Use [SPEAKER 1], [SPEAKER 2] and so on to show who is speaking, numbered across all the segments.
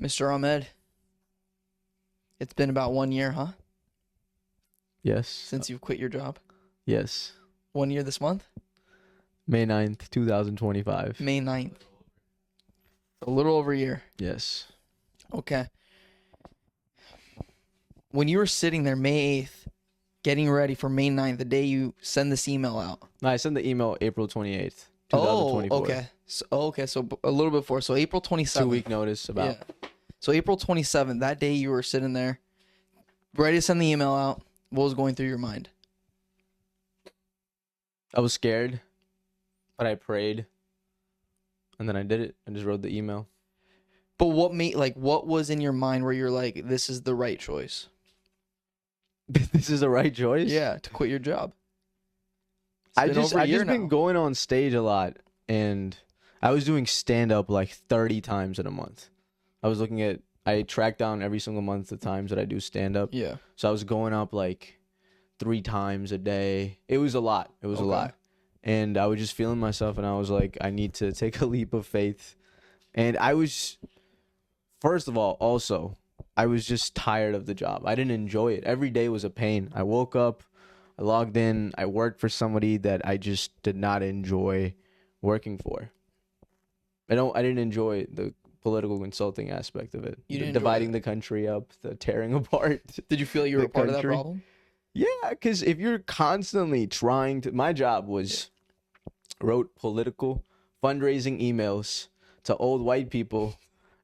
[SPEAKER 1] Mr. Ahmed, it's been about 1 year, huh?
[SPEAKER 2] Yes.
[SPEAKER 1] Since you've quit your job.
[SPEAKER 2] Yes.
[SPEAKER 1] 1 year this month?
[SPEAKER 2] May 9th, 2025.
[SPEAKER 1] May 9th. A little over a year.
[SPEAKER 2] Yes.
[SPEAKER 1] Okay. When you were sitting there May 8th, getting ready for May 9th, the day you send this email out.
[SPEAKER 2] No, I sent the email April 28th,
[SPEAKER 1] Oh,
[SPEAKER 2] 2024.
[SPEAKER 1] okay. So a little before. So April 27th.
[SPEAKER 2] 2-week notice about.
[SPEAKER 1] Yeah. So April 27th, that day you were sitting there, ready to send the email out. What was going through your mind?
[SPEAKER 2] I was scared, but I prayed. And then I did it. I just wrote the email.
[SPEAKER 1] But what was in your mind where you're like, this is the right choice?
[SPEAKER 2] This is the right choice?
[SPEAKER 1] Yeah, to quit your job.
[SPEAKER 2] I just been going on stage a lot, and I was doing stand-up like 30 times in a month. I tracked down every single month the times that I do stand-up.
[SPEAKER 1] Yeah.
[SPEAKER 2] So I was going up like 3 times a day. It was a lot. It was a lot. And I was just feeling myself, and I was like, I need to take a leap of faith. And I was, first of all, also, I was just tired of the job. I didn't enjoy it. Every day was a pain. I woke up, I logged in, I worked for somebody that I just did not enjoy working for. I didn't enjoy the political consulting aspect of it.
[SPEAKER 1] You didn't
[SPEAKER 2] dividing the country up, the tearing apart.
[SPEAKER 1] Did you feel like you were a part of that problem?
[SPEAKER 2] Yeah, because if you're constantly trying to... My job was... wrote political fundraising emails to old white people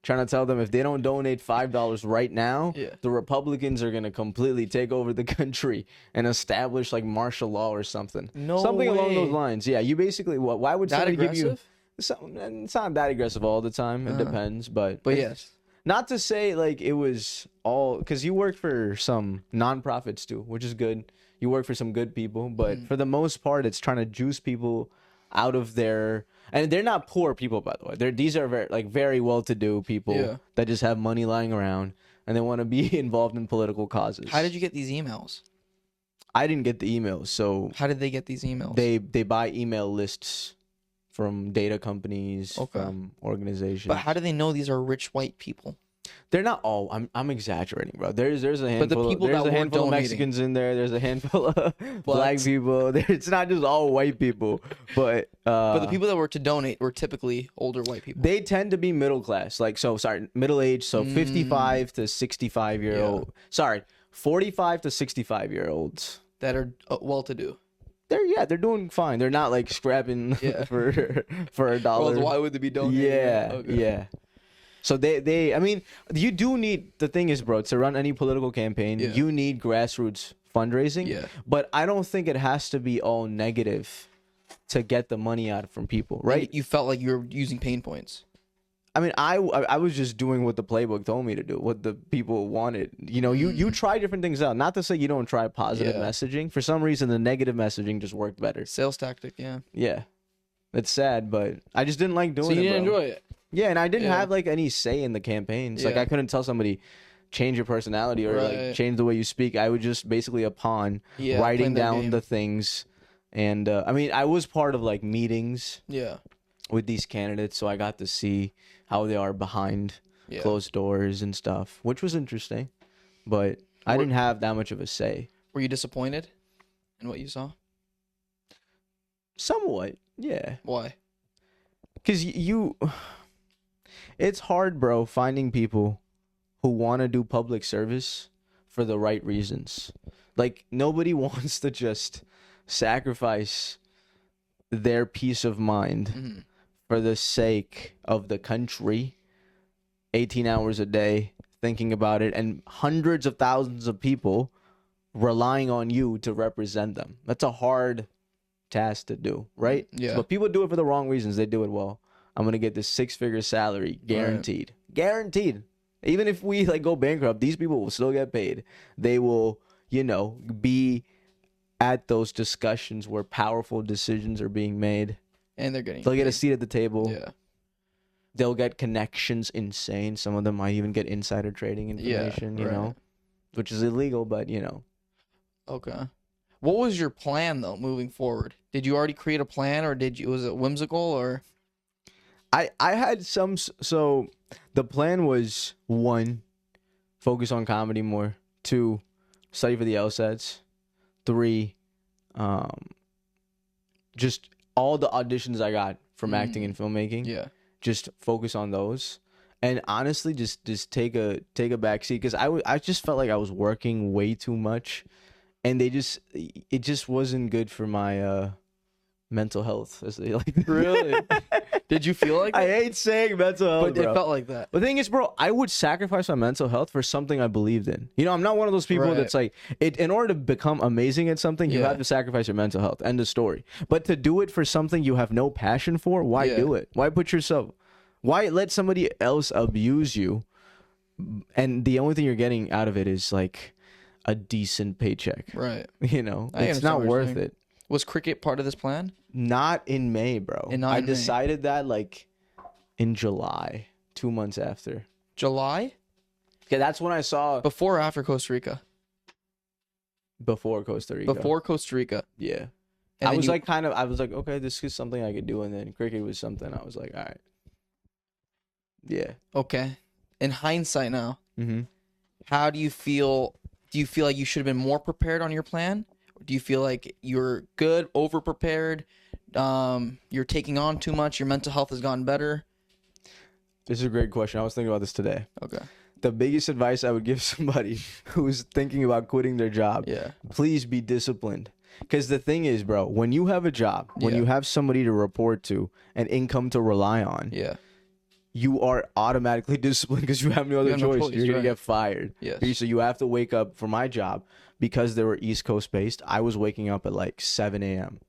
[SPEAKER 2] trying to tell them if they don't donate $5 right now, the Republicans are going to completely take over the country and establish like martial law or something. Something along those lines. Yeah, you basically... Why would somebody give you... It's not that aggressive all the time. It depends, but
[SPEAKER 1] yes.
[SPEAKER 2] Not to say like it was all... Because you work for some nonprofits too, which is good. You work for some good people, but for the most part, it's trying to juice people out of their... And they're not poor people, by the way. These are very well-to-do people that just have money lying around, and they want to be involved in political causes.
[SPEAKER 1] How did you get these emails?
[SPEAKER 2] I didn't get the emails, so...
[SPEAKER 1] How did they get these emails?
[SPEAKER 2] They buy email lists from data companies, from organizations.
[SPEAKER 1] But how do they know these are rich white people?
[SPEAKER 2] They're not all... I'm exaggerating, bro. There's a handful, there's a handful of Mexicans in there. There's a handful of black people. It's not just all white people. But
[SPEAKER 1] the people that were to donate were typically older white people.
[SPEAKER 2] They tend to be middle class. Middle age. So 55 to 65 year old. Sorry, 45 to 65 year olds.
[SPEAKER 1] That are well-to-do.
[SPEAKER 2] They're doing fine. They're not like scrapping for $1.
[SPEAKER 1] Well, why would they be donating?
[SPEAKER 2] Yeah. So I mean, you do need... The thing is, bro, to run any political campaign, you need grassroots fundraising. Yeah. But I don't think it has to be all negative to get the money out from people, right?
[SPEAKER 1] And you felt like you were using pain points.
[SPEAKER 2] I mean, I was just doing what the playbook told me to do, what the people wanted. You know, you try different things out. Not to say you don't try positive messaging. For some reason, the negative messaging just worked better.
[SPEAKER 1] Sales tactic, yeah.
[SPEAKER 2] Yeah. It's sad, but I just didn't like doing it,
[SPEAKER 1] So you didn't enjoy it?
[SPEAKER 2] Yeah, and I didn't have like any say in the campaigns. Like I couldn't tell somebody change your personality or like change the way you speak. I was just basically a pawn writing down the things. And I mean, I was part of like meetings with these candidates, so I got to see how they are behind closed doors and stuff, which was interesting. But I didn't have that much of a say.
[SPEAKER 1] Were you disappointed in what you saw?
[SPEAKER 2] Somewhat, yeah.
[SPEAKER 1] Why?
[SPEAKER 2] Because it's hard, bro, finding people who want to do public service for the right reasons. Like, nobody wants to just sacrifice their peace of mind for the sake of the country 18 hours a day thinking about it, and hundreds of thousands of people relying on you to represent them. That's a hard task to do, right?
[SPEAKER 1] Yeah.
[SPEAKER 2] But people do it for the wrong reasons. They do it well. I'm going to get this 6-figure salary guaranteed. Right. Guaranteed. Even if we like go bankrupt, these people will still get paid. They will, be at those discussions where powerful decisions are being made.
[SPEAKER 1] And they'll
[SPEAKER 2] get a seat at the table.
[SPEAKER 1] Yeah.
[SPEAKER 2] They'll get connections insane. Some of them might even get insider trading information, you know, which is illegal, but
[SPEAKER 1] Okay. What was your plan though moving forward? Did you already create a plan, or was it whimsical, or?
[SPEAKER 2] I had some. So the plan was 1, focus on comedy more. 2, study for the LSATs. 3, just all the auditions I got from acting and filmmaking.
[SPEAKER 1] Yeah.
[SPEAKER 2] Just focus on those. And honestly, just take a back seat, because I just felt like I was working way too much, and it just wasn't good for my mental health, as they like.
[SPEAKER 1] Really? Did you feel like that?
[SPEAKER 2] I hate saying mental health,
[SPEAKER 1] But
[SPEAKER 2] bro.
[SPEAKER 1] it felt like that.
[SPEAKER 2] The thing is, bro, I would sacrifice my mental health for something I believed in. You know, I'm not one of those people
[SPEAKER 1] Right.
[SPEAKER 2] that's like, in order to become amazing at something, you
[SPEAKER 1] Yeah.
[SPEAKER 2] have to sacrifice your mental health. End of story. But to do it for something you have no passion for, why
[SPEAKER 1] Yeah.
[SPEAKER 2] do it? Why let somebody else abuse you? And the only thing you're getting out of it is like a decent paycheck.
[SPEAKER 1] Right.
[SPEAKER 2] You know,
[SPEAKER 1] I
[SPEAKER 2] it's
[SPEAKER 1] understand
[SPEAKER 2] not
[SPEAKER 1] what you're
[SPEAKER 2] worth
[SPEAKER 1] saying.
[SPEAKER 2] it.
[SPEAKER 1] Was cricket part of this plan?
[SPEAKER 2] Not in May, bro.
[SPEAKER 1] And not
[SPEAKER 2] I
[SPEAKER 1] in May.
[SPEAKER 2] decided that like in July, 2 months after.
[SPEAKER 1] July?
[SPEAKER 2] Yeah, that's when I saw
[SPEAKER 1] Before or after Costa Rica?
[SPEAKER 2] before Costa Rica.
[SPEAKER 1] Before Costa Rica.
[SPEAKER 2] Yeah.
[SPEAKER 1] And
[SPEAKER 2] I
[SPEAKER 1] then
[SPEAKER 2] was
[SPEAKER 1] you-
[SPEAKER 2] like, okay, this is something I could do. And then cricket was something I was like, all right. Yeah.
[SPEAKER 1] Okay. In hindsight now,
[SPEAKER 2] Mm-hmm.
[SPEAKER 1] how do you feel? Do you feel like you should have been more prepared on your plan? Or do you feel like you're good, over prepared? You're taking on too much. Your mental health has gotten better.
[SPEAKER 2] This is a great question. I was thinking about this today.
[SPEAKER 1] Okay.
[SPEAKER 2] The biggest advice I would give somebody who's thinking about quitting their job,
[SPEAKER 1] Yeah.
[SPEAKER 2] please be disciplined. Because the thing is, bro, when you have a job, when
[SPEAKER 1] Yeah.
[SPEAKER 2] you have somebody to report to, and income to rely on,
[SPEAKER 1] Yeah.
[SPEAKER 2] you are automatically disciplined because you have no other
[SPEAKER 1] have no
[SPEAKER 2] choice.
[SPEAKER 1] choice,
[SPEAKER 2] You're going
[SPEAKER 1] right.
[SPEAKER 2] to get fired.
[SPEAKER 1] Yes.
[SPEAKER 2] So you have to wake up for my job, because they were East Coast based. I was waking up at like 7 a.m.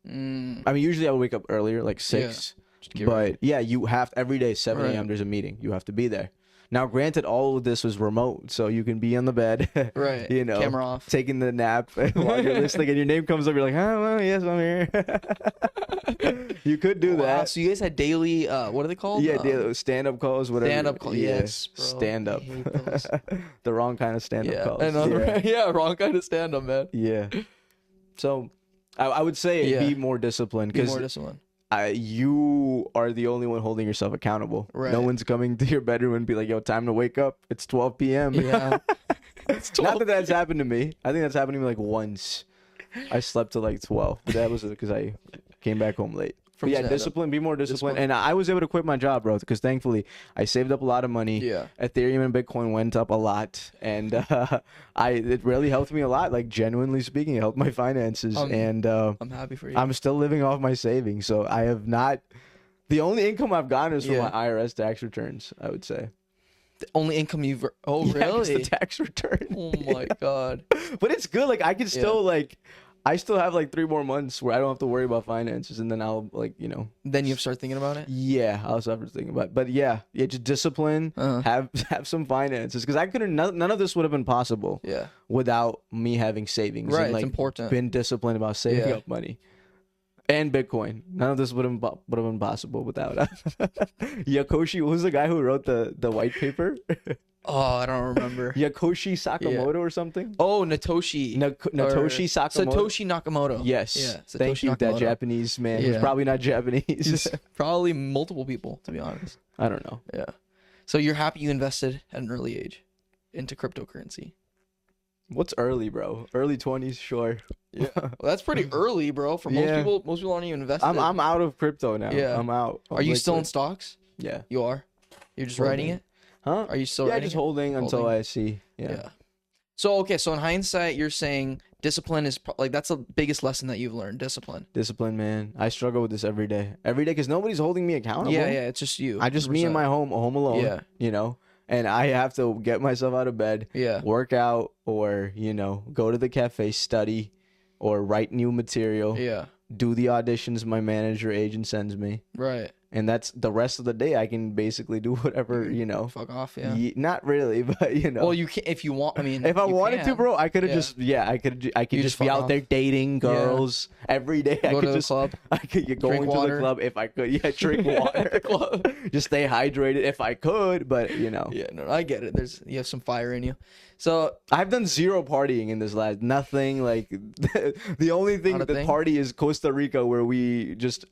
[SPEAKER 2] I mean, usually I would wake up earlier, like 6.
[SPEAKER 1] Just get
[SPEAKER 2] But
[SPEAKER 1] ready.
[SPEAKER 2] yeah, you have every day, 7
[SPEAKER 1] Right.
[SPEAKER 2] a.m. there's a meeting. You have to be there. Now, granted, all of this was remote, so you can be on the bed,
[SPEAKER 1] Right.
[SPEAKER 2] you know,
[SPEAKER 1] Camera off.
[SPEAKER 2] taking the nap while you're listening, and your name comes up. You're like, oh, well, yes, I'm here. You could do
[SPEAKER 1] Wow,
[SPEAKER 2] that.
[SPEAKER 1] so you guys had daily, what are they called?
[SPEAKER 2] Yeah, stand-up calls, whatever.
[SPEAKER 1] stand-up call.
[SPEAKER 2] Yeah,
[SPEAKER 1] Yes, bro.
[SPEAKER 2] stand-up.
[SPEAKER 1] I hate those.
[SPEAKER 2] The wrong kind of stand-up
[SPEAKER 1] Yeah.
[SPEAKER 2] calls.
[SPEAKER 1] I know,
[SPEAKER 2] yeah.
[SPEAKER 1] right? Yeah, wrong kind of stand up, man.
[SPEAKER 2] Yeah. So, I would say
[SPEAKER 1] Yeah.
[SPEAKER 2] be more disciplined,
[SPEAKER 1] Be more
[SPEAKER 2] because
[SPEAKER 1] disciplined.
[SPEAKER 2] you are the only one holding yourself accountable.
[SPEAKER 1] Right.
[SPEAKER 2] No one's coming to your bedroom and be like, yo, time to wake up. It's 12 p.m.
[SPEAKER 1] Yeah.
[SPEAKER 2] Not that that's happened to me. I think that's happened to me like once. I slept till like 12, but that was because I came back home late.
[SPEAKER 1] From
[SPEAKER 2] But yeah,
[SPEAKER 1] stand-up.
[SPEAKER 2] discipline, be more disciplined.
[SPEAKER 1] Discipline.
[SPEAKER 2] And I was able to quit my job, bro, because thankfully I saved up a lot of money.
[SPEAKER 1] Yeah.
[SPEAKER 2] Ethereum and Bitcoin went up a lot, and it really helped me a lot. Like, genuinely speaking, it helped my finances, and
[SPEAKER 1] I'm happy for you.
[SPEAKER 2] I'm still living off my savings. So I have not. The only income I've gotten is from
[SPEAKER 1] Yeah.
[SPEAKER 2] my IRS tax returns, I would say.
[SPEAKER 1] The only income you've. Oh,
[SPEAKER 2] Yeah, 'cause
[SPEAKER 1] really?
[SPEAKER 2] the tax return.
[SPEAKER 1] Oh my god.
[SPEAKER 2] But it's good. Like, I can still I still have like 3 more months where I don't have to worry about finances, and then I'll
[SPEAKER 1] Then you start thinking about it.
[SPEAKER 2] Yeah, I'll start thinking about it. But yeah, just discipline,
[SPEAKER 1] Uh-huh.
[SPEAKER 2] have some finances, because I couldn't. None of this would have been possible
[SPEAKER 1] Yeah.
[SPEAKER 2] without me having savings.
[SPEAKER 1] Right,
[SPEAKER 2] and,
[SPEAKER 1] it's important.
[SPEAKER 2] Been disciplined about saving
[SPEAKER 1] Yeah.
[SPEAKER 2] up money. And Bitcoin. None of this would have been possible without Yakoshi. Who's the guy who wrote the white paper?
[SPEAKER 1] Oh, I don't remember.
[SPEAKER 2] Yakoshi Sakamoto or something.
[SPEAKER 1] Oh, Natoshi.
[SPEAKER 2] Natoshi Sakamoto.
[SPEAKER 1] Satoshi Nakamoto.
[SPEAKER 2] Yes.
[SPEAKER 1] Yeah.
[SPEAKER 2] Thank
[SPEAKER 1] Satoshi
[SPEAKER 2] you, that
[SPEAKER 1] Nakamoto.
[SPEAKER 2] Japanese man. Who's
[SPEAKER 1] Yeah.
[SPEAKER 2] probably not Japanese.
[SPEAKER 1] Probably multiple people, to be honest.
[SPEAKER 2] I don't know.
[SPEAKER 1] Yeah. So you're happy you invested at an early age into cryptocurrency?
[SPEAKER 2] What's early, bro? Early 20s, sure.
[SPEAKER 1] Yeah. Well, that's pretty early, bro. For most
[SPEAKER 2] Yeah.
[SPEAKER 1] people, most people aren't even invested.
[SPEAKER 2] I'm out of crypto now.
[SPEAKER 1] Yeah.
[SPEAKER 2] I'm out.
[SPEAKER 1] Are you
[SPEAKER 2] I'm
[SPEAKER 1] still in
[SPEAKER 2] liquid.
[SPEAKER 1] stocks?
[SPEAKER 2] Yeah.
[SPEAKER 1] You are. You're just
[SPEAKER 2] Holding.
[SPEAKER 1] writing it.
[SPEAKER 2] Huh?
[SPEAKER 1] Are you still?
[SPEAKER 2] Yeah,
[SPEAKER 1] writing
[SPEAKER 2] just
[SPEAKER 1] it?
[SPEAKER 2] holding until
[SPEAKER 1] Holding.
[SPEAKER 2] I see. Yeah.
[SPEAKER 1] So okay, so in hindsight, you're saying discipline is like that's the biggest lesson that you've learned. Discipline.
[SPEAKER 2] Discipline, man. I struggle with this every day. Every day, because nobody's holding me accountable.
[SPEAKER 1] Yeah, yeah. It's just you.
[SPEAKER 2] I just me in
[SPEAKER 1] 100%.
[SPEAKER 2] my home alone.
[SPEAKER 1] Yeah.
[SPEAKER 2] You know, and I have to get myself out of bed,
[SPEAKER 1] Yeah.
[SPEAKER 2] work out, or go to the cafe, study, or write new material.
[SPEAKER 1] Yeah.
[SPEAKER 2] Do the auditions my manager agent sends me.
[SPEAKER 1] Right.
[SPEAKER 2] And that's the rest of the day. I can basically do whatever,
[SPEAKER 1] Fuck off. Yeah.
[SPEAKER 2] Not really, but
[SPEAKER 1] Well, you can if you want. I mean,
[SPEAKER 2] if I
[SPEAKER 1] you
[SPEAKER 2] wanted to,
[SPEAKER 1] can.
[SPEAKER 2] bro, I could have
[SPEAKER 1] Yeah.
[SPEAKER 2] I could
[SPEAKER 1] You
[SPEAKER 2] just
[SPEAKER 1] just
[SPEAKER 2] be
[SPEAKER 1] fuck
[SPEAKER 2] out
[SPEAKER 1] off.
[SPEAKER 2] there dating girls every day. I
[SPEAKER 1] Go
[SPEAKER 2] could
[SPEAKER 1] to the
[SPEAKER 2] just
[SPEAKER 1] club.
[SPEAKER 2] I could go
[SPEAKER 1] drink
[SPEAKER 2] into
[SPEAKER 1] water.
[SPEAKER 2] the club if I could. Yeah, drink water.
[SPEAKER 1] The club.
[SPEAKER 2] Just stay hydrated if I could, but
[SPEAKER 1] Yeah, no, I get it. You have some fire in you. So
[SPEAKER 2] I've done zero partying in this last. Nothing like the only thing
[SPEAKER 1] Not a
[SPEAKER 2] that
[SPEAKER 1] thing?
[SPEAKER 2] party is Costa Rica, where we just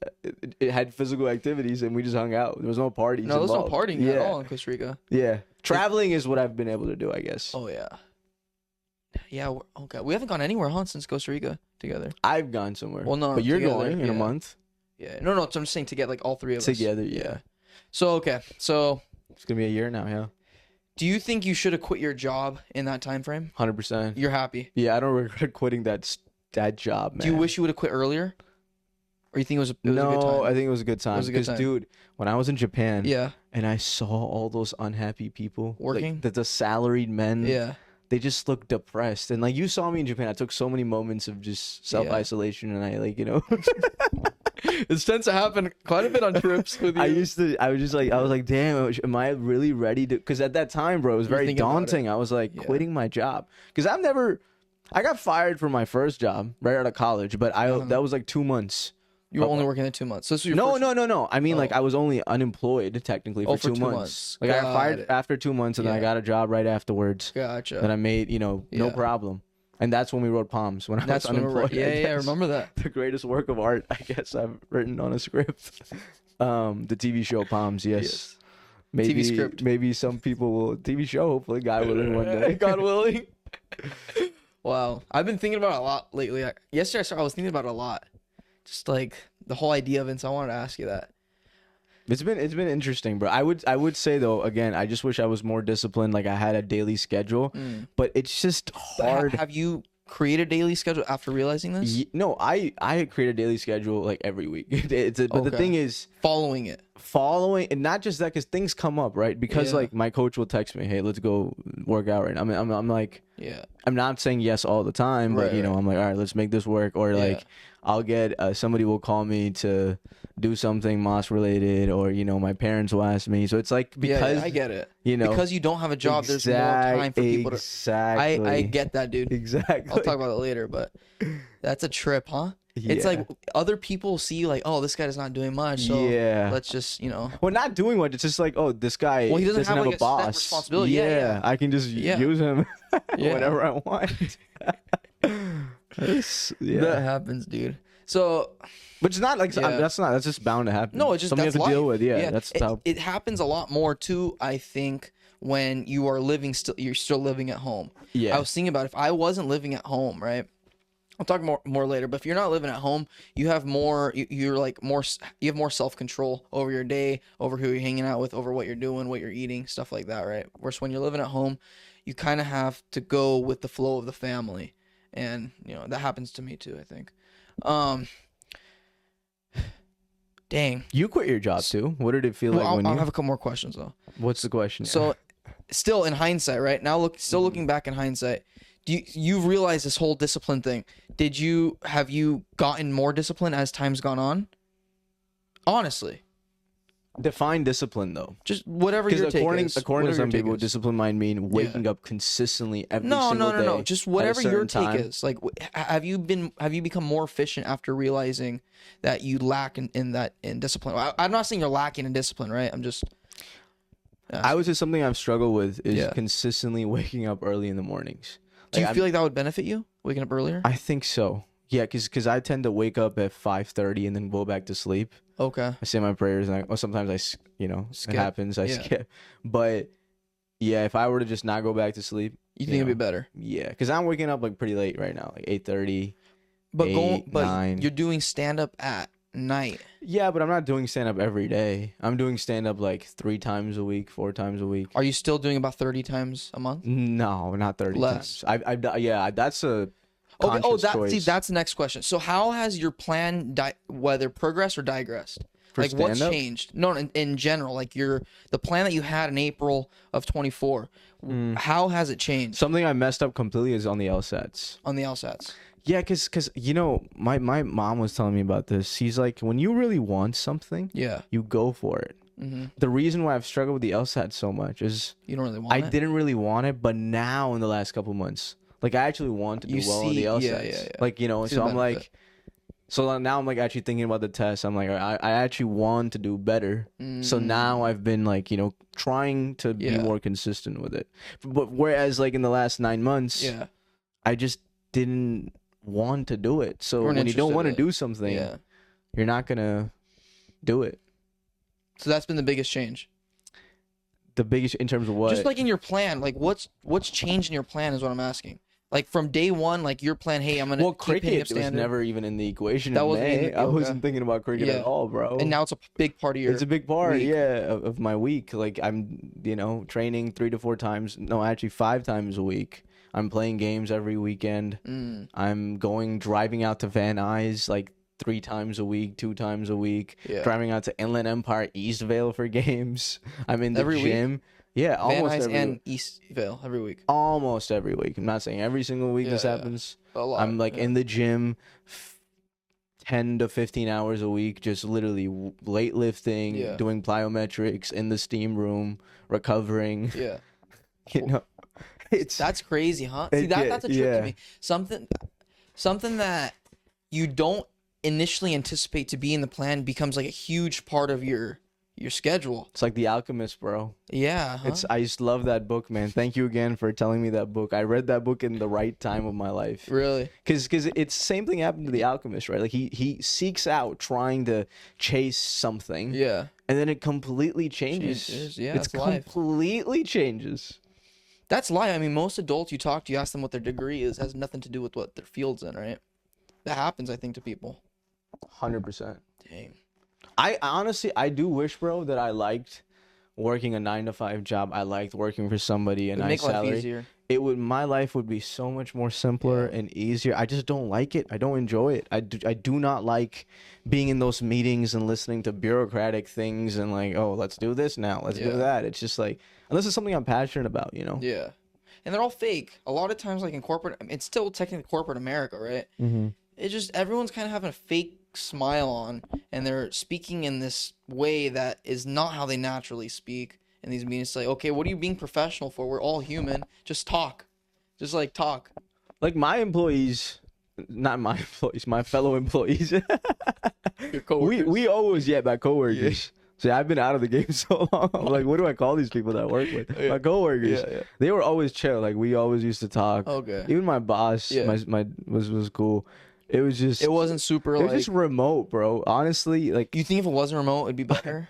[SPEAKER 2] it had physical activity. activities and we just hung out. There was no parties.
[SPEAKER 1] No, there's no
[SPEAKER 2] involved.
[SPEAKER 1] partying at all in Costa Rica.
[SPEAKER 2] Yeah. Traveling is what I've been able to do, I guess.
[SPEAKER 1] Oh yeah. Yeah. Okay. We haven't gone anywhere, huh, since Costa Rica together.
[SPEAKER 2] I've gone somewhere.
[SPEAKER 1] Well, no,
[SPEAKER 2] but you're
[SPEAKER 1] together,
[SPEAKER 2] going in a
[SPEAKER 1] yeah.
[SPEAKER 2] month.
[SPEAKER 1] Yeah. No. So I'm just saying to get like all three of us
[SPEAKER 2] Together, yeah.
[SPEAKER 1] So okay. So
[SPEAKER 2] It's gonna be a year now, yeah.
[SPEAKER 1] do you think you should have quit your job in that time frame?
[SPEAKER 2] 100%.
[SPEAKER 1] You're happy.
[SPEAKER 2] Yeah, I don't regret quitting that job, man.
[SPEAKER 1] Do you wish you would have quit earlier, or you think it was a good time?
[SPEAKER 2] No, I think it was a good time.
[SPEAKER 1] It was a good time.
[SPEAKER 2] Dude, when I was in Japan,
[SPEAKER 1] Yeah.
[SPEAKER 2] and I saw all those unhappy people
[SPEAKER 1] Working?
[SPEAKER 2] like the salaried men.
[SPEAKER 1] Yeah.
[SPEAKER 2] They just looked depressed, and like you saw me in Japan, I took so many moments of just self-isolation, and I like
[SPEAKER 1] It tends to happen quite a bit on trips with you.
[SPEAKER 2] I was like, damn, am I really ready to? Because at that time, bro, it was
[SPEAKER 1] You're
[SPEAKER 2] very
[SPEAKER 1] thinking about
[SPEAKER 2] daunting. I was like quitting my job because I got fired from my first job right out of college, but that was like 2 months.
[SPEAKER 1] You were only working there 2 months. So this was your
[SPEAKER 2] No. I mean, like I was only unemployed technically for 2 months. Like I got fired after 2 months, and then I got a job right afterwards.
[SPEAKER 1] Gotcha.
[SPEAKER 2] That I made, no problem. And that's when we wrote Palms. When I was unemployed.
[SPEAKER 1] I remember that.
[SPEAKER 2] The greatest work of art, I guess, I've written on a script. The TV show Palms, yes. Maybe,
[SPEAKER 1] TV script.
[SPEAKER 2] Maybe some people will TV show. Hopefully, God willing, one day.
[SPEAKER 1] God willing. Wow, I've been thinking about it a lot lately. Yesterday, I was thinking about it a lot, just like the whole idea of it. So I wanted to ask you that.
[SPEAKER 2] It's been interesting, bro. I would say though, again, I just wish I was more disciplined. Like I had a daily schedule, but it's just hard.
[SPEAKER 1] Have you created a daily schedule after realizing this?
[SPEAKER 2] No, I create a daily schedule like every week. But the thing is,
[SPEAKER 1] following it,
[SPEAKER 2] and not just that, because things come up, right? Because like my coach will text me, "Hey, let's go work out." Right now. I'm like, I'm not saying yes all the time, but I'm like, all right, let's make this work. Or like, I'll get somebody will call me to do something Moss related, or my parents will ask me. So it's like, because
[SPEAKER 1] I get it. Because you don't have a job, there's more time for people to.
[SPEAKER 2] Exactly.
[SPEAKER 1] I get that, dude.
[SPEAKER 2] Exactly.
[SPEAKER 1] I'll talk about it later, but that's a trip, huh? It's like other people see like, oh, this guy is not doing much, so let's just
[SPEAKER 2] Well, not doing much. It's just like, oh, this guy
[SPEAKER 1] he doesn't have like
[SPEAKER 2] a boss.
[SPEAKER 1] Responsibility.
[SPEAKER 2] I can just use him whenever I want.
[SPEAKER 1] That happens, dude. So,
[SPEAKER 2] but it's not like that's just bound to happen.
[SPEAKER 1] No, it's just
[SPEAKER 2] something you have to deal with. That's how
[SPEAKER 1] it happens a lot more too. I think when you are you're still living at home. I was thinking about if I wasn't living at home, right? I'll talk more later. But if you're not living at home, you have more. You have more self-control over your day, over who you're hanging out with, over what you're doing, what you're eating, stuff like that, right? Whereas when you're living at home, you kind of have to go with the flow of the family, and that happens to me too. I think. Dang.
[SPEAKER 2] You quit your job too. What did it feel like when
[SPEAKER 1] I'll have a couple more questions though.
[SPEAKER 2] What's the question?
[SPEAKER 1] So, still in hindsight, right now, looking back in hindsight, you've realized this whole discipline thing? Have you gotten more discipline as time's gone on? Honestly,
[SPEAKER 2] define discipline though.
[SPEAKER 1] Just whatever your take is.
[SPEAKER 2] According to some people, discipline might mean waking up consistently every single day.
[SPEAKER 1] No. Just whatever your take is. Like, have you become more efficient after realizing that you lack in discipline? I'm not saying you're lacking in discipline, right? I'm just.
[SPEAKER 2] I would say something I've struggled with is consistently waking up early in the mornings.
[SPEAKER 1] Do you feel like that would benefit you, waking up earlier?
[SPEAKER 2] I think so. Yeah, because I tend to wake up at 5:30 and then go back to sleep.
[SPEAKER 1] Okay.
[SPEAKER 2] I say my prayers, and sometimes I skip. It happens. I skip. But yeah, if I were to just not go back to sleep,
[SPEAKER 1] you think it'd be better?
[SPEAKER 2] Yeah, because I'm waking up like pretty late right now, like 8:30.
[SPEAKER 1] But
[SPEAKER 2] 9.
[SPEAKER 1] You're doing stand up at night.
[SPEAKER 2] Yeah, but I'm not doing stand up every day. I'm doing stand up like 3 times a week, 4 times a week.
[SPEAKER 1] Are you still doing about 30 times a month?
[SPEAKER 2] No, not 30
[SPEAKER 1] Less.
[SPEAKER 2] times. That's a
[SPEAKER 1] choice. That's the next question. So how has your plan whether progressed or digressed?
[SPEAKER 2] For
[SPEAKER 1] like what's changed? No, in general, like the plan that you had in April of 24. How has it changed?
[SPEAKER 2] Something I messed up completely is on the LSATs.
[SPEAKER 1] On the LSATs.
[SPEAKER 2] Yeah, because my mom was telling me about this. She's like, when you really want something, you go for it. Mm-hmm. The reason why I've struggled with the LSAT so much is
[SPEAKER 1] you don't really want it.
[SPEAKER 2] I didn't really want it, but now in the last couple months, like I actually want to do well on the LSATs. Yeah. Like so I'm like, so now I'm like actually thinking about the test. I'm like, I actually want to do better. So now I've been like trying to be more consistent with it. But whereas like in the last 9 months, I just didn't want to do it. So when you don't want to do something, you're not gonna do it.
[SPEAKER 1] So that's been the biggest change.
[SPEAKER 2] The biggest in terms of what?
[SPEAKER 1] Just like in your plan, like what's changed in your plan is what I'm asking. Like from day one, like your plan, hey, I'm gonna
[SPEAKER 2] Well,
[SPEAKER 1] keep hitting up
[SPEAKER 2] cricket was
[SPEAKER 1] standard.
[SPEAKER 2] never even in the equation.
[SPEAKER 1] That wasn't
[SPEAKER 2] May.
[SPEAKER 1] even
[SPEAKER 2] I wasn't thinking about cricket at all, bro.
[SPEAKER 1] And now it's a big part of your.
[SPEAKER 2] It's a big part,
[SPEAKER 1] week.
[SPEAKER 2] of my week. Like I'm, training 3 to 4 times. No, actually 5 times a week. I'm playing games every weekend. I'm driving out to Van Nuys like 3 times a week, 2 times a week.
[SPEAKER 1] Yeah.
[SPEAKER 2] Driving out to Inland Empire, Eastvale for games. I'm in the
[SPEAKER 1] Every
[SPEAKER 2] gym.
[SPEAKER 1] Week?
[SPEAKER 2] Yeah,
[SPEAKER 1] Van
[SPEAKER 2] almost
[SPEAKER 1] Nuys
[SPEAKER 2] every
[SPEAKER 1] and Eastvale every week.
[SPEAKER 2] Almost every week. I'm not saying every single week this happens.
[SPEAKER 1] A lot.
[SPEAKER 2] I'm like in the gym 10 to 15 hours a week, just literally weightlifting, doing plyometrics in the steam room, recovering.
[SPEAKER 1] Yeah.
[SPEAKER 2] That's
[SPEAKER 1] crazy, huh? See, that's a trick to me. Something that you don't initially anticipate to be in the plan becomes like a huge part of your schedule.
[SPEAKER 2] It's like The Alchemist, bro.
[SPEAKER 1] Yeah. Huh?
[SPEAKER 2] I just love that book, man. Thank you again for telling me that book. I read that book in the right time of my life.
[SPEAKER 1] Really?
[SPEAKER 2] Because it's the same thing happened to The Alchemist, right? Like he seeks out trying to chase something.
[SPEAKER 1] Yeah.
[SPEAKER 2] And then it completely changes.
[SPEAKER 1] Yeah,
[SPEAKER 2] it completely changes.
[SPEAKER 1] That's life. I mean, most adults you talk to, you ask them what their degree is, has nothing to do with what their field's in, right? That happens, I think, to people.
[SPEAKER 2] 100%.
[SPEAKER 1] Dang.
[SPEAKER 2] I honestly, I do wish, bro, that I liked working a 9-to-5 job. I liked working for somebody, a nice salary.
[SPEAKER 1] Life easier.
[SPEAKER 2] My life would be so much more simpler and easier. I just don't like it. I don't enjoy it. I do not like being in those meetings and listening to bureaucratic things and like, oh, let's do this now. Let's do that. It's just like, unless it's something I'm passionate about,
[SPEAKER 1] Yeah. And they're all fake. A lot of times, like in corporate, it's still technically corporate America, right?
[SPEAKER 2] Mm-hmm.
[SPEAKER 1] It's just everyone's kind of having a fake smile on, and they're speaking in this way that is not how they naturally speak. In these meetings, like, okay, what are you being professional for? We're all human. Just talk. Just like talk.
[SPEAKER 2] Like my employees, not my employees, my fellow employees.
[SPEAKER 1] Your coworkers.
[SPEAKER 2] We always my coworkers. Yeah. See, I've been out of the game so long. I'm like, what do I call these people that I work with? My coworkers. Yeah. They were always chill. Like we always used to talk.
[SPEAKER 1] Okay.
[SPEAKER 2] Even my boss, my was cool. It was just.
[SPEAKER 1] It wasn't super.
[SPEAKER 2] It was just remote, bro. Honestly, like.
[SPEAKER 1] You think if it wasn't remote, it'd be better?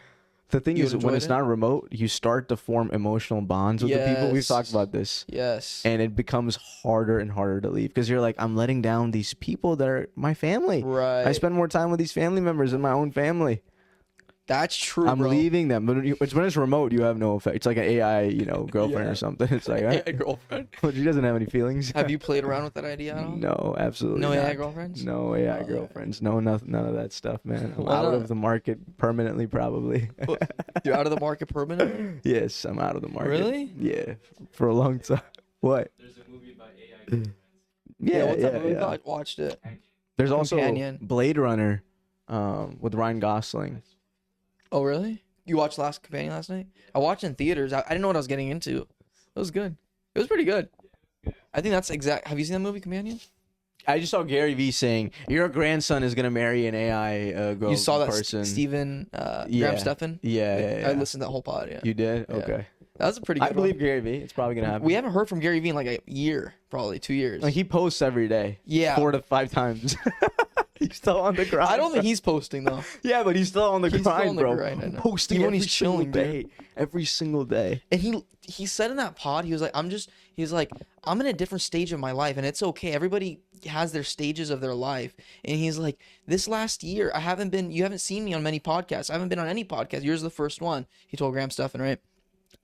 [SPEAKER 2] The thing is, when it's not remote, you start to form emotional bonds with the people. We've talked about this.
[SPEAKER 1] Yes.
[SPEAKER 2] And it becomes harder and harder to leave because you're like, I'm letting down these people that are my family.
[SPEAKER 1] Right.
[SPEAKER 2] I spend more time with these family members than my own family.
[SPEAKER 1] That's true,
[SPEAKER 2] I'm leaving them. But when it's remote, you have no effect. It's like an AI, girlfriend or something. It's like,
[SPEAKER 1] AI girlfriend.
[SPEAKER 2] Well, she doesn't have any feelings.
[SPEAKER 1] Have you played around with that idea at all?
[SPEAKER 2] No, absolutely
[SPEAKER 1] no
[SPEAKER 2] not.
[SPEAKER 1] AI girlfriends?
[SPEAKER 2] No AI girlfriends. No, none of that stuff, man. I'm out of the market permanently, probably.
[SPEAKER 1] You're out of the market permanently?
[SPEAKER 2] Yes, I'm out of the market.
[SPEAKER 1] Really?
[SPEAKER 2] Yeah, for a long time. What?
[SPEAKER 3] There's a movie about AI girlfriends.
[SPEAKER 1] What's that movie? I watched it.
[SPEAKER 2] There's also
[SPEAKER 1] Companion.
[SPEAKER 2] Blade Runner with Ryan Gosling.
[SPEAKER 1] Oh, really? You watched Last Companion last night? I watched it in theaters. I didn't know what I was getting into. It was good. It was pretty good. I think that's exact. Have you seen that movie, Companion?
[SPEAKER 2] I just saw Gary Vee saying your grandson is gonna marry an AI girl.
[SPEAKER 1] You saw that
[SPEAKER 2] person.
[SPEAKER 1] Steven Graham Stephan?
[SPEAKER 2] Yeah.
[SPEAKER 1] I listened to that whole pod. Yeah.
[SPEAKER 2] You did?
[SPEAKER 1] Yeah.
[SPEAKER 2] Okay.
[SPEAKER 1] That was a pretty good
[SPEAKER 2] I believe
[SPEAKER 1] one.
[SPEAKER 2] Gary Vee. It's probably gonna happen.
[SPEAKER 1] We haven't heard from Gary Vee in like a year, probably 2 years.
[SPEAKER 2] Like he posts every day.
[SPEAKER 1] Yeah.
[SPEAKER 2] 4 to 5 times. He's still on the grind.
[SPEAKER 1] I don't think he's posting though.
[SPEAKER 2] Yeah, but he's still on the grind, bro. Posting
[SPEAKER 1] even when
[SPEAKER 2] every
[SPEAKER 1] he's
[SPEAKER 2] single
[SPEAKER 1] chilling,
[SPEAKER 2] day. Every single day.
[SPEAKER 1] And he said in that pod, he was like, I'm in a different stage of my life, and it's okay. Everybody has their stages of their life. And he's like, this last year, you haven't seen me on many podcasts. I haven't been on any podcast. Yours is the first one. He told Graham Stephan, right?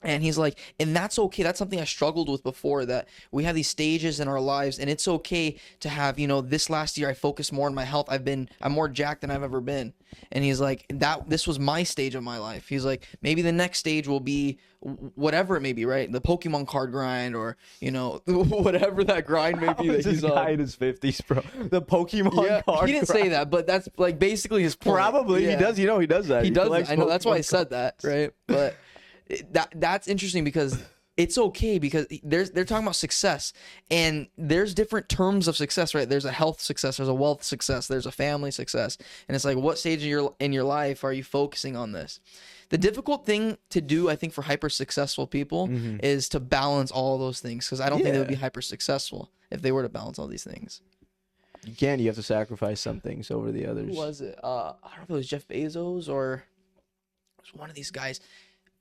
[SPEAKER 1] And he's like, and that's okay. That's something I struggled with before, that we have these stages in our lives, and it's okay to have, this last year I focused more on my health. I'm more jacked than I've ever been. And he's like, this was my stage of my life. He's like, maybe the next stage will be whatever it may be, right? The Pokemon card grind, or, whatever that grind may be that he's on.
[SPEAKER 2] Guy in his 50s, bro. The Pokemon card
[SPEAKER 1] he didn't say that, but that's like basically his point.
[SPEAKER 2] Probably.
[SPEAKER 1] Yeah.
[SPEAKER 2] He does. He does that.
[SPEAKER 1] He does that. I know. That's why I said that, right? But that's interesting because it's okay, because they're talking about success, and there's different terms of success, right? There's a health success, there's a wealth success, there's a family success, and it's like, what stage in your life are you focusing on this? The difficult thing to do, I think, for hyper successful people is to balance all those things, because I don't think they would be hyper successful if they were to balance all these things.
[SPEAKER 2] You can. You have to sacrifice some things over the others.
[SPEAKER 1] Who was it? I don't know if it was Jeff Bezos or was one of these guys.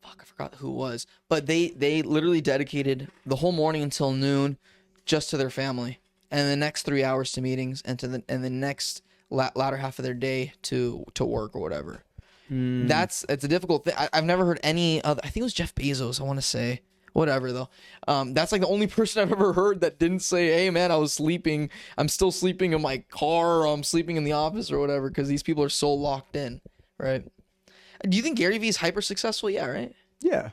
[SPEAKER 1] Fuck, I forgot who it was. But they literally dedicated the whole morning until noon just to their family, and the next 3 hours to meetings, and the next latter half of their day to work or whatever. It's a difficult thing. I've never heard any other. I think it was Jeff Bezos, I want to say. Whatever though. That's like the only person I've ever heard that didn't say, hey man, I'm still sleeping in my car, or I'm sleeping in the office or whatever, because these people are so locked in, right? Do you think Gary Vee is hyper successful? Yeah, right?
[SPEAKER 2] Yeah.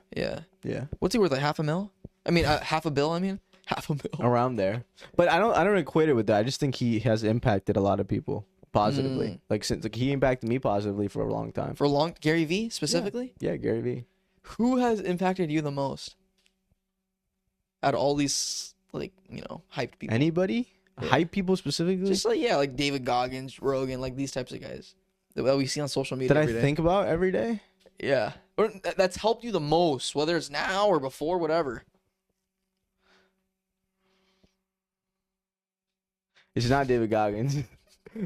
[SPEAKER 1] What's he worth, like $500 million? I mean, $500 million? $500 million.
[SPEAKER 2] Around there. But I don't equate it with that. I just think he has impacted a lot of people positively. Since he impacted me positively for a long time.
[SPEAKER 1] Gary Vee specifically?
[SPEAKER 2] Yeah, Gary Vee.
[SPEAKER 1] Who has impacted you the most? Out of all these, hyped people.
[SPEAKER 2] Anybody? Yeah. Hype people specifically?
[SPEAKER 1] Just like David Goggins, Rogan, like these types of guys that we see on social media.
[SPEAKER 2] That I think about every day?
[SPEAKER 1] Yeah. Or that's helped you the most, whether it's now or before, whatever.
[SPEAKER 2] It's not David Goggins.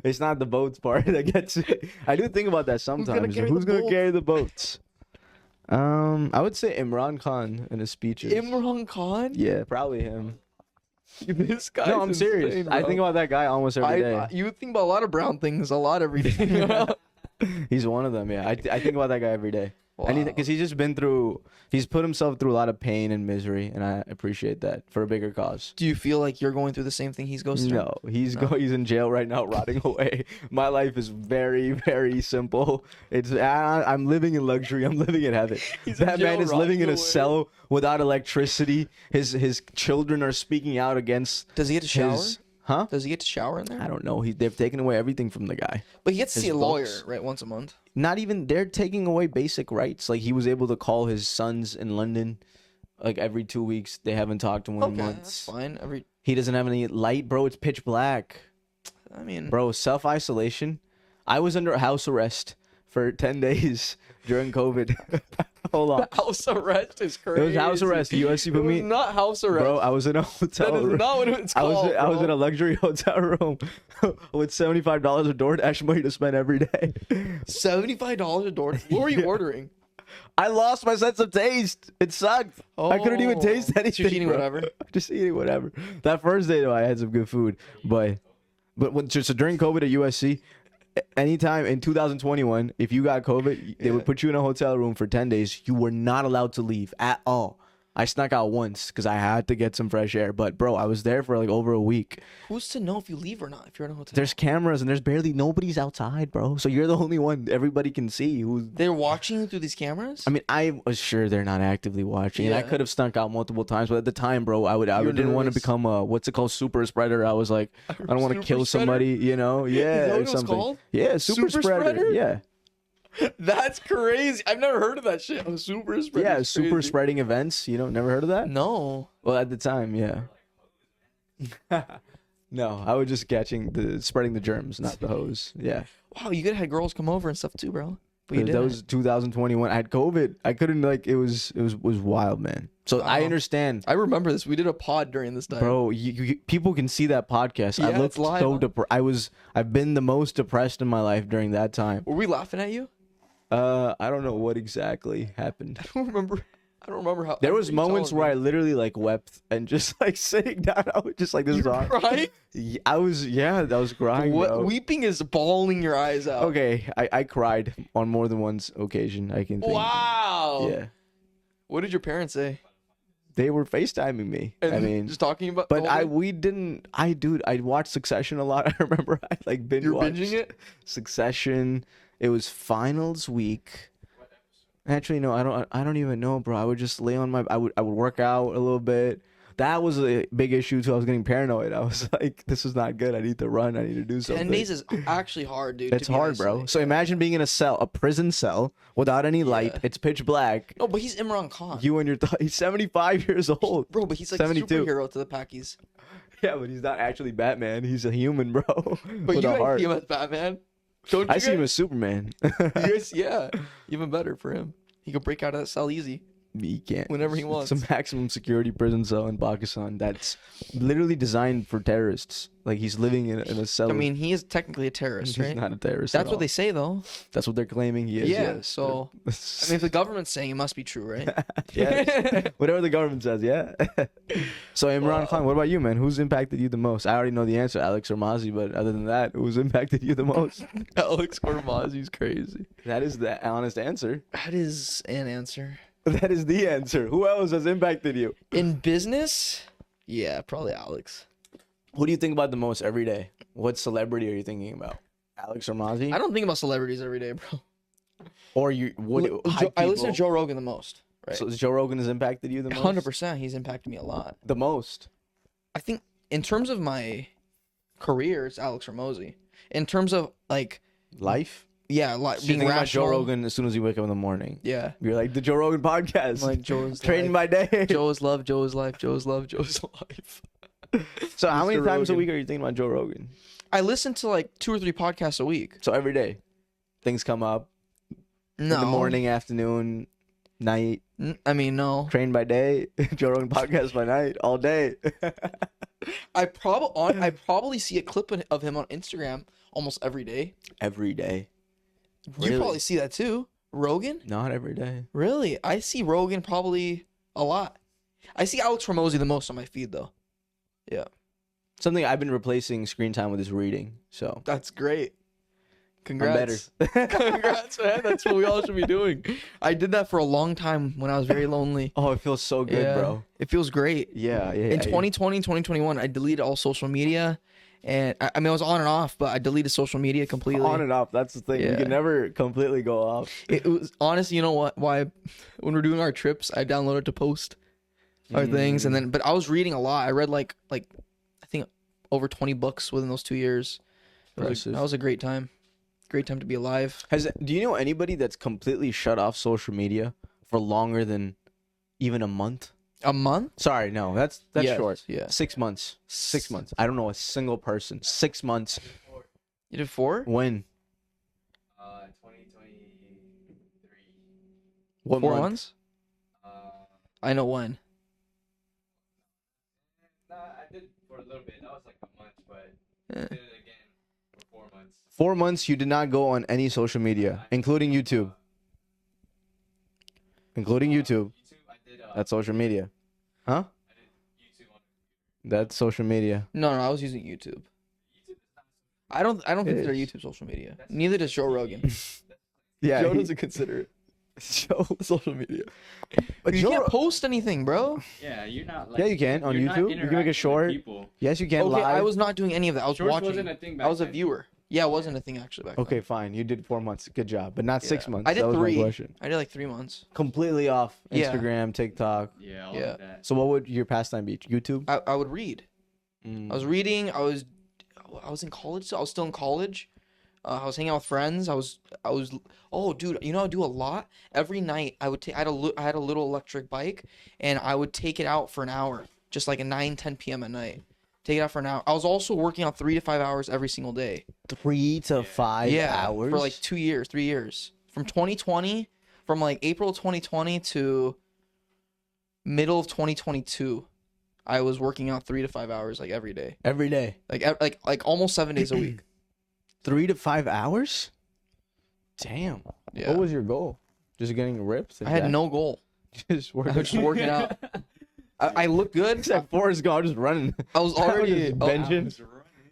[SPEAKER 2] It's not the boats part that gets it. I do think about that sometimes. Who's going to carry the boats? I would say Imran Khan in his speeches.
[SPEAKER 1] Imran Khan?
[SPEAKER 2] Yeah, probably him.
[SPEAKER 1] This guy.
[SPEAKER 2] No, I'm serious.
[SPEAKER 1] Insane,
[SPEAKER 2] I think about that guy almost every day.
[SPEAKER 1] You think about a lot of brown things a lot every day.
[SPEAKER 2] He's one of them. Yeah, I think about that guy every day.
[SPEAKER 1] Wow.
[SPEAKER 2] Because he's put himself through a lot of pain and misery, and I appreciate that for a bigger cause.
[SPEAKER 1] Do you feel like you're going through the same thing he's going through?
[SPEAKER 2] No, he's in jail right now, rotting away. My life is very, very simple. I'm living in luxury. I'm living in heaven. That man is living in a cell without electricity. His children are speaking out against.
[SPEAKER 1] Does he get to shower?
[SPEAKER 2] Huh?
[SPEAKER 1] Does he get to shower in there?
[SPEAKER 2] I don't know. They've taken away everything from the guy.
[SPEAKER 1] But he gets to see a lawyer, right, once a month.
[SPEAKER 2] Not even, they're taking away basic rights. Like, he was able to call his sons in London, like, every 2 weeks. They haven't talked to him in months.
[SPEAKER 1] That's fine.
[SPEAKER 2] He doesn't have any light, bro. It's pitch black.
[SPEAKER 1] I mean,
[SPEAKER 2] bro, self-isolation. I was under house arrest for 10 days during COVID. Hold on.
[SPEAKER 1] House arrest is crazy.
[SPEAKER 2] It was house arrest. USC put me.
[SPEAKER 1] Not house arrest.
[SPEAKER 2] Bro, I was in a hotel room.
[SPEAKER 1] That is not what it's called.
[SPEAKER 2] I was in a luxury hotel room with $75 of DoorDash money to spend every day.
[SPEAKER 1] $75 of DoorDash? What were you ordering?
[SPEAKER 2] I lost my sense of taste. It sucked. I couldn't even taste anything.
[SPEAKER 1] Just eating whatever.
[SPEAKER 2] Just eating whatever. That first day though, I had some good food, but during COVID at USC. Anytime in 2021, if you got COVID, they would put you in a hotel room for 10 days. You were not allowed to leave at all. I snuck out once because I had to get some fresh air. But, bro, I was there for like over a week.
[SPEAKER 1] Who's to know if you leave or not if you're in a hotel?
[SPEAKER 2] There's cameras and there's barely nobody's outside, bro. So you're the only one everybody can see.
[SPEAKER 1] They're watching you through these cameras?
[SPEAKER 2] I mean, I was sure they're not actively watching. And I could have snuck out multiple times. But at the time, bro, I didn't want to become a, what's it called, super spreader. I was like, I don't want to kill somebody, you know? Yeah,
[SPEAKER 1] Is that
[SPEAKER 2] or
[SPEAKER 1] what
[SPEAKER 2] something.
[SPEAKER 1] It was called?
[SPEAKER 2] Yeah, super spreader. Yeah.
[SPEAKER 1] That's crazy. I've never heard of that shit. A super spreader.
[SPEAKER 2] Yeah, super spreading events. You know, never heard of that?
[SPEAKER 1] No.
[SPEAKER 2] Well, at the time, yeah. No, I was just spreading the germs, not the hose. Yeah.
[SPEAKER 1] Wow, you could have had girls come over and stuff too, bro. But
[SPEAKER 2] that was 2021. I had COVID. I couldn't it was wild, man. So I understand.
[SPEAKER 1] I remember this. We did a pod during this time.
[SPEAKER 2] Bro, people can see that podcast.
[SPEAKER 1] Yeah,
[SPEAKER 2] I looked so depressed. I've been the most depressed in my life during that time.
[SPEAKER 1] Were we laughing at you?
[SPEAKER 2] I don't know what exactly happened.
[SPEAKER 1] I don't remember how.
[SPEAKER 2] There was moments where I literally wept and just sitting down. I was just this is on.
[SPEAKER 1] Crying?
[SPEAKER 2] I was crying. Bro.
[SPEAKER 1] Weeping is bawling your eyes out.
[SPEAKER 2] Okay, I cried on more than one occasion. I can think.
[SPEAKER 1] Wow.
[SPEAKER 2] Yeah.
[SPEAKER 1] What did your parents say?
[SPEAKER 2] They were FaceTiming me.
[SPEAKER 1] And
[SPEAKER 2] I mean,
[SPEAKER 1] just talking about.
[SPEAKER 2] But I watched Succession a lot. I remember I binge watched.
[SPEAKER 1] You're binging it?
[SPEAKER 2] Succession. It was finals week. Actually, no, I don't even know, bro. I would just lay on I would work out a little bit. That was a big issue too. I was getting paranoid. I was like, this is not good. I need to run. I need to do something.
[SPEAKER 1] 10 days is actually hard, dude.
[SPEAKER 2] It's hard, bro. So imagine being in a prison cell without any light. Yeah. It's pitch black.
[SPEAKER 1] No, but he's Imran Khan.
[SPEAKER 2] You and he's 75 years old.
[SPEAKER 1] Bro, but he's like
[SPEAKER 2] 72.
[SPEAKER 1] a superhero to the Packies.
[SPEAKER 2] Yeah, but he's not actually Batman. He's a human, bro.
[SPEAKER 1] But you see him as Batman. Don't you
[SPEAKER 2] I see him as Superman.
[SPEAKER 1] Yes, yeah. Even better for him. He could break out of that cell easy.
[SPEAKER 2] He can't.
[SPEAKER 1] Whenever he wants.
[SPEAKER 2] It's a maximum security prison cell in Pakistan that's literally designed for terrorists. Like, he's living in a cell.
[SPEAKER 1] I mean, he is technically a terrorist, right?
[SPEAKER 2] He's not a terrorist.
[SPEAKER 1] That's
[SPEAKER 2] at
[SPEAKER 1] what
[SPEAKER 2] all.
[SPEAKER 1] they say, though.
[SPEAKER 2] That's what they're claiming he is.
[SPEAKER 1] Yeah.
[SPEAKER 2] Yes.
[SPEAKER 1] So, I mean, if the government's saying it must be true, right?
[SPEAKER 2] Yeah. Whatever the government says, yeah. So, Imran Khan, what about you, man? Who's impacted you the most? I already know the answer, Alex or Mozzie, but other than that, who's impacted you the most?
[SPEAKER 1] Alex Hormozzi's crazy.
[SPEAKER 2] That is the honest answer.
[SPEAKER 1] That is an answer.
[SPEAKER 2] That is the answer. Who else has impacted you?
[SPEAKER 1] In business, yeah, probably Alex.
[SPEAKER 2] Who do you think about the most every day? What celebrity are you thinking about? Alex or Mozzie?
[SPEAKER 1] I don't think about celebrities every day, bro.
[SPEAKER 2] Or you? What?
[SPEAKER 1] I listen to Joe Rogan the most. Right.
[SPEAKER 2] So Joe Rogan has impacted you the most?
[SPEAKER 1] 100%. He's impacted me a lot.
[SPEAKER 2] The most?
[SPEAKER 1] I think in terms of my career, it's Alex Hormozzi. In terms of like
[SPEAKER 2] life?
[SPEAKER 1] Yeah, like
[SPEAKER 2] So
[SPEAKER 1] being
[SPEAKER 2] you think
[SPEAKER 1] rational.
[SPEAKER 2] about Joe Rogan as soon as you wake up in the morning.
[SPEAKER 1] Yeah.
[SPEAKER 2] You're like, the Joe Rogan podcast.
[SPEAKER 1] Like Joe's
[SPEAKER 2] Trading
[SPEAKER 1] life.
[SPEAKER 2] my day.
[SPEAKER 1] Joe is love, Joe is life, Joe is love, Joe is life.
[SPEAKER 2] So how many
[SPEAKER 1] Mr.
[SPEAKER 2] times a
[SPEAKER 1] Rogan.
[SPEAKER 2] week are you thinking about Joe Rogan?
[SPEAKER 1] I listen to like 2 or 3 podcasts a week.
[SPEAKER 2] So every day, things come up.
[SPEAKER 1] No.
[SPEAKER 2] In the morning, afternoon, night.
[SPEAKER 1] I mean, no.
[SPEAKER 2] Train by day, Joe Rogan podcast by night, all day.
[SPEAKER 1] I probably see a clip of him on Instagram almost every day.
[SPEAKER 2] Every day.
[SPEAKER 1] You
[SPEAKER 2] Really?
[SPEAKER 1] probably see that too. Rogan?
[SPEAKER 2] Not every day.
[SPEAKER 1] Really? I see Rogan probably a lot. I see Alex Hormozzi the most on my feed though. Yeah.
[SPEAKER 2] Something I've been replacing screen time with is reading. So
[SPEAKER 1] That's great. Congrats.
[SPEAKER 2] I'm better.
[SPEAKER 1] Congrats, man. That's what we all should be doing. I did that for a long time when I was very lonely.
[SPEAKER 2] Oh, it feels so good,
[SPEAKER 1] Yeah.
[SPEAKER 2] bro.
[SPEAKER 1] It feels great.
[SPEAKER 2] Yeah.
[SPEAKER 1] In 2020, 2021, I deleted all social media. And I mean, I was on and off, but I deleted social media completely.
[SPEAKER 2] On and off. That's the thing. You
[SPEAKER 1] Yeah.
[SPEAKER 2] can never completely go off.
[SPEAKER 1] It was honestly, you know what? Why, when we're doing our trips, I downloaded to post our things, and then. But I was reading a lot. I read like I think over 20 books within those 2 years.
[SPEAKER 2] Impressive.
[SPEAKER 1] That was a great time. Great time to be alive.
[SPEAKER 2] Do you know anybody that's completely shut off social media for longer than even a month?
[SPEAKER 1] A month?
[SPEAKER 2] Sorry, no, that's
[SPEAKER 1] Yes,
[SPEAKER 2] short.
[SPEAKER 1] yeah.
[SPEAKER 2] 6 months. 6 months. I don't know a single person. 6 months.
[SPEAKER 1] You did 4?
[SPEAKER 2] When?
[SPEAKER 3] 2023.
[SPEAKER 2] What
[SPEAKER 1] 4
[SPEAKER 2] month?
[SPEAKER 1] months? I know when.
[SPEAKER 3] Nah, I did for a little bit. That was like a month, but
[SPEAKER 1] Yeah.
[SPEAKER 3] I did it again for 4 months.
[SPEAKER 2] 4 months you did not go on any social media, including YouTube. Including YouTube.
[SPEAKER 3] YouTube, I did.
[SPEAKER 2] That's social media. Huh?
[SPEAKER 3] I did YouTube on.
[SPEAKER 2] That's social media.
[SPEAKER 1] No, I was using YouTube.
[SPEAKER 3] YouTube is not.
[SPEAKER 1] I don't
[SPEAKER 2] It
[SPEAKER 1] consider
[SPEAKER 2] is.
[SPEAKER 1] YouTube social media. Neither does Joe Rogan.
[SPEAKER 2] Yeah.
[SPEAKER 1] Joe doesn't consider it social media.
[SPEAKER 2] But
[SPEAKER 1] You
[SPEAKER 2] Joe
[SPEAKER 1] can't
[SPEAKER 2] Ro-
[SPEAKER 1] post anything, bro.
[SPEAKER 3] Yeah, you're not like.
[SPEAKER 2] Yeah, you can on
[SPEAKER 3] you're not
[SPEAKER 2] YouTube. You can make a
[SPEAKER 3] interacting with
[SPEAKER 2] short.
[SPEAKER 3] people.
[SPEAKER 2] Yes, you can
[SPEAKER 1] Okay,
[SPEAKER 2] live.
[SPEAKER 1] I was not doing any of that. I was
[SPEAKER 3] Shorts
[SPEAKER 1] watching.
[SPEAKER 3] wasn't a thing back
[SPEAKER 1] I was a
[SPEAKER 3] then.
[SPEAKER 1] viewer. Yeah, it wasn't a thing actually back then.
[SPEAKER 2] Okay, fine. You did 4 months. Good job, but not 6
[SPEAKER 1] Yeah.
[SPEAKER 2] months.
[SPEAKER 1] I did
[SPEAKER 2] that was
[SPEAKER 1] 3.
[SPEAKER 2] my question.
[SPEAKER 1] I did like 3 months.
[SPEAKER 2] Completely off
[SPEAKER 1] Yeah.
[SPEAKER 2] Instagram, TikTok.
[SPEAKER 3] Yeah, all
[SPEAKER 1] Yeah.
[SPEAKER 3] of that.
[SPEAKER 2] So what would your pastime be? YouTube?
[SPEAKER 1] I would read.
[SPEAKER 2] Mm.
[SPEAKER 1] I was reading. I was in college. So I was still in college. I was hanging out with friends. I was. Oh, dude, you know I do a lot. Every night I would take. I had a little electric bike, and I would take it out for an hour, just like at 9, 10 p.m. at night. Take it out for an hour. I was also working out 3 to 5 hours every single day.
[SPEAKER 2] 3 to 5 hours
[SPEAKER 1] for like 2 years, 3 years, from 2020, from like April 2020 to middle of 2022. I was working out 3 to 5 hours like every day,
[SPEAKER 2] every day.
[SPEAKER 1] like almost 7 days a week.
[SPEAKER 2] 3 to 5 hours? Damn.
[SPEAKER 1] Yeah.
[SPEAKER 2] What was your goal? Just getting ripped?
[SPEAKER 1] I had no goal.
[SPEAKER 2] Just
[SPEAKER 1] I was just working out. I looked good.
[SPEAKER 2] It's like Forrest Gump just running.
[SPEAKER 1] I was already
[SPEAKER 2] benching.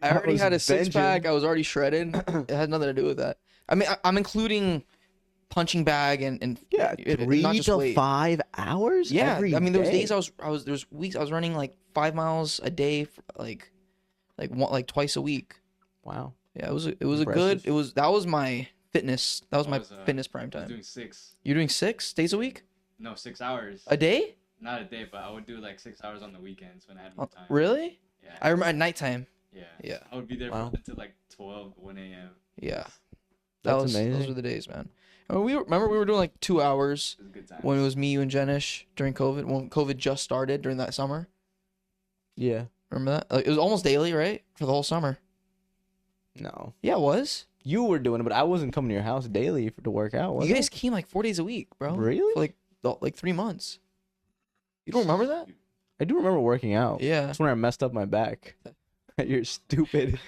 [SPEAKER 1] I already
[SPEAKER 2] was
[SPEAKER 1] had a 6-pack.
[SPEAKER 2] benching.
[SPEAKER 1] I was already shredded. It had nothing to do with that. I mean, I'm including punching bag and
[SPEAKER 2] Yeah,
[SPEAKER 1] it-
[SPEAKER 2] 3
[SPEAKER 1] not just
[SPEAKER 2] to
[SPEAKER 1] weight.
[SPEAKER 2] 5 hours?
[SPEAKER 1] Yeah,
[SPEAKER 2] every
[SPEAKER 1] I mean, there was
[SPEAKER 2] day?
[SPEAKER 1] days there's weeks I was running like 5 miles a day, for like twice a week.
[SPEAKER 2] Wow.
[SPEAKER 1] Yeah, it was a good.
[SPEAKER 2] Impressive.
[SPEAKER 1] That was my fitness. That was
[SPEAKER 3] I
[SPEAKER 1] my
[SPEAKER 3] was,
[SPEAKER 1] fitness prime
[SPEAKER 3] I was
[SPEAKER 1] time.
[SPEAKER 3] doing 6.
[SPEAKER 1] You're doing 6 days a week,
[SPEAKER 3] No, 6 hours.
[SPEAKER 1] a day?
[SPEAKER 3] Not a day, but I would do like 6 hours on the weekends when I had more time.
[SPEAKER 1] Really?
[SPEAKER 3] Yeah.
[SPEAKER 1] I remember at nighttime.
[SPEAKER 3] Yeah.
[SPEAKER 1] Yeah.
[SPEAKER 3] I would be there
[SPEAKER 2] Wow.
[SPEAKER 3] until like 12, 1 a.m.
[SPEAKER 1] Yeah,
[SPEAKER 2] That's
[SPEAKER 1] Those
[SPEAKER 2] amazing.
[SPEAKER 1] were the days, man. I mean, we were doing like 2 hours
[SPEAKER 3] It was a good time.
[SPEAKER 1] when it was me, you, and Jenish during COVID. When COVID just started during that summer.
[SPEAKER 2] Yeah.
[SPEAKER 1] Remember that? Like, it was almost daily, right, for the whole summer.
[SPEAKER 2] No.
[SPEAKER 1] Yeah, it was.
[SPEAKER 2] You were doing it, but I wasn't coming to your house daily to work out, was
[SPEAKER 1] You
[SPEAKER 2] I?
[SPEAKER 1] guys came like 4 days a week, bro.
[SPEAKER 2] Really?
[SPEAKER 1] For like like 3 months. You don't remember that?
[SPEAKER 2] I do remember working out.
[SPEAKER 1] Yeah.
[SPEAKER 2] That's when I messed up my back. You're stupid.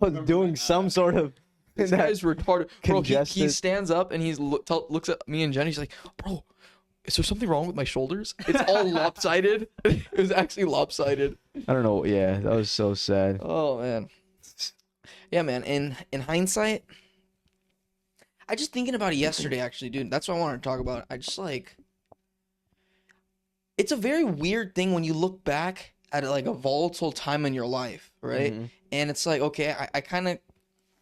[SPEAKER 2] I was doing some sort of.
[SPEAKER 1] This guy's retarded. Bro, he
[SPEAKER 2] congested-
[SPEAKER 1] stands up and looks at me and Jenny. He's like, bro, is there something wrong with my shoulders? It's all lopsided. It was actually lopsided.
[SPEAKER 2] I don't know. Yeah, that was so sad.
[SPEAKER 1] Oh, man. Yeah, man. In hindsight, I just thinking about it yesterday, actually, dude. That's what I wanted to talk about. I just like, it's a very weird thing when you look back at like a volatile time in your life, right?
[SPEAKER 2] Mm-hmm.
[SPEAKER 1] And it's like, okay,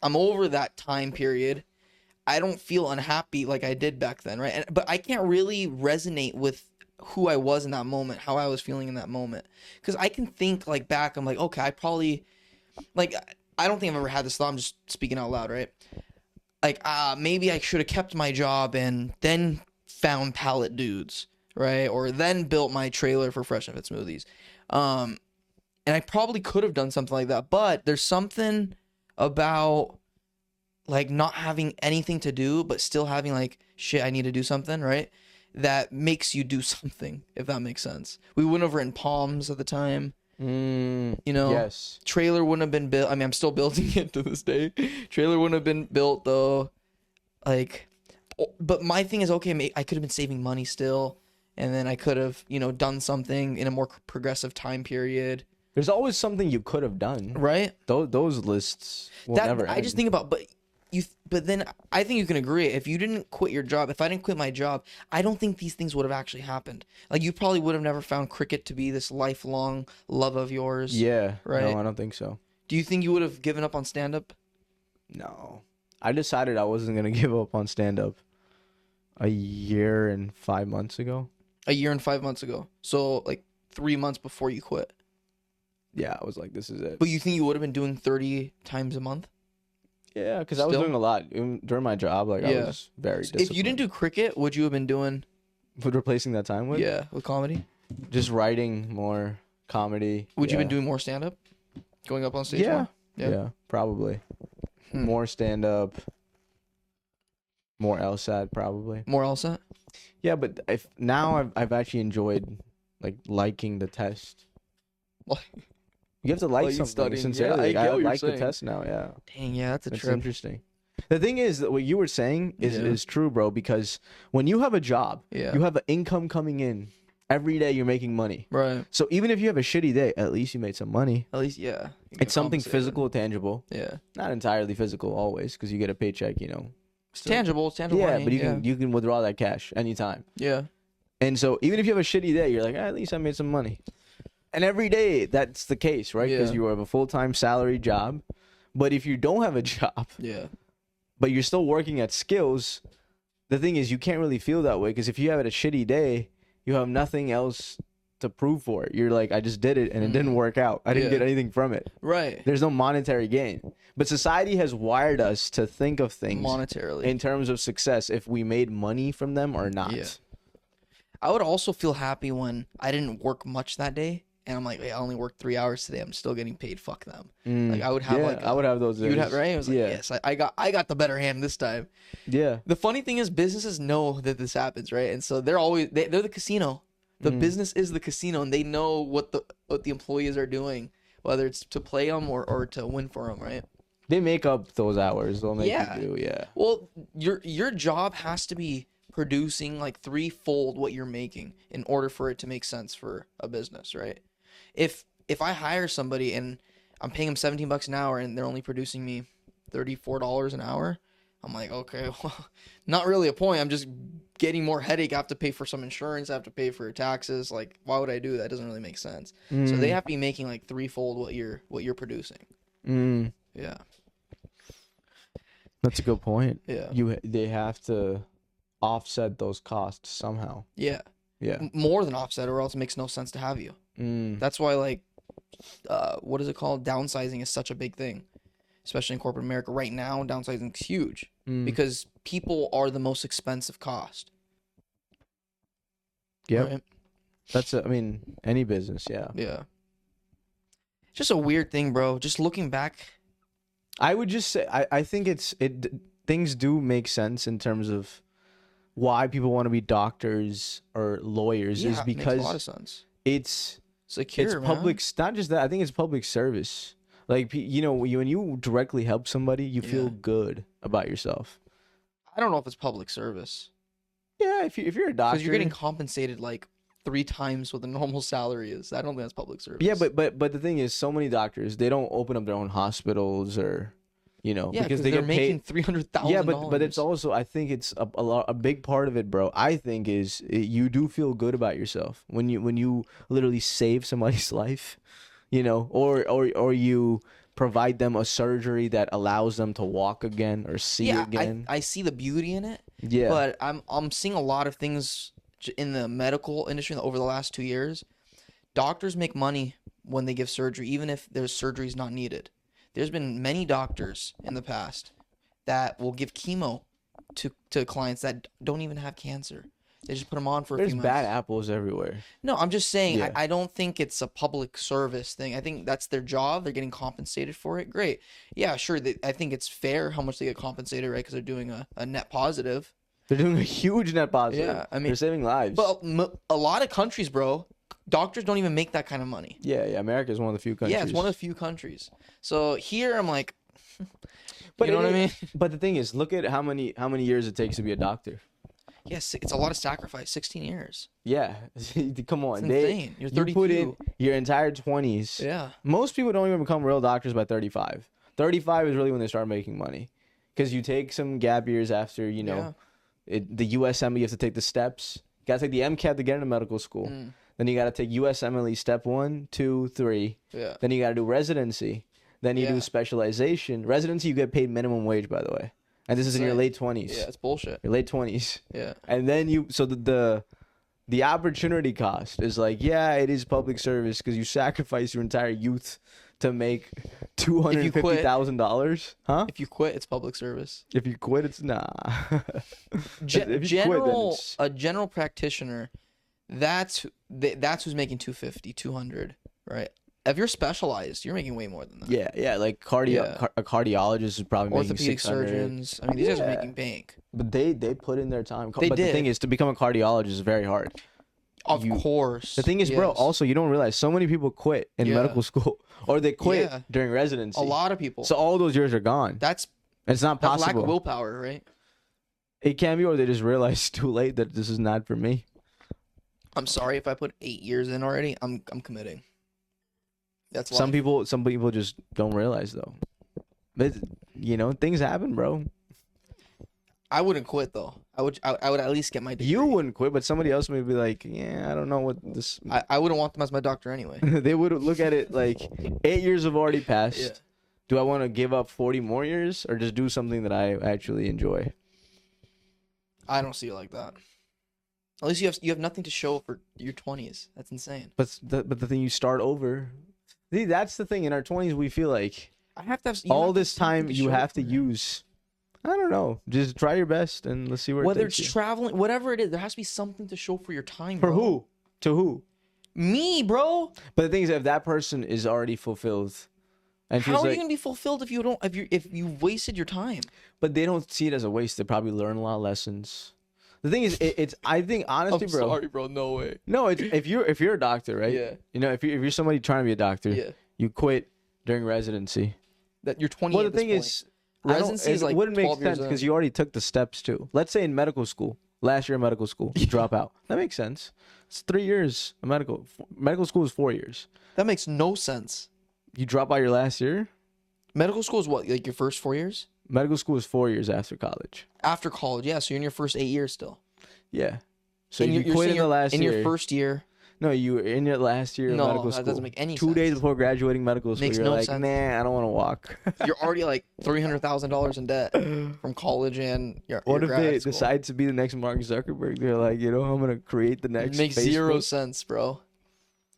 [SPEAKER 1] I'm over that time period. I don't feel unhappy like I did back then, right? But I can't really resonate with who I was in that moment, how I was feeling in that moment. Because I can think like back, I'm like, okay, I probably, like, I don't think I've ever had this thought. I'm just speaking out loud, right? Like, maybe I should have kept my job and then found pallet dudes, right? Or then built my trailer for Fresh and Fit Smoothies. And I probably could have done something like that. But there's something about like not having anything to do, but still having like, shit, I need to do something, right? That makes you do something, if that makes sense. We went over in Palms at the time. You know,
[SPEAKER 2] Yes.
[SPEAKER 1] trailer wouldn't have been built. I mean, I'm still building it to this day. Trailer wouldn't have been built though. Like, but my thing is, okay, I could have been saving money still. And then I could have, you know, done something in a more progressive time period.
[SPEAKER 2] There's always something you could have done.
[SPEAKER 1] Right?
[SPEAKER 2] Those lists will never
[SPEAKER 1] I
[SPEAKER 2] end.
[SPEAKER 1] just think about, but then I think you can agree, if you didn't quit your job, if I didn't quit my job, I don't think these things would have actually happened. Like, you probably would have never found cricket to be this lifelong love of yours.
[SPEAKER 2] Yeah.
[SPEAKER 1] Right?
[SPEAKER 2] No, I don't think so.
[SPEAKER 1] Do you think you would have given up on stand-up?
[SPEAKER 2] No. I decided I wasn't going to give up on stand-up a year and 5 months ago.
[SPEAKER 1] A year and 5 months ago. So, like, 3 months before you quit.
[SPEAKER 2] Yeah, I was like, this is it.
[SPEAKER 1] But you think you would have been doing 30 times a month?
[SPEAKER 2] Yeah, because I was
[SPEAKER 1] Still?
[SPEAKER 2] doing a lot. Even during my job, like, I
[SPEAKER 1] Yeah.
[SPEAKER 2] was very disciplined.
[SPEAKER 1] If you didn't do cricket, would you have been doing...
[SPEAKER 2] With replacing that time with?
[SPEAKER 1] Yeah, with comedy?
[SPEAKER 2] Just writing more comedy.
[SPEAKER 1] Would you
[SPEAKER 2] yeah.
[SPEAKER 1] have been doing more stand-up? Going up on stage
[SPEAKER 2] Yeah.
[SPEAKER 1] more?
[SPEAKER 2] Yeah, probably. More stand-up. More LSAT, probably.
[SPEAKER 1] More LSAT?
[SPEAKER 2] Yeah, but I've actually enjoyed, like, liking the test.
[SPEAKER 1] Like,
[SPEAKER 2] You have to like
[SPEAKER 1] Like
[SPEAKER 2] something
[SPEAKER 1] studying.
[SPEAKER 2] sincerely.
[SPEAKER 1] Yeah, I get what you're
[SPEAKER 2] like the
[SPEAKER 1] saying.
[SPEAKER 2] test now, yeah.
[SPEAKER 1] dang, yeah, that's a
[SPEAKER 2] It's
[SPEAKER 1] trip.
[SPEAKER 2] interesting. The thing is that what you were saying is true, bro, because when you have a job,
[SPEAKER 1] Yeah.
[SPEAKER 2] you have an income coming in. Every day you're making money.
[SPEAKER 1] Right.
[SPEAKER 2] So even if you have a shitty day, at least you made some money.
[SPEAKER 1] At least, yeah. you
[SPEAKER 2] It's
[SPEAKER 1] can
[SPEAKER 2] something
[SPEAKER 1] compensate it.
[SPEAKER 2] physical, tangible.
[SPEAKER 1] Yeah.
[SPEAKER 2] Not entirely physical always, because you get a paycheck, you know.
[SPEAKER 1] It's tangible. It's tangible
[SPEAKER 2] Yeah,
[SPEAKER 1] money.
[SPEAKER 2] but you can withdraw that cash anytime.
[SPEAKER 1] Yeah.
[SPEAKER 2] And so even if you have a shitty day, you're like, at least I made some money. And every day that's the case, right? Because
[SPEAKER 1] Yeah.
[SPEAKER 2] you have a full-time salary job. But if you don't have a job,
[SPEAKER 1] Yeah.
[SPEAKER 2] but you're still working at skills, the thing is you can't really feel that way, because if you have a shitty day, you have nothing else to prove for it. You're like, I just did it and it didn't work out. I didn't
[SPEAKER 1] Yeah.
[SPEAKER 2] get anything from it.
[SPEAKER 1] Right.
[SPEAKER 2] There's no monetary gain. But society has wired us to think of things
[SPEAKER 1] Monetarily.
[SPEAKER 2] in terms of success, if we made money from them or not.
[SPEAKER 1] Yeah. I would also feel happy when I didn't work much that day. And I'm like, hey, I only worked 3 hours today. I'm still getting paid. Fuck them. Like, I would have
[SPEAKER 2] I would have those days.
[SPEAKER 1] You'd have, right? I was like,
[SPEAKER 2] yeah.
[SPEAKER 1] yes, I got the better hand this time.
[SPEAKER 2] Yeah.
[SPEAKER 1] The funny thing is, businesses know that this happens, right? And so they're the casino. The business is the casino, and they know what the employees are doing, whether it's to play them or to win for them, right?
[SPEAKER 2] They make up those hours. They'll make
[SPEAKER 1] Yeah.
[SPEAKER 2] you do, yeah.
[SPEAKER 1] Well, your job has to be producing like threefold what you're making in order for it to make sense for a business, right? If I hire somebody and I'm paying them $17 an hour and they're only producing me $34 an hour, I'm like, okay, well, not really a point. I'm just getting more headache. I have to pay for some insurance. I have to pay for taxes. Like, why would I do that? It doesn't really make sense. So they have to be making like threefold what you're producing. Yeah.
[SPEAKER 2] That's a good point.
[SPEAKER 1] Yeah.
[SPEAKER 2] They have to offset those costs somehow.
[SPEAKER 1] Yeah.
[SPEAKER 2] Yeah.
[SPEAKER 1] More than offset, or else it makes no sense to have you. That's why, like, what is it called? Downsizing is such a big thing, especially in corporate America right now. Downsizing is huge because people are the most expensive cost.
[SPEAKER 2] Yeah.
[SPEAKER 1] Right?
[SPEAKER 2] That's I mean, any business, yeah.
[SPEAKER 1] Yeah. Just a weird thing, bro. Just looking back.
[SPEAKER 2] I would just say I think things do make sense in terms of why people want to be doctors or lawyers is
[SPEAKER 1] it makes
[SPEAKER 2] because
[SPEAKER 1] a lot of sense.
[SPEAKER 2] it's
[SPEAKER 1] Secure,
[SPEAKER 2] it's
[SPEAKER 1] man.
[SPEAKER 2] public. Not just that. I think it's public service. Like, you know, when you directly help somebody, you feel good about yourself.
[SPEAKER 1] I don't know if it's public service.
[SPEAKER 2] Yeah, if you're a doctor,
[SPEAKER 1] Because you're getting compensated like 3 times what the normal salary is. I don't think that's public service.
[SPEAKER 2] Yeah, but the thing is, so many doctors, they don't open up their own hospitals or, you know, because they're
[SPEAKER 1] making $300,000.
[SPEAKER 2] Yeah, but it's also, I think it's a big part of it, bro. I think you do feel good about yourself when you literally save somebody's life, you know, or you provide them a surgery that allows them to walk again or see again.
[SPEAKER 1] I see the beauty in it.
[SPEAKER 2] Yeah,
[SPEAKER 1] but I'm seeing a lot of things in the medical industry over the last 2 years. Doctors make money when they give surgery, even if their surgery is not needed. There's been many doctors in the past that will give chemo to clients that don't even have cancer. They just put them on for a few months.
[SPEAKER 2] There's bad apples everywhere.
[SPEAKER 1] No, I'm just saying,
[SPEAKER 2] Yeah.
[SPEAKER 1] I don't think it's a public service thing. I think that's their job. They're getting compensated for it. Great. Yeah, sure. I think it's fair how much they get compensated, right? Because they're doing a net positive.
[SPEAKER 2] They're doing a huge net positive.
[SPEAKER 1] Yeah, I mean,
[SPEAKER 2] they're saving lives.
[SPEAKER 1] But a lot of countries, bro, doctors don't even make that kind of money.
[SPEAKER 2] Yeah, America is one of the few countries.
[SPEAKER 1] Yeah, it's one of the few countries. So here I'm like,
[SPEAKER 2] but
[SPEAKER 1] you know what I mean?
[SPEAKER 2] But the thing is, look at how many years it takes to be a doctor.
[SPEAKER 1] Yes, it's a lot of sacrifice. 16 years.
[SPEAKER 2] Yeah, come on.
[SPEAKER 1] It's insane. You're 32.
[SPEAKER 2] You put in your entire 20s.
[SPEAKER 1] Yeah.
[SPEAKER 2] Most people don't even become real doctors by 35. 35 is really when they start making money, because you take some gap years after, you know, the USMLE. You have to take the steps. You gotta take the MCAT to get into medical school. Then you gotta take USMLE step 1, 2, 3.
[SPEAKER 1] Yeah.
[SPEAKER 2] Then you gotta do residency. Then you do specialization. Residency, you get paid minimum wage, by the way. And this is in your late 20s.
[SPEAKER 1] Yeah, it's bullshit.
[SPEAKER 2] Your late 20s.
[SPEAKER 1] Yeah.
[SPEAKER 2] And then the opportunity cost is like, yeah, it is public service because you sacrifice your entire youth to make $250,000. Huh?
[SPEAKER 1] If you quit, it's public service.
[SPEAKER 2] If you quit, it's nah.
[SPEAKER 1] A general practitioner, that's who's making 250, 200, right? If you're specialized, you're making way more than that.
[SPEAKER 2] Yeah, like a cardiologist is probably making
[SPEAKER 1] orthopedic
[SPEAKER 2] 600.
[SPEAKER 1] surgeons. I mean, these guys are making bank.
[SPEAKER 2] But they put in their time.
[SPEAKER 1] They
[SPEAKER 2] but
[SPEAKER 1] did.
[SPEAKER 2] The thing is, to become a cardiologist is very hard.
[SPEAKER 1] Of course.
[SPEAKER 2] The thing is, bro,
[SPEAKER 1] yes.
[SPEAKER 2] also, you don't realize so many people quit in medical school, or they quit during residency.
[SPEAKER 1] A lot of people.
[SPEAKER 2] So all those years are gone.
[SPEAKER 1] It's
[SPEAKER 2] not possible.
[SPEAKER 1] Lack of willpower, right?
[SPEAKER 2] It can be, or they just realize too late that this is not for me.
[SPEAKER 1] I'm sorry if I put 8 years in already. I'm committing. That's why.
[SPEAKER 2] Some people just don't realize though. But you know, things happen, bro.
[SPEAKER 1] I wouldn't quit though. I would at least get my degree.
[SPEAKER 2] You wouldn't quit, but somebody else may be like, yeah, I don't know what this.
[SPEAKER 1] I wouldn't want them as my doctor anyway.
[SPEAKER 2] They would look at it like 8 years have already passed.
[SPEAKER 1] Yeah.
[SPEAKER 2] Do I want to give up 40 more years or just do something that I actually enjoy?
[SPEAKER 1] I don't see it like that. At least you have nothing to show for your 20s. That's insane.
[SPEAKER 2] But the thing, you start over. See, that's the thing. In our 20s, we feel like
[SPEAKER 1] I have to have
[SPEAKER 2] all this time you have to use. I don't know. Just try your best and let's see where
[SPEAKER 1] whether
[SPEAKER 2] it takes
[SPEAKER 1] it's
[SPEAKER 2] you.
[SPEAKER 1] traveling, whatever it is, there has to be something to show for your time.
[SPEAKER 2] For
[SPEAKER 1] bro.
[SPEAKER 2] who? To who?
[SPEAKER 1] Me, bro.
[SPEAKER 2] But the thing is, if that person is already fulfilled, and
[SPEAKER 1] How
[SPEAKER 2] feels
[SPEAKER 1] are
[SPEAKER 2] like,
[SPEAKER 1] you gonna be fulfilled if you wasted your time?
[SPEAKER 2] but they don't see it as a waste. They probably learn a lot of lessons. The thing is, it's. I think honestly, bro.
[SPEAKER 1] Sorry, bro. No way.
[SPEAKER 2] No, it's, if you're a doctor, right?
[SPEAKER 1] Yeah.
[SPEAKER 2] You know, if you're somebody trying to be a doctor,
[SPEAKER 1] Yeah.
[SPEAKER 2] you quit during residency.
[SPEAKER 1] That you're 20.
[SPEAKER 2] Well, the
[SPEAKER 1] at this
[SPEAKER 2] thing
[SPEAKER 1] point.
[SPEAKER 2] is,
[SPEAKER 1] Residency is
[SPEAKER 2] it
[SPEAKER 1] like
[SPEAKER 2] wouldn't make
[SPEAKER 1] 12 years
[SPEAKER 2] sense because
[SPEAKER 1] in.
[SPEAKER 2] you already took the steps too. Let's say in medical school, last year of medical school, you drop out. That makes sense. It's 3 years of medical school is 4 years.
[SPEAKER 1] That makes no sense.
[SPEAKER 2] You drop out your last year.
[SPEAKER 1] Medical school is what, like your first 4 years?
[SPEAKER 2] Medical school is 4 years after college.
[SPEAKER 1] After college, yeah. So you're in your first 8 years still.
[SPEAKER 2] Yeah. So
[SPEAKER 1] And
[SPEAKER 2] you
[SPEAKER 1] you're
[SPEAKER 2] quit
[SPEAKER 1] saying
[SPEAKER 2] in the last
[SPEAKER 1] in
[SPEAKER 2] year.
[SPEAKER 1] your first year.
[SPEAKER 2] No, you were in your last year of
[SPEAKER 1] No,
[SPEAKER 2] medical
[SPEAKER 1] that
[SPEAKER 2] school.
[SPEAKER 1] doesn't make any
[SPEAKER 2] 2
[SPEAKER 1] sense.
[SPEAKER 2] days before graduating medical school,
[SPEAKER 1] Makes
[SPEAKER 2] you're
[SPEAKER 1] no
[SPEAKER 2] like,
[SPEAKER 1] sense.
[SPEAKER 2] nah, I don't want to walk.
[SPEAKER 1] You're already like $300,000 in debt from college and your
[SPEAKER 2] What if
[SPEAKER 1] grad
[SPEAKER 2] they
[SPEAKER 1] school.
[SPEAKER 2] decide to be the next Mark Zuckerberg? They're like, you know, I'm gonna create the
[SPEAKER 1] It
[SPEAKER 2] next.
[SPEAKER 1] makes
[SPEAKER 2] Facebook.
[SPEAKER 1] 0 sense, bro.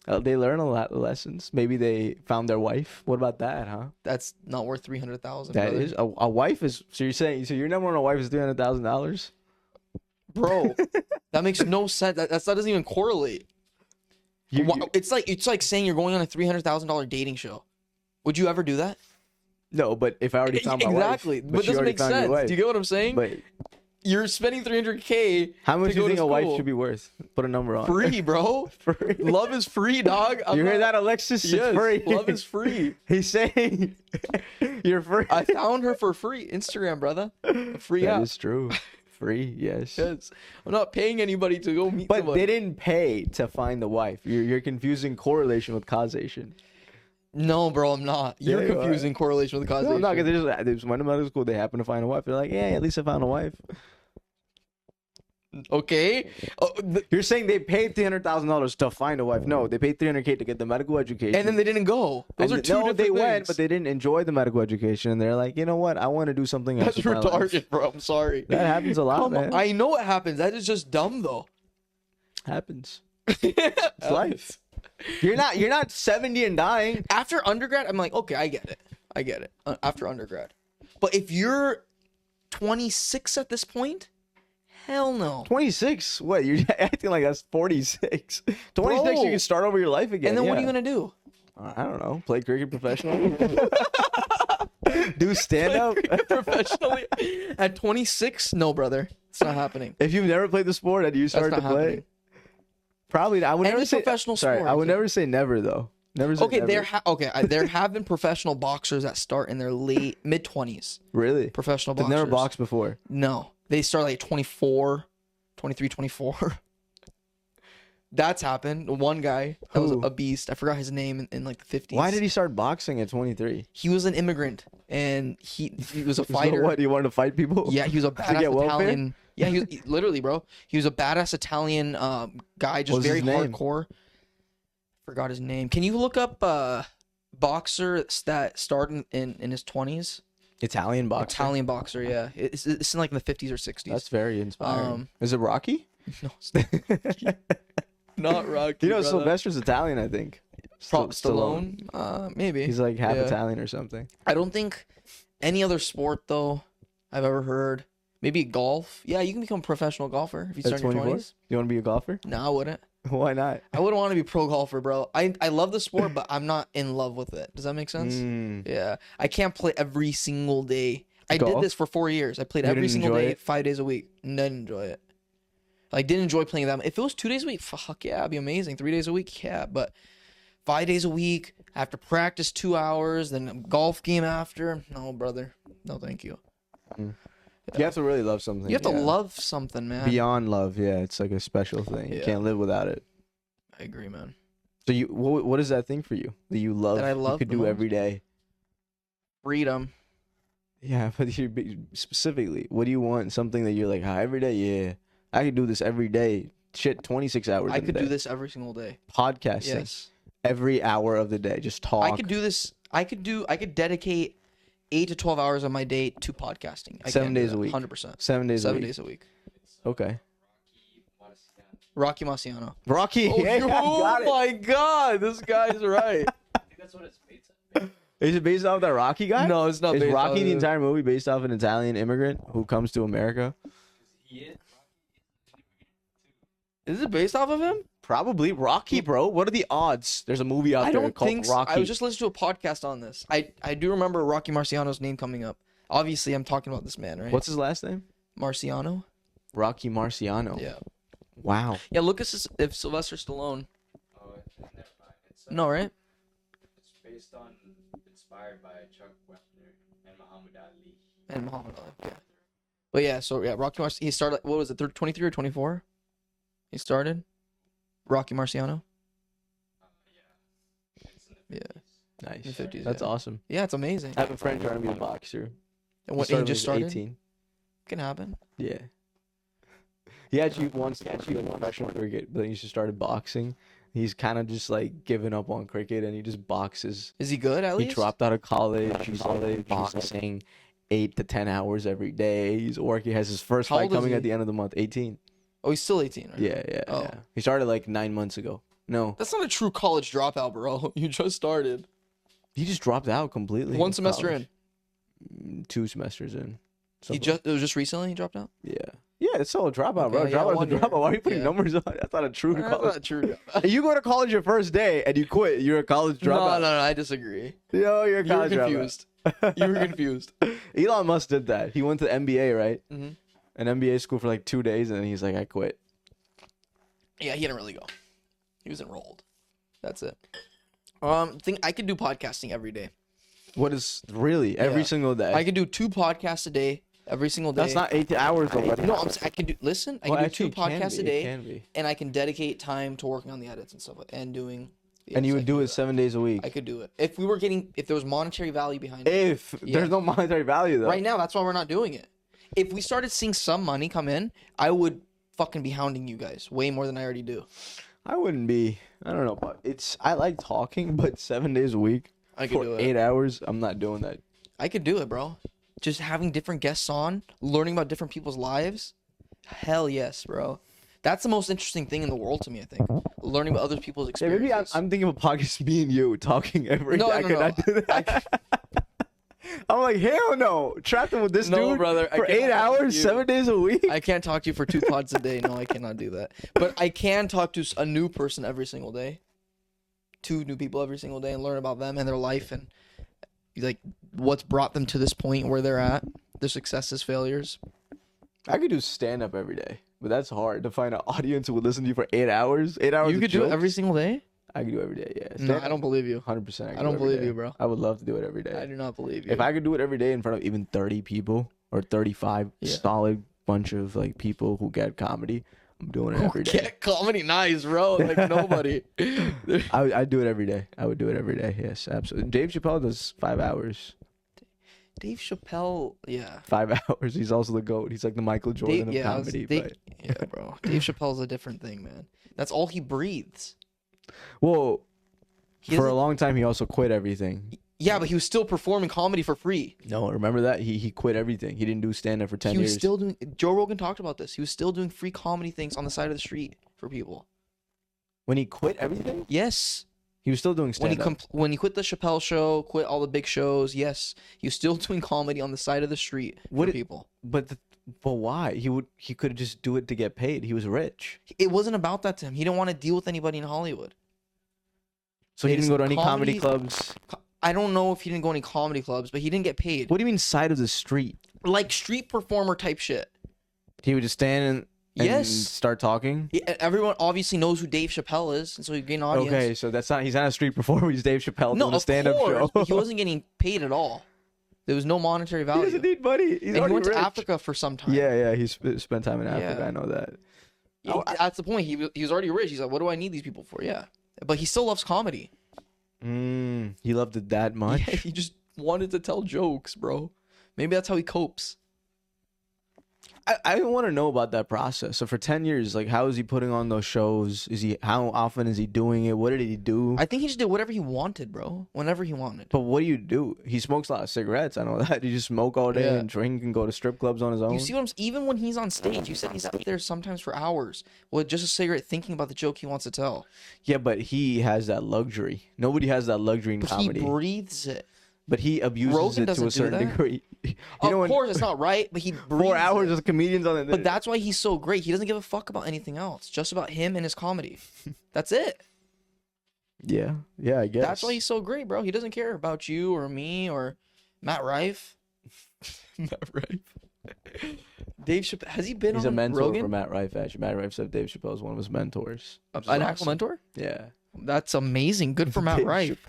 [SPEAKER 2] They learn a lot of lessons. Maybe they found their wife. What about that, huh?
[SPEAKER 1] That's not worth 300,000.
[SPEAKER 2] That is a wife is. So you're saying your number one wife is $300,000?
[SPEAKER 1] bro. That makes no sense. That doesn't even correlate. It's like saying you're going on a $300,000 dating show. Would you ever do that?
[SPEAKER 2] No, but if I already found my wife,
[SPEAKER 1] exactly, but it
[SPEAKER 2] she
[SPEAKER 1] doesn't
[SPEAKER 2] already
[SPEAKER 1] make
[SPEAKER 2] found your
[SPEAKER 1] sense.
[SPEAKER 2] wife.
[SPEAKER 1] Do you get what I'm saying?
[SPEAKER 2] But
[SPEAKER 1] You're spending $300K.
[SPEAKER 2] How much do you think a wife
[SPEAKER 1] school.
[SPEAKER 2] should be worth? Put a number on.
[SPEAKER 1] Free, bro.
[SPEAKER 2] Free.
[SPEAKER 1] Love is free, dog.
[SPEAKER 2] You heard that, Alexis?
[SPEAKER 1] Yes,
[SPEAKER 2] It's free.
[SPEAKER 1] love is free.
[SPEAKER 2] He's saying you're free.
[SPEAKER 1] I found her for free. Instagram, brother. A free
[SPEAKER 2] That
[SPEAKER 1] app.
[SPEAKER 2] is true. Free, yes.
[SPEAKER 1] Yes. I'm not paying anybody to go meet
[SPEAKER 2] But
[SPEAKER 1] somebody.
[SPEAKER 2] they didn't pay to find the wife. You're confusing correlation with causation.
[SPEAKER 1] No, bro, I'm not. You're
[SPEAKER 2] Yeah, you
[SPEAKER 1] confusing correlation with causation.
[SPEAKER 2] No, because they just went to medical school. They happen to find a wife. They're like, yeah, at least I found a wife.
[SPEAKER 1] Okay. Oh,
[SPEAKER 2] You're saying they paid $300,000 to find a wife? No, they paid $300K to get the medical education.
[SPEAKER 1] and then they didn't go. Those
[SPEAKER 2] And
[SPEAKER 1] are two
[SPEAKER 2] no,
[SPEAKER 1] different
[SPEAKER 2] they
[SPEAKER 1] things.
[SPEAKER 2] went, but they didn't enjoy the medical education. And they're like, you know what? I want to do something else.
[SPEAKER 1] That's
[SPEAKER 2] with my life."
[SPEAKER 1] retarded, bro. I'm sorry.
[SPEAKER 2] That happens a lot,
[SPEAKER 1] Come
[SPEAKER 2] man.
[SPEAKER 1] on. I know it happens. That is just dumb, though.
[SPEAKER 2] Happens.
[SPEAKER 1] It's
[SPEAKER 2] life. You're not 70 and dying.
[SPEAKER 1] After undergrad, I'm like, okay, I get it. After undergrad. But if you're 26 at this point, hell no.
[SPEAKER 2] 26? What? You're acting like that's 46. 26,
[SPEAKER 1] Bro.
[SPEAKER 2] you can start over your life again.
[SPEAKER 1] And then what are you
[SPEAKER 2] yeah.
[SPEAKER 1] going to do?
[SPEAKER 2] I don't know. Play cricket professionally. Do stand up.
[SPEAKER 1] Professionally? At 26? No, brother. It's not happening.
[SPEAKER 2] If you've never played the sport and you start to
[SPEAKER 1] not
[SPEAKER 2] play,
[SPEAKER 1] happening.
[SPEAKER 2] probably I would
[SPEAKER 1] Any
[SPEAKER 2] never say
[SPEAKER 1] professional
[SPEAKER 2] Sorry,
[SPEAKER 1] sport,
[SPEAKER 2] I would
[SPEAKER 1] yeah.
[SPEAKER 2] never say never though. Never say
[SPEAKER 1] Okay,
[SPEAKER 2] never.
[SPEAKER 1] there have been professional boxers that start in their mid 20s.
[SPEAKER 2] Really?
[SPEAKER 1] Professional
[SPEAKER 2] They've
[SPEAKER 1] boxers.
[SPEAKER 2] never boxed before.
[SPEAKER 1] No. They start like 24, 23, 24. That's happened. One guy that was
[SPEAKER 2] Who?
[SPEAKER 1] a beast. I forgot his name in like the 50s.
[SPEAKER 2] Why did he start boxing at 23?
[SPEAKER 1] He was an immigrant and he was a fighter.
[SPEAKER 2] So what? He wanted to fight people?
[SPEAKER 1] Yeah, he was a badass
[SPEAKER 2] get welfare?
[SPEAKER 1] Italian. Yeah, literally, bro. He was a badass Italian guy, just
[SPEAKER 2] What was
[SPEAKER 1] very
[SPEAKER 2] his name?
[SPEAKER 1] hardcore. Forgot his name. Can you look up boxer that started in his 20s?
[SPEAKER 2] Italian boxer.
[SPEAKER 1] Italian boxer, yeah. It's in like in the 50s or 60s.
[SPEAKER 2] That's very inspiring.
[SPEAKER 1] Um,
[SPEAKER 2] Is it Rocky?
[SPEAKER 1] No, not Rocky.
[SPEAKER 2] You know,
[SPEAKER 1] brother.
[SPEAKER 2] Sylvester's Italian, I think.
[SPEAKER 1] Stallone? Maybe.
[SPEAKER 2] He's like half
[SPEAKER 1] Yeah.
[SPEAKER 2] Italian or something.
[SPEAKER 1] I don't think any other sport though I've ever heard. Maybe golf. Yeah, you can become a professional golfer if you start
[SPEAKER 2] At
[SPEAKER 1] in your
[SPEAKER 2] 24?
[SPEAKER 1] 20s.
[SPEAKER 2] You want to be a golfer?
[SPEAKER 1] No, I wouldn't.
[SPEAKER 2] Why not?
[SPEAKER 1] I wouldn't want to be a pro golfer, bro. I love the sport, but I'm not in love with it. Does that make sense? Yeah. I can't play every single day. I
[SPEAKER 2] Golf?
[SPEAKER 1] did this for 4 years. I played
[SPEAKER 2] You
[SPEAKER 1] every
[SPEAKER 2] didn't
[SPEAKER 1] single
[SPEAKER 2] enjoy
[SPEAKER 1] day,
[SPEAKER 2] it?
[SPEAKER 1] 5 days a week. Didn't enjoy it. Like, didn't enjoy playing that. If it was 2 days a week, fuck yeah, it'd be amazing. 3 days a week, yeah. But 5 days a week, after practice 2 hours, then a golf game after. No, brother. No, thank you.
[SPEAKER 2] You have to really love something.
[SPEAKER 1] You have to
[SPEAKER 2] yeah.
[SPEAKER 1] love something, man.
[SPEAKER 2] Beyond love, yeah. It's like a special thing. You
[SPEAKER 1] Yeah.
[SPEAKER 2] can't live without it.
[SPEAKER 1] I agree, man.
[SPEAKER 2] So what is that thing for you that you love?
[SPEAKER 1] That I love
[SPEAKER 2] You could
[SPEAKER 1] the
[SPEAKER 2] do
[SPEAKER 1] most?
[SPEAKER 2] every day.
[SPEAKER 1] Freedom.
[SPEAKER 2] Yeah, but specifically, what do you want? Something that you're like, every day. Yeah, I could do this every day. Shit, 26 hours.
[SPEAKER 1] I
[SPEAKER 2] in a
[SPEAKER 1] could
[SPEAKER 2] day.
[SPEAKER 1] do this every single day.
[SPEAKER 2] Podcasting
[SPEAKER 1] Yes.
[SPEAKER 2] every hour of the day. Just talk.
[SPEAKER 1] I could do this. I could dedicate 8 to 12 hours of my day to podcasting.
[SPEAKER 2] 7 days a week.
[SPEAKER 1] 100%.
[SPEAKER 2] 7 days.
[SPEAKER 1] 7
[SPEAKER 2] a week.
[SPEAKER 1] days a week.
[SPEAKER 2] Okay.
[SPEAKER 1] Rocky Marciano.
[SPEAKER 2] Rocky. Yeah, got it.
[SPEAKER 1] my God, this guy's right.
[SPEAKER 3] I think that's what it's based on.
[SPEAKER 2] Is it based off that Rocky guy?
[SPEAKER 1] No, it's not.
[SPEAKER 2] Is
[SPEAKER 1] based
[SPEAKER 2] Rocky
[SPEAKER 1] on
[SPEAKER 2] the
[SPEAKER 1] it.
[SPEAKER 2] entire movie based off an Italian immigrant who comes to America?
[SPEAKER 3] He is.
[SPEAKER 1] Is it based off of him?
[SPEAKER 2] Probably Rocky, bro. What are the odds? There's a movie out
[SPEAKER 1] I
[SPEAKER 2] there
[SPEAKER 1] don't
[SPEAKER 2] called
[SPEAKER 1] think so.
[SPEAKER 2] Rocky.
[SPEAKER 1] I was just listening to a podcast on this. I do remember Rocky Marciano's name coming up. Obviously, I'm talking about this man, right?
[SPEAKER 2] What's his last name?
[SPEAKER 1] Marciano?
[SPEAKER 2] Rocky Marciano.
[SPEAKER 1] Yeah.
[SPEAKER 2] Wow.
[SPEAKER 1] Yeah, look at if Sylvester Stallone.
[SPEAKER 3] Oh, never mind. It's,
[SPEAKER 1] No, right?
[SPEAKER 3] It's based on, inspired by Chuck Wepner and Muhammad Ali.
[SPEAKER 1] And Muhammad Ali. Yeah. But yeah, so yeah, Rocky Marciano. He started. What was it? 23 or 24? He started. Rocky Marciano.
[SPEAKER 3] Yeah. It's in the
[SPEAKER 1] Yeah.
[SPEAKER 3] 50s.
[SPEAKER 2] Nice.
[SPEAKER 1] the 50s,
[SPEAKER 2] That's
[SPEAKER 1] yeah.
[SPEAKER 2] awesome.
[SPEAKER 1] Yeah, it's amazing.
[SPEAKER 2] I have a friend trying to be a boxer.
[SPEAKER 1] And what? He just
[SPEAKER 2] when he
[SPEAKER 1] started.
[SPEAKER 2] was 18.
[SPEAKER 1] Can happen.
[SPEAKER 2] Yeah. He actually wants to get a professional cricket, but he just started boxing. He's kind of just like given up on cricket and he just boxes.
[SPEAKER 1] Is he good at
[SPEAKER 2] He
[SPEAKER 1] least?
[SPEAKER 2] dropped out of college. He's boxing 8 to 10 hours every day. He's working. He has his first
[SPEAKER 1] How
[SPEAKER 2] fight
[SPEAKER 1] old is
[SPEAKER 2] coming
[SPEAKER 1] he?
[SPEAKER 2] at the end of the month. 18.
[SPEAKER 1] Oh, he's still 18, right?
[SPEAKER 2] Yeah.
[SPEAKER 1] Oh.
[SPEAKER 2] Yeah. He started like 9 months ago. No,
[SPEAKER 1] That's not a true college dropout, bro. You just started.
[SPEAKER 2] he just dropped out completely.
[SPEAKER 1] One
[SPEAKER 2] of
[SPEAKER 1] semester
[SPEAKER 2] college. 2 semesters in.
[SPEAKER 1] It was just recently he dropped out.
[SPEAKER 2] Yeah. Yeah, it's still a dropout, bro.
[SPEAKER 1] Okay, yeah,
[SPEAKER 2] Dropout is a
[SPEAKER 1] 1 year.
[SPEAKER 2] dropout. Why are you putting
[SPEAKER 1] Yeah.
[SPEAKER 2] numbers on? That's not a true
[SPEAKER 1] That's
[SPEAKER 2] college.
[SPEAKER 1] not true.
[SPEAKER 2] You go to college your first day and you quit. You're a college
[SPEAKER 1] No,
[SPEAKER 2] dropout.
[SPEAKER 1] no, I disagree.
[SPEAKER 2] Yo, you're a
[SPEAKER 1] You were
[SPEAKER 2] college dropout.
[SPEAKER 1] confused. You were confused.
[SPEAKER 2] Elon Musk did that. He went to the NBA, right?
[SPEAKER 1] Mhm.
[SPEAKER 2] an MBA school for like 2 days, and then he's like, I quit.
[SPEAKER 1] Yeah, he didn't really go. He was enrolled. That's it. Think I could do podcasting every day.
[SPEAKER 2] What is really every single day?
[SPEAKER 1] I could do 2 podcasts a day every single day.
[SPEAKER 2] That's not 8 hours already.
[SPEAKER 1] No, I can do. Listen, I can do 2 podcasts a day, and I can dedicate time to working on the edits and stuff, and doing.
[SPEAKER 2] And you would do it 7 days a week.
[SPEAKER 1] I could do it if there was monetary value behind it.
[SPEAKER 2] If there's no monetary value though.
[SPEAKER 1] Right now, that's why we're not doing it. If we started seeing some money come in, I would fucking be hounding you guys way more than I already do.
[SPEAKER 2] I wouldn't be. I don't know, but I like talking, but 7 days a week for
[SPEAKER 1] do it.
[SPEAKER 2] 8 hours, I'm not doing that.
[SPEAKER 1] I could do it, bro. Just having different guests on, learning about different people's lives. Hell yes, bro. That's the most interesting thing in the world to me, I think. Learning about other people's experiences.
[SPEAKER 2] Yeah, maybe I'm thinking of a podcast, me and you talking every day. I could not do that. I'm like, hell no. Trapped with this dude
[SPEAKER 1] brother,
[SPEAKER 2] for 8 hours, 7 days a week.
[SPEAKER 1] I can't talk to you for 2 pods a day. No, I cannot do that. But I can talk to a new person every single day. 2 new people every single day and learn about them and their life and like what's brought them to this point where they're at, their successes, failures.
[SPEAKER 2] I could do stand-up every day, but that's hard to find an audience who would listen to you for 8 hours. 8 hours.
[SPEAKER 1] You could do it every single day?
[SPEAKER 2] I could do it every day, yeah.
[SPEAKER 1] No, I don't believe you.
[SPEAKER 2] 100%.
[SPEAKER 1] I don't believe you, bro.
[SPEAKER 2] I would love to do it every day.
[SPEAKER 1] I do not believe you.
[SPEAKER 2] If I could do it every day in front of even 30 people or 35 solid bunch of like people who get comedy, I'm doing it every day.
[SPEAKER 1] Get comedy nice, bro. Like nobody.
[SPEAKER 2] I'd do it every day. I would do it every day. Yes, absolutely. Dave Chappelle does 5 hours.
[SPEAKER 1] Dave Chappelle, yeah.
[SPEAKER 2] 5 hours. He's also the GOAT. He's like the Michael Jordan of comedy.
[SPEAKER 1] Yeah, bro. Dave Chappelle's a different thing, man. That's all he breathes.
[SPEAKER 2] Well, for a long time, he also quit everything.
[SPEAKER 1] Yeah, but he was still performing comedy for free.
[SPEAKER 2] No, remember that? He quit everything. He didn't do stand-up for 10 years.
[SPEAKER 1] He was still doing... Joe Rogan talked about this. He was still doing free comedy things on the side of the street for people.
[SPEAKER 2] When he quit everything?
[SPEAKER 1] Yes.
[SPEAKER 2] He was still doing stand-up.
[SPEAKER 1] When he quit the Chappelle show, quit all the big shows, yes. He was still doing comedy on the side of the street for people.
[SPEAKER 2] But why? He could just do it to get paid. He was rich.
[SPEAKER 1] It wasn't about that to him. He didn't want to deal with anybody in Hollywood.
[SPEAKER 2] So he didn't go to any comedy clubs?
[SPEAKER 1] I don't know if he didn't go to any comedy clubs, but he didn't get paid.
[SPEAKER 2] What do you mean side of the street?
[SPEAKER 1] Like street performer type shit.
[SPEAKER 2] He would just stand and start talking?
[SPEAKER 1] Everyone obviously knows who Dave Chappelle is, and so he gained an audience.
[SPEAKER 2] Okay, so he's not a street performer. He's Dave Chappelle doing a stand-up show.
[SPEAKER 1] But he wasn't getting paid at all. There was no monetary value.
[SPEAKER 2] He doesn't need money. He went
[SPEAKER 1] to Africa for some time.
[SPEAKER 2] Yeah, he spent time in Africa. I know that.
[SPEAKER 1] That's the point. He was already rich. He's like, what do I need these people for? Yeah. But he still loves comedy.
[SPEAKER 2] He loved it that much?
[SPEAKER 1] Yeah, he just wanted to tell jokes, bro. Maybe that's how he copes.
[SPEAKER 2] I want to know about that process. So for 10 years, like, how is he putting on those shows? How often is he doing it? What did he do?
[SPEAKER 1] I think he just did whatever he wanted, bro. Whenever he wanted.
[SPEAKER 2] But what do you do? He smokes a lot of cigarettes. I know that. You just smoke all day and drink and go to strip clubs on his own.
[SPEAKER 1] You see what I'm saying? Even when he's on stage, you said he's out there sometimes for hours with just a cigarette thinking about the joke he wants to tell.
[SPEAKER 2] Yeah, but he has that luxury. Nobody has that luxury in comedy.
[SPEAKER 1] He breathes it.
[SPEAKER 2] But he abuses it to a certain degree.
[SPEAKER 1] Of course, it's not right, but he breathes
[SPEAKER 2] 4 hours of comedians on it.
[SPEAKER 1] But that's why he's so great. He doesn't give a fuck about anything else. Just about him and his comedy. That's it.
[SPEAKER 2] Yeah, I guess.
[SPEAKER 1] That's why he's so great, bro. He doesn't care about you or me or Matt Rife. Matt Rife. Dave Chappelle. Has he been on Rogan? He's a mentor
[SPEAKER 2] for Matt Rife, actually. Matt Rife said Dave Chappelle is one of his mentors.
[SPEAKER 1] An actual mentor?
[SPEAKER 2] Yeah.
[SPEAKER 1] That's amazing. Good for Matt Rife.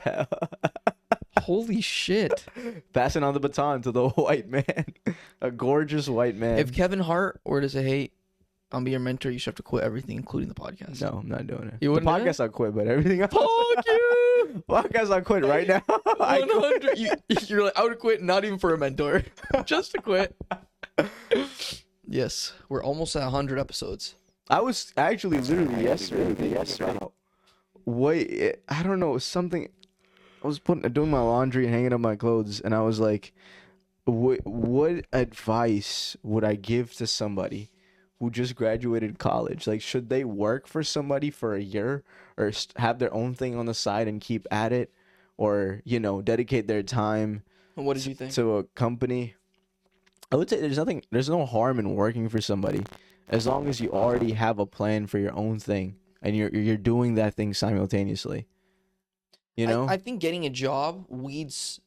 [SPEAKER 1] Holy shit.
[SPEAKER 2] Passing on the baton to the white man. A gorgeous white man.
[SPEAKER 1] If Kevin Hart were to say, hey, I'll be your mentor, you should have to quit everything, including the podcast.
[SPEAKER 2] No, I'm not doing it.
[SPEAKER 1] You
[SPEAKER 2] the podcast I'll quit, but everything else.
[SPEAKER 1] Fuck you!
[SPEAKER 2] Podcast I'll quit right now.
[SPEAKER 1] 100. You're like, I would quit not even for a mentor. Just to quit. Yes. We're almost at 100 episodes.
[SPEAKER 2] I was actually literally yesterday. Wait, I don't know, something... I was doing my laundry and hanging up my clothes, and I was like, what advice would I give to somebody who just graduated college? Like, should they work for somebody for a year or have their own thing on the side and keep at it, or, dedicate their time
[SPEAKER 1] what did you think?
[SPEAKER 2] to a company? I would say there's no harm in working for somebody as long as you already have a plan for your own thing and you're doing that thing simultaneously.
[SPEAKER 1] I think getting a job weeds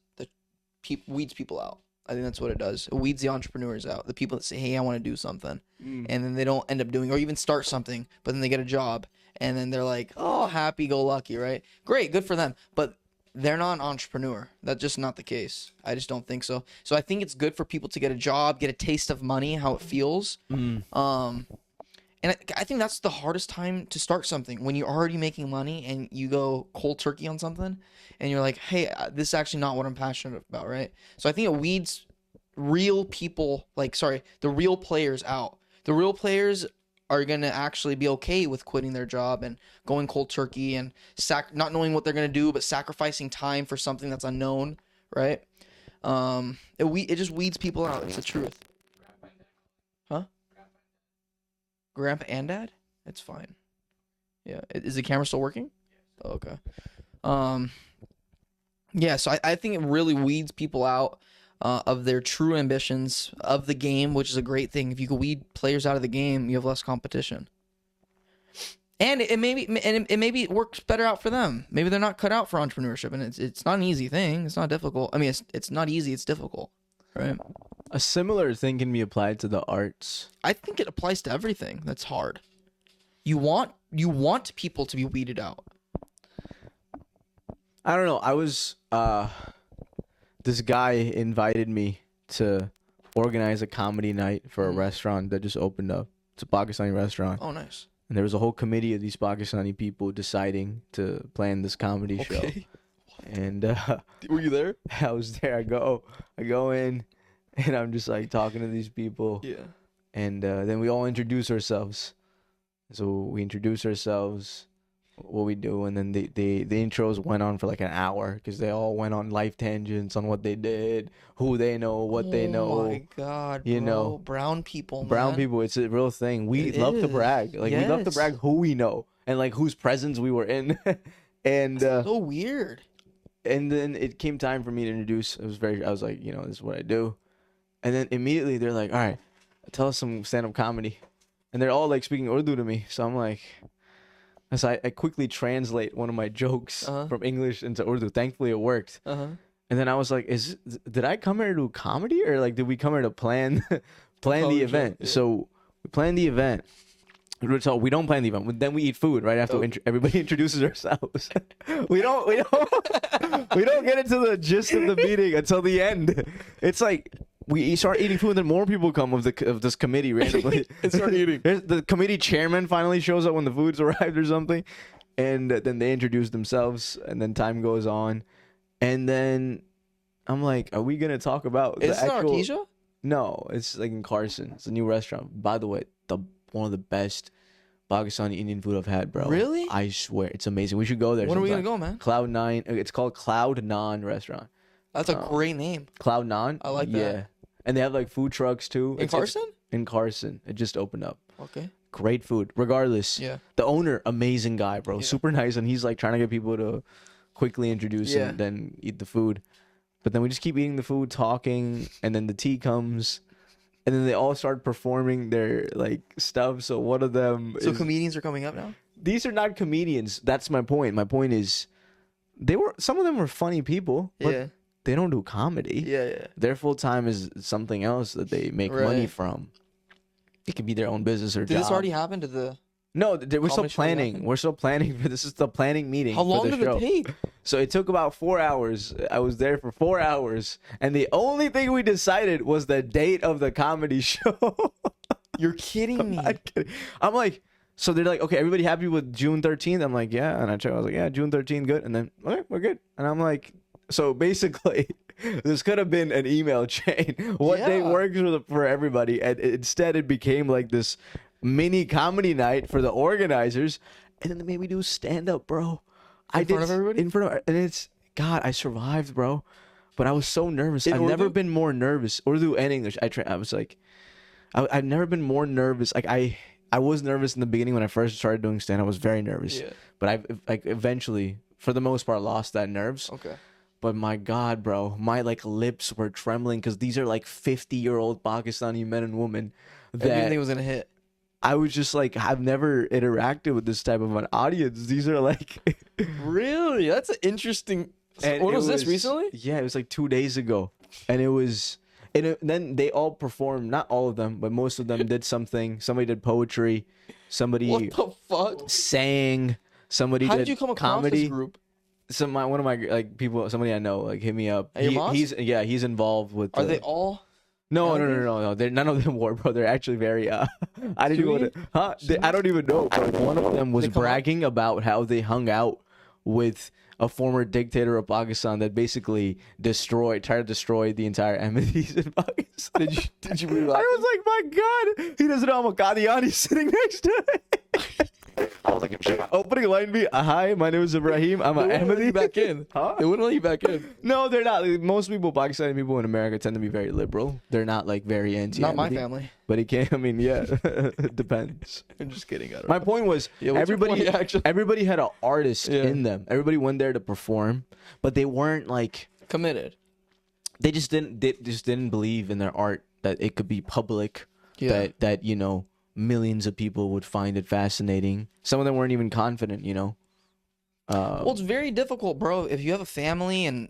[SPEAKER 1] people out. I think that's what it does. It weeds the entrepreneurs out. The people that say, hey, I want to do something. And then they don't end up doing, or even start something, but then they get a job. And then they're like, oh, happy-go-lucky, right? Great, good for them. But they're not an entrepreneur. That's just not the case. I just don't think so. So I think it's good for people to get a job, get a taste of money, how it feels. And I think that's the hardest time to start something, when you're already making money and you go cold turkey on something and you're like, hey, this is actually not what I'm passionate about, right? So I think it weeds real people, the real players out. The real players are going to actually be okay with quitting their job and going cold turkey and not knowing what they're going to do, but sacrificing time for something that's unknown, right? It just weeds people out. It's the truth. Huh? Grandpa and dad? It's fine. Yeah. Is the camera still working? Oh, okay. Yeah, so I think it really weeds people out of their true ambitions of the game, which is a great thing. If you can weed players out of the game, you have less competition. And it maybe works better out for them. Maybe they're not cut out for entrepreneurship, and it's not an easy thing. It's not difficult. I mean, it's not easy. It's difficult, right?
[SPEAKER 2] A similar thing can be applied to the arts.
[SPEAKER 1] I think it applies to everything that's hard. You want people to be weeded out.
[SPEAKER 2] I don't know. I was this guy invited me to organize a comedy night for a restaurant that just opened up. It's a Pakistani restaurant.
[SPEAKER 1] Oh, nice.
[SPEAKER 2] And there was a whole committee of these Pakistani people deciding to plan this comedy show. And
[SPEAKER 1] were you there?
[SPEAKER 2] I was there. I go in, and I'm just like talking to these people.
[SPEAKER 1] Yeah.
[SPEAKER 2] And then we all introduce ourselves. So we introduce ourselves, what we do, and then the intros went on for like an hour because they all went on life tangents on what they did, who they know, what they know.
[SPEAKER 1] Oh my God, bro.
[SPEAKER 2] You know,
[SPEAKER 1] brown people,
[SPEAKER 2] brown people. It's a real thing. We love to brag. Like we love to brag who we know and like whose presence we were in. And
[SPEAKER 1] that's so weird.
[SPEAKER 2] And then it came time for me to introduce. I was like, this is what I do. And then immediately they're like, all right, tell us some stand-up comedy. And they're all like speaking Urdu to me. So I'm like, so I quickly translate one of my jokes from English into Urdu. Thankfully it worked. And then I was like, did I come here to do comedy, or like did we come here to plan the event? Yeah. So we planned the event. So we don't plan the event. Then we eat food right after everybody introduces ourselves. we don't get into the gist of the meeting until the end. It's like we start eating food, and then more people come of this committee randomly and start eating. The committee chairman finally shows up when the food's arrived or something, and then they introduce themselves, and then time goes on, and then I'm like, "Are we gonna talk about the actual?"
[SPEAKER 1] Artesia?
[SPEAKER 2] No, it's like in Carson. It's a new restaurant. By the way, one of the best Pakistani Indian food I've had, bro.
[SPEAKER 1] Really?
[SPEAKER 2] I swear, it's amazing. We should go there.
[SPEAKER 1] When are we gonna go, man?
[SPEAKER 2] Cloud 9. It's called Cloud Naan Restaurant.
[SPEAKER 1] That's a great name.
[SPEAKER 2] Cloud Naan.
[SPEAKER 1] I like that.
[SPEAKER 2] Yeah, and they have like food trucks too.
[SPEAKER 1] In Carson?
[SPEAKER 2] In Carson, it just opened up.
[SPEAKER 1] Okay.
[SPEAKER 2] Great food. Regardless, the owner, amazing guy, bro. Yeah. Super nice, and he's like trying to get people to quickly introduce and then eat the food. But then we just keep eating the food, talking, and then the tea comes. And then they all start performing their like stuff. So one of them
[SPEAKER 1] comedians are coming up now?
[SPEAKER 2] These are not comedians. That's my point. My point is some of them were funny people, but they don't do comedy.
[SPEAKER 1] Yeah.
[SPEAKER 2] Their full time is something else that they make money from. It could be their own business or job.
[SPEAKER 1] Did this already happen to the
[SPEAKER 2] No, we're still planning. We're still planning for this. Is the planning meeting.
[SPEAKER 1] How long did it take?
[SPEAKER 2] So it took about 4 hours. I was there for 4 hours, and the only thing we decided was the date of the comedy show.
[SPEAKER 1] You're kidding me.
[SPEAKER 2] I'm like, so they're like, okay, everybody happy with June 13th? I'm like, yeah. And I was like, yeah, June 13th, good. And then, okay, we're good. And I'm like, so basically, this could have been an email chain. What day works for everybody? And instead, it became like this mini comedy night for the organizers, and then they made me do stand up, bro.
[SPEAKER 1] In front of everybody?
[SPEAKER 2] And it's God, I survived, bro. But I was so nervous. I've never been more nervous. Urdu and English. I was like, I've never been more nervous. Like I was nervous in the beginning when I first started doing stand up. I was very nervous. Yeah. But I like eventually, for the most part, lost that nerves.
[SPEAKER 1] Okay.
[SPEAKER 2] But my God, bro, my like lips were trembling because these are like 50-year-old Pakistani men and women that
[SPEAKER 1] everything was gonna hit.
[SPEAKER 2] I was just like, I've never interacted with this type of an audience. These are like...
[SPEAKER 1] Really? That's an interesting... And what was this, recently?
[SPEAKER 2] Yeah, it was like 2 days ago. And it was... And then they all performed. Not all of them, but most of them did something. Somebody did poetry. Somebody
[SPEAKER 1] What the fuck?
[SPEAKER 2] sang. Somebody
[SPEAKER 1] How
[SPEAKER 2] did
[SPEAKER 1] did you come across
[SPEAKER 2] comedy.
[SPEAKER 1] this group?
[SPEAKER 2] One of my like people, somebody I know, like hit me up.
[SPEAKER 1] Hey, your boss?
[SPEAKER 2] He's involved with.
[SPEAKER 1] Are they all?
[SPEAKER 2] No. They're none of them were, bro. They're actually very. I didn't even.
[SPEAKER 1] Sweet?
[SPEAKER 2] I don't even know. But one of them was
[SPEAKER 1] They come
[SPEAKER 2] bragging about how they hung out with a former dictator of Pakistan that basically tried to destroy the entire Ahmadis in Pakistan.
[SPEAKER 1] Did you read
[SPEAKER 2] I was like, my God, he doesn't know I'm a Qadiani sitting next to him. I was like, opening line be, hi, my name is Ibrahim. I'm an Ahmadi.
[SPEAKER 1] back in?
[SPEAKER 2] Huh?
[SPEAKER 1] They wouldn't let you back in.
[SPEAKER 2] No, they're not. Like, most people, Pakistani people in America, tend to be very liberal. They're not like very anti.
[SPEAKER 1] Not my family.
[SPEAKER 2] But it can't. I mean, yeah, it depends.
[SPEAKER 1] I'm just kidding. I don't
[SPEAKER 2] My
[SPEAKER 1] know.
[SPEAKER 2] point was,
[SPEAKER 1] Yeah, what's your
[SPEAKER 2] everybody,
[SPEAKER 1] point, actually?
[SPEAKER 2] everybody had an artist
[SPEAKER 1] Yeah.
[SPEAKER 2] in them. Everybody went there to perform, but they weren't like
[SPEAKER 1] Committed.
[SPEAKER 2] they just didn't believe in their art that it could be public.
[SPEAKER 1] Yeah.
[SPEAKER 2] That millions of people would find it fascinating. Some of them weren't even confident.
[SPEAKER 1] Well, it's very difficult, bro. If you have a family and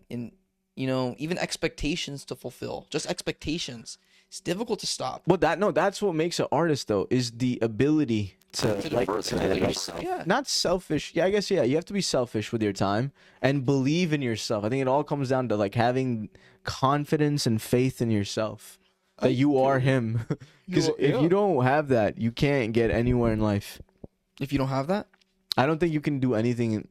[SPEAKER 1] even expectations to fulfill, just expectations, it's difficult to stop.
[SPEAKER 2] Well, that's what makes an artist though, is the ability to
[SPEAKER 1] Yeah.
[SPEAKER 2] not selfish. Yeah, I guess you have to be selfish with your time and believe in yourself. I think it all comes down to like having confidence and faith in yourself that you are him. Because if you don't have that, you can't get anywhere in life.
[SPEAKER 1] If you don't have that,
[SPEAKER 2] I don't think you can do anything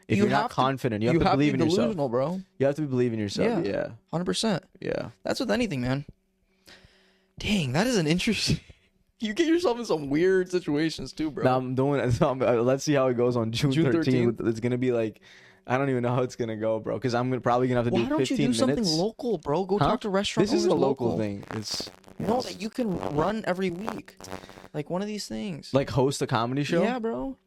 [SPEAKER 2] if you're not confident. You have to believe in yourself.
[SPEAKER 1] Delusional, bro.
[SPEAKER 2] You have to believe in yourself.
[SPEAKER 1] Yeah. 100%.
[SPEAKER 2] Yeah.
[SPEAKER 1] That's with anything, man. Dang, that is an interesting. You get yourself in some weird situations too, bro.
[SPEAKER 2] Now I'm doing. Let's see how it goes on June 13th. It's gonna be like, I don't even know how it's gonna go, bro. Because I'm probably gonna have to
[SPEAKER 1] Why
[SPEAKER 2] do
[SPEAKER 1] don't
[SPEAKER 2] 15
[SPEAKER 1] you do
[SPEAKER 2] minutes.
[SPEAKER 1] something local, bro? Go talk to restaurant
[SPEAKER 2] This is a
[SPEAKER 1] owners
[SPEAKER 2] local thing. It's
[SPEAKER 1] No, that you can run every week, like one of these things.
[SPEAKER 2] like host a comedy show.
[SPEAKER 1] Yeah, bro.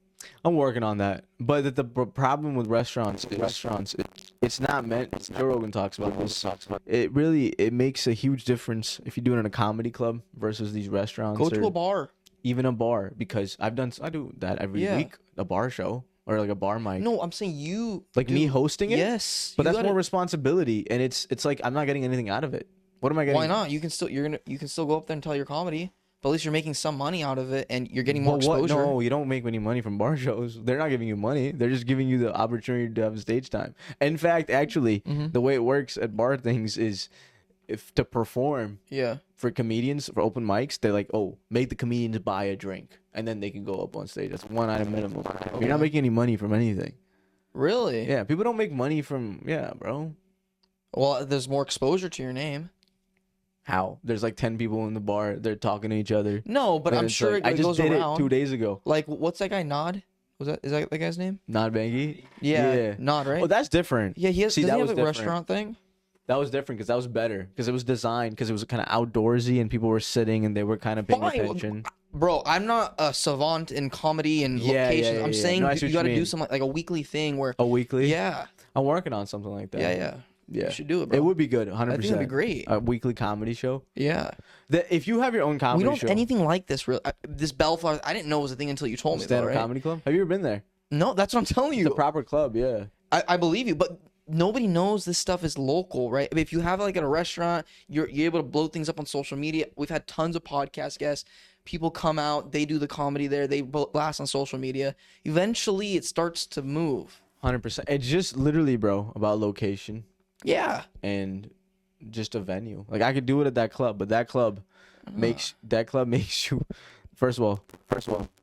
[SPEAKER 2] I'm working on that. But the problem with restaurants, it's not meant. Joe Rogan talks about this. It makes a huge difference if you do it in a comedy club versus these restaurants.
[SPEAKER 1] Go to a bar.
[SPEAKER 2] Even a bar, because I do that every week. A bar show or like a bar mic.
[SPEAKER 1] No, I'm saying you.
[SPEAKER 2] Like me hosting it.
[SPEAKER 1] Yes,
[SPEAKER 2] but
[SPEAKER 1] you
[SPEAKER 2] that's
[SPEAKER 1] gotta-
[SPEAKER 2] more responsibility, and it's like I'm not getting anything out of it. What am I getting?
[SPEAKER 1] Why not? You can still go up there and tell your comedy, but at least you're making some money out of it, and you're getting more exposure.
[SPEAKER 2] No, you don't make any money from bar shows. They're not giving you money. They're just giving you the opportunity to have stage time. In fact, actually, the way it works at bar things is, if to perform
[SPEAKER 1] Yeah.
[SPEAKER 2] for comedians for open mics, they're like, oh, make the comedians buy a drink, and then they can go up on stage. That's one item minimum. You're not making any money from anything.
[SPEAKER 1] Really?
[SPEAKER 2] Yeah, people don't make money from bro.
[SPEAKER 1] Well, there's more exposure to your name.
[SPEAKER 2] How? There's like 10 people in the bar. They're talking to each other.
[SPEAKER 1] No, but
[SPEAKER 2] And
[SPEAKER 1] I'm
[SPEAKER 2] it's
[SPEAKER 1] sure
[SPEAKER 2] like,
[SPEAKER 1] it
[SPEAKER 2] I just
[SPEAKER 1] goes
[SPEAKER 2] did
[SPEAKER 1] around.
[SPEAKER 2] it 2 days ago.
[SPEAKER 1] Like, what's that guy? Nod? Is that the guy's name?
[SPEAKER 2] Nod Bangi?
[SPEAKER 1] Yeah. Nod, right?
[SPEAKER 2] Oh, that's different.
[SPEAKER 1] Yeah, he has.
[SPEAKER 2] See,
[SPEAKER 1] Doesn't
[SPEAKER 2] that
[SPEAKER 1] he
[SPEAKER 2] was
[SPEAKER 1] have a
[SPEAKER 2] different.
[SPEAKER 1] restaurant thing?
[SPEAKER 2] That was different because that was better. Because it was designed, because it was kind of outdoorsy and people were sitting and they were kind of paying
[SPEAKER 1] Fine.
[SPEAKER 2] attention.
[SPEAKER 1] Bro, I'm not a savant in comedy and
[SPEAKER 2] Yeah,
[SPEAKER 1] locations.
[SPEAKER 2] yeah,
[SPEAKER 1] I'm
[SPEAKER 2] yeah.
[SPEAKER 1] saying
[SPEAKER 2] No, I see
[SPEAKER 1] you
[SPEAKER 2] what
[SPEAKER 1] got to
[SPEAKER 2] you
[SPEAKER 1] do
[SPEAKER 2] mean.
[SPEAKER 1] some like a weekly thing where.
[SPEAKER 2] A weekly?
[SPEAKER 1] Yeah.
[SPEAKER 2] I'm working on something like that.
[SPEAKER 1] Yeah.
[SPEAKER 2] Yeah.
[SPEAKER 1] You should do it, bro.
[SPEAKER 2] It would be good, 100%.
[SPEAKER 1] I think it'd be great.
[SPEAKER 2] A weekly comedy show.
[SPEAKER 1] Yeah.
[SPEAKER 2] If you have your own comedy
[SPEAKER 1] We don't
[SPEAKER 2] show.
[SPEAKER 1] have anything like this. Real. This Bellflower. I didn't know it was a thing until you told me. Though,
[SPEAKER 2] Stand-up
[SPEAKER 1] right?
[SPEAKER 2] comedy club? Have you ever been there?
[SPEAKER 1] No, that's what I'm telling
[SPEAKER 2] It's
[SPEAKER 1] you.
[SPEAKER 2] a proper club, yeah.
[SPEAKER 1] I believe you, but nobody knows this stuff is local, right? If you have like at a restaurant, you're able to blow things up on social media. We've had tons of podcast guests. People come out, they do the comedy there, they blast on social media. Eventually, it starts to move.
[SPEAKER 2] 100%. It's just literally, bro, about location
[SPEAKER 1] Yeah.
[SPEAKER 2] and just a venue. Like, I could do it at that club, but that club makes you. First of all,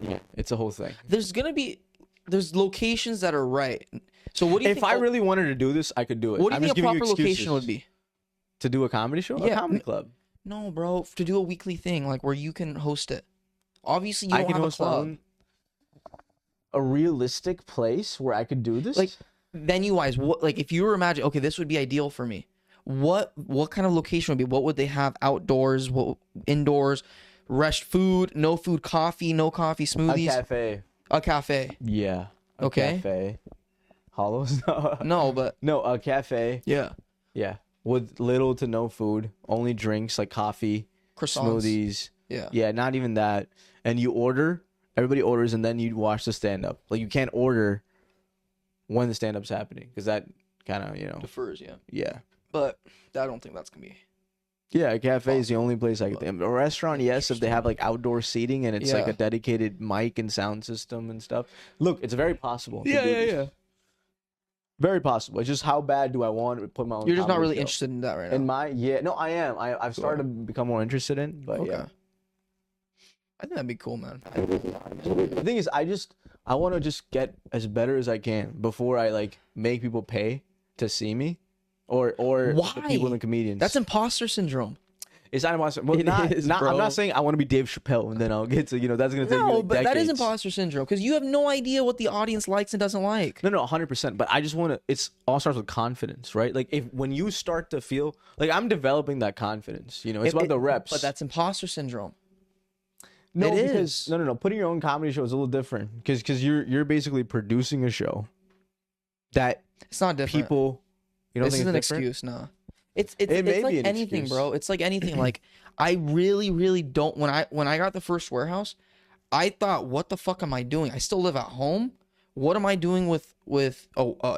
[SPEAKER 2] yeah, it's a whole thing.
[SPEAKER 1] There's locations that are right. So what do you
[SPEAKER 2] If
[SPEAKER 1] think?
[SPEAKER 2] I really wanted to do this, I could do it.
[SPEAKER 1] What do you
[SPEAKER 2] I'm
[SPEAKER 1] think
[SPEAKER 2] just
[SPEAKER 1] a
[SPEAKER 2] giving you
[SPEAKER 1] proper location
[SPEAKER 2] excuses.
[SPEAKER 1] would be?
[SPEAKER 2] To do a comedy show?
[SPEAKER 1] Yeah.
[SPEAKER 2] A comedy club.
[SPEAKER 1] No, bro, to do a weekly thing like where you can host it. Obviously, you
[SPEAKER 2] I
[SPEAKER 1] don't
[SPEAKER 2] can
[SPEAKER 1] have a
[SPEAKER 2] host my
[SPEAKER 1] club.
[SPEAKER 2] own. A realistic place where I could do this?
[SPEAKER 1] Like venue wise, what like if you were imagining, okay, this would be ideal for me. What kind of location would be? What would they have outdoors? What indoors? Food, no food, coffee, no coffee, smoothies.
[SPEAKER 2] A cafe.
[SPEAKER 1] A cafe.
[SPEAKER 2] Yeah. A
[SPEAKER 1] Okay.
[SPEAKER 2] cafe. Hollows?
[SPEAKER 1] No, but
[SPEAKER 2] No, a cafe.
[SPEAKER 1] yeah,
[SPEAKER 2] Yeah. With little to no food. Only drinks like coffee,
[SPEAKER 1] croissants.
[SPEAKER 2] smoothies.
[SPEAKER 1] Yeah.
[SPEAKER 2] Yeah, not even that. And you order, everybody orders, and then you watch the stand up. Like, you can't order when the stand up's happening because that kind of,
[SPEAKER 1] Defers, yeah.
[SPEAKER 2] yeah.
[SPEAKER 1] But I don't think that's gonna be.
[SPEAKER 2] Yeah, a cafe is the only place I can think. A restaurant, yes, if they have like outdoor seating and it's like a dedicated mic and sound system and stuff. Look, it's very possible.
[SPEAKER 1] Yeah.
[SPEAKER 2] Very possible. It's just how bad do I want to put my own.
[SPEAKER 1] You're just not really
[SPEAKER 2] show.
[SPEAKER 1] interested in that right now.
[SPEAKER 2] No, I am. I've started to become more interested in, but yeah.
[SPEAKER 1] I think that'd be cool, man.
[SPEAKER 2] The thing is, I want to just get as better as I can before I like make people pay to see me, or
[SPEAKER 1] Why?
[SPEAKER 2] The people and the comedians.
[SPEAKER 1] That's imposter syndrome.
[SPEAKER 2] It's not imposter. Well, I'm not saying I want to be Dave Chappelle and then I'll get to that's gonna take me like
[SPEAKER 1] but that is
[SPEAKER 2] decades.
[SPEAKER 1] imposter syndrome because you have no idea what the audience likes and doesn't like.
[SPEAKER 2] No, 100%. But I just want to. It's all starts with confidence, right? Like when you start to feel like I'm developing that confidence, it's about the reps.
[SPEAKER 1] But that's imposter syndrome.
[SPEAKER 2] No, because no. Putting your own comedy show is a little different because you're basically producing a show that
[SPEAKER 1] it's not different.
[SPEAKER 2] People,
[SPEAKER 1] this is an excuse, no. It's like anything, excuse. Bro. It's like anything. Like I really don't. When I got the first warehouse, I thought, what the fuck am I doing? I still live at home. What am I doing with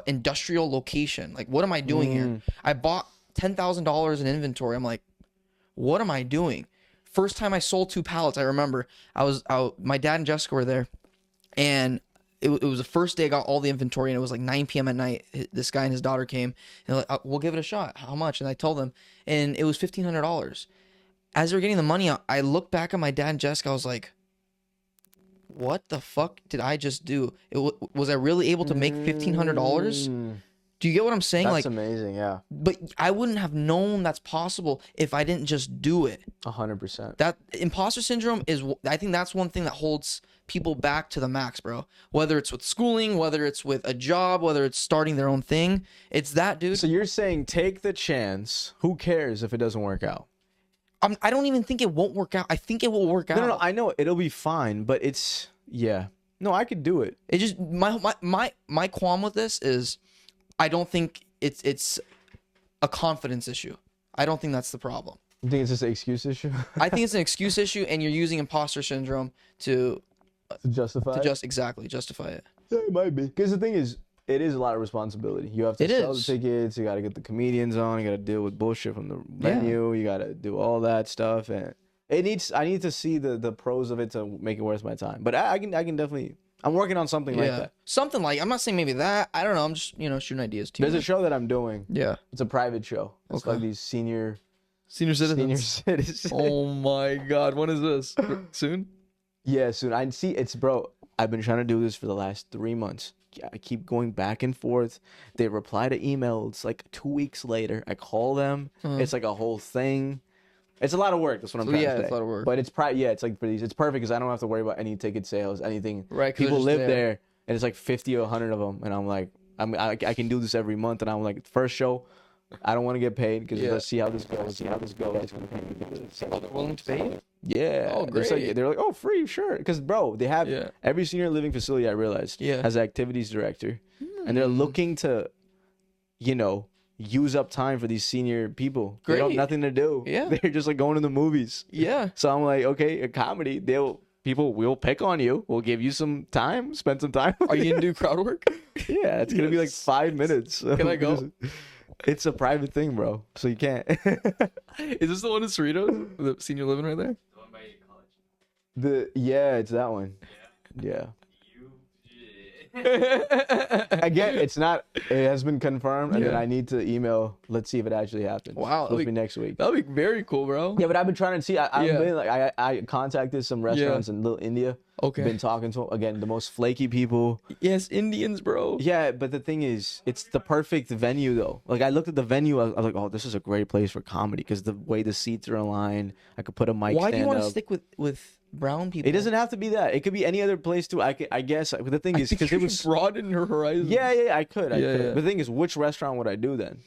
[SPEAKER 1] industrial location? Like what am I doing here? I bought $10,000 in inventory. I'm like, what am I doing? First time I sold 2 pallets, I remember my dad and Jessica were there, and it was the first day I got all the inventory, and it was like 9 p.m. at night. This guy and his daughter came, and they're like, we'll give it a shot. How much? And I told them, and it was $1,500. As they were getting the money out, I looked back at my dad and Jessica. I was like, what the fuck did I just do? Was I really able to make $1,500? Do you get what I'm saying?
[SPEAKER 2] That's amazing, yeah.
[SPEAKER 1] But I wouldn't have known that's possible if I didn't just do it.
[SPEAKER 2] 100%.
[SPEAKER 1] That imposter syndrome I think that's one thing that holds people back to the max, bro. Whether it's with schooling, whether it's with a job, whether it's starting their own thing. It's that, dude.
[SPEAKER 2] So you're saying take the chance. Who cares if it doesn't work out?
[SPEAKER 1] I don't even think it won't work out. I think it will work out.
[SPEAKER 2] No, I know it'll be fine, but it's No, I could do it.
[SPEAKER 1] It just my qualm with this is I don't think it's a confidence issue. I don't think that's the problem.
[SPEAKER 2] You think it's just an excuse issue?
[SPEAKER 1] I think it's an excuse issue, and you're using imposter syndrome to
[SPEAKER 2] justify
[SPEAKER 1] justify it.
[SPEAKER 2] Yeah, it might be. Because the thing is, it is a lot of responsibility. You have to sell the tickets. You got to get the comedians on. You got to deal with bullshit from the venue. You got to do all that stuff, and I need to see the pros of it to make it worth my time. But I can definitely. I'm working on something like that.
[SPEAKER 1] Something like, I'm not saying maybe that. I don't know. I'm just, shooting ideas too.
[SPEAKER 2] There's a show that I'm doing.
[SPEAKER 1] Yeah.
[SPEAKER 2] It's a private show. It's like these senior
[SPEAKER 1] citizens. Oh my God. When is this? Soon?
[SPEAKER 2] Yeah, soon. I've been trying to do this for the last 3 months. I keep going back and forth. They reply to emails like 2 weeks later. I call them. It's like a whole thing. It's a lot of work. That's what I'm trying to say.
[SPEAKER 1] It's a lot of work.
[SPEAKER 2] But it's it's like for these. It's perfect because I don't have to worry about any ticket sales, anything.
[SPEAKER 1] Right.
[SPEAKER 2] People live there, and it's like 50 or 100 of them, and I'm like, I can do this every month, and I'm like, first show, I don't want to get paid because let's see how this goes.
[SPEAKER 1] Oh, they're willing to pay you?
[SPEAKER 2] Yeah.
[SPEAKER 1] Oh, great.
[SPEAKER 2] They're like, oh, free, sure. Because bro, they have every senior living facility. I realized has an activities director, and they're looking to, use up time for these senior people. Great. They don't have nothing to do.
[SPEAKER 1] Yeah.
[SPEAKER 2] They're just like going to the movies.
[SPEAKER 1] Yeah.
[SPEAKER 2] So I'm like, okay, a comedy, people will pick on you. We'll give you some time, spend some time.
[SPEAKER 1] Are you gonna do crowd work?
[SPEAKER 2] Yeah, it's gonna be like 5 minutes.
[SPEAKER 1] Can I go?
[SPEAKER 2] It's a private thing, bro. So you can't.
[SPEAKER 1] Is this the one in Cerritos? The senior living right there?
[SPEAKER 3] The one by college?
[SPEAKER 2] It's that one. Yeah.
[SPEAKER 3] Yeah.
[SPEAKER 2] Again, it has been confirmed, and then I need to email. Let's see if it actually happens.
[SPEAKER 1] Wow,
[SPEAKER 2] it'll be next week.
[SPEAKER 1] That'll be very cool, bro.
[SPEAKER 2] Yeah, but I've been trying to see. I contacted some restaurants in Little India.
[SPEAKER 1] Okay.
[SPEAKER 2] Been talking to again the most flaky people.
[SPEAKER 1] Yes, Indians, bro.
[SPEAKER 2] Yeah, but the thing is, it's the perfect venue though. Like I looked at the venue, I was like, oh, this is a great place for comedy because the way the seats are aligned, I could put a mic.
[SPEAKER 1] Why do you want
[SPEAKER 2] to
[SPEAKER 1] stick with brown people?
[SPEAKER 2] It doesn't have to be that. It could be any other place too. I guess. But the thing is, because it was
[SPEAKER 1] broaden your horizons.
[SPEAKER 2] Yeah, I could. But the thing is, which restaurant would I do then?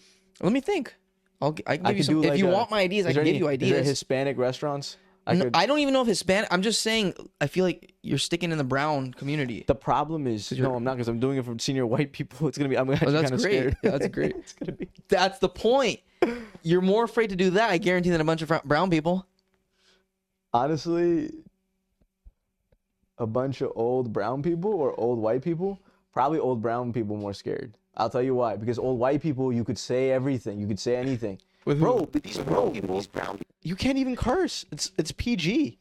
[SPEAKER 1] Let me think. I can give you some. If you want my ideas, I can give you ideas.
[SPEAKER 2] Is there Hispanic restaurants?
[SPEAKER 1] I don't even know if Hispanic. I'm just saying. I feel like you're sticking in the brown community.
[SPEAKER 2] The problem is, no, I'm not because I'm doing it for senior white people. It's gonna be. I'm actually kind of scared.
[SPEAKER 1] Yeah, that's great.
[SPEAKER 2] It's gonna be.
[SPEAKER 1] That's the point. You're more afraid to do that, I guarantee, than a bunch of brown people.
[SPEAKER 2] Honestly, a bunch of old brown people or old white people. Probably old brown people more scared. I'll tell you why. Because old white people, you could say everything. You could say anything.
[SPEAKER 1] With
[SPEAKER 2] bro, but these brown people, you can't even curse. It's PG.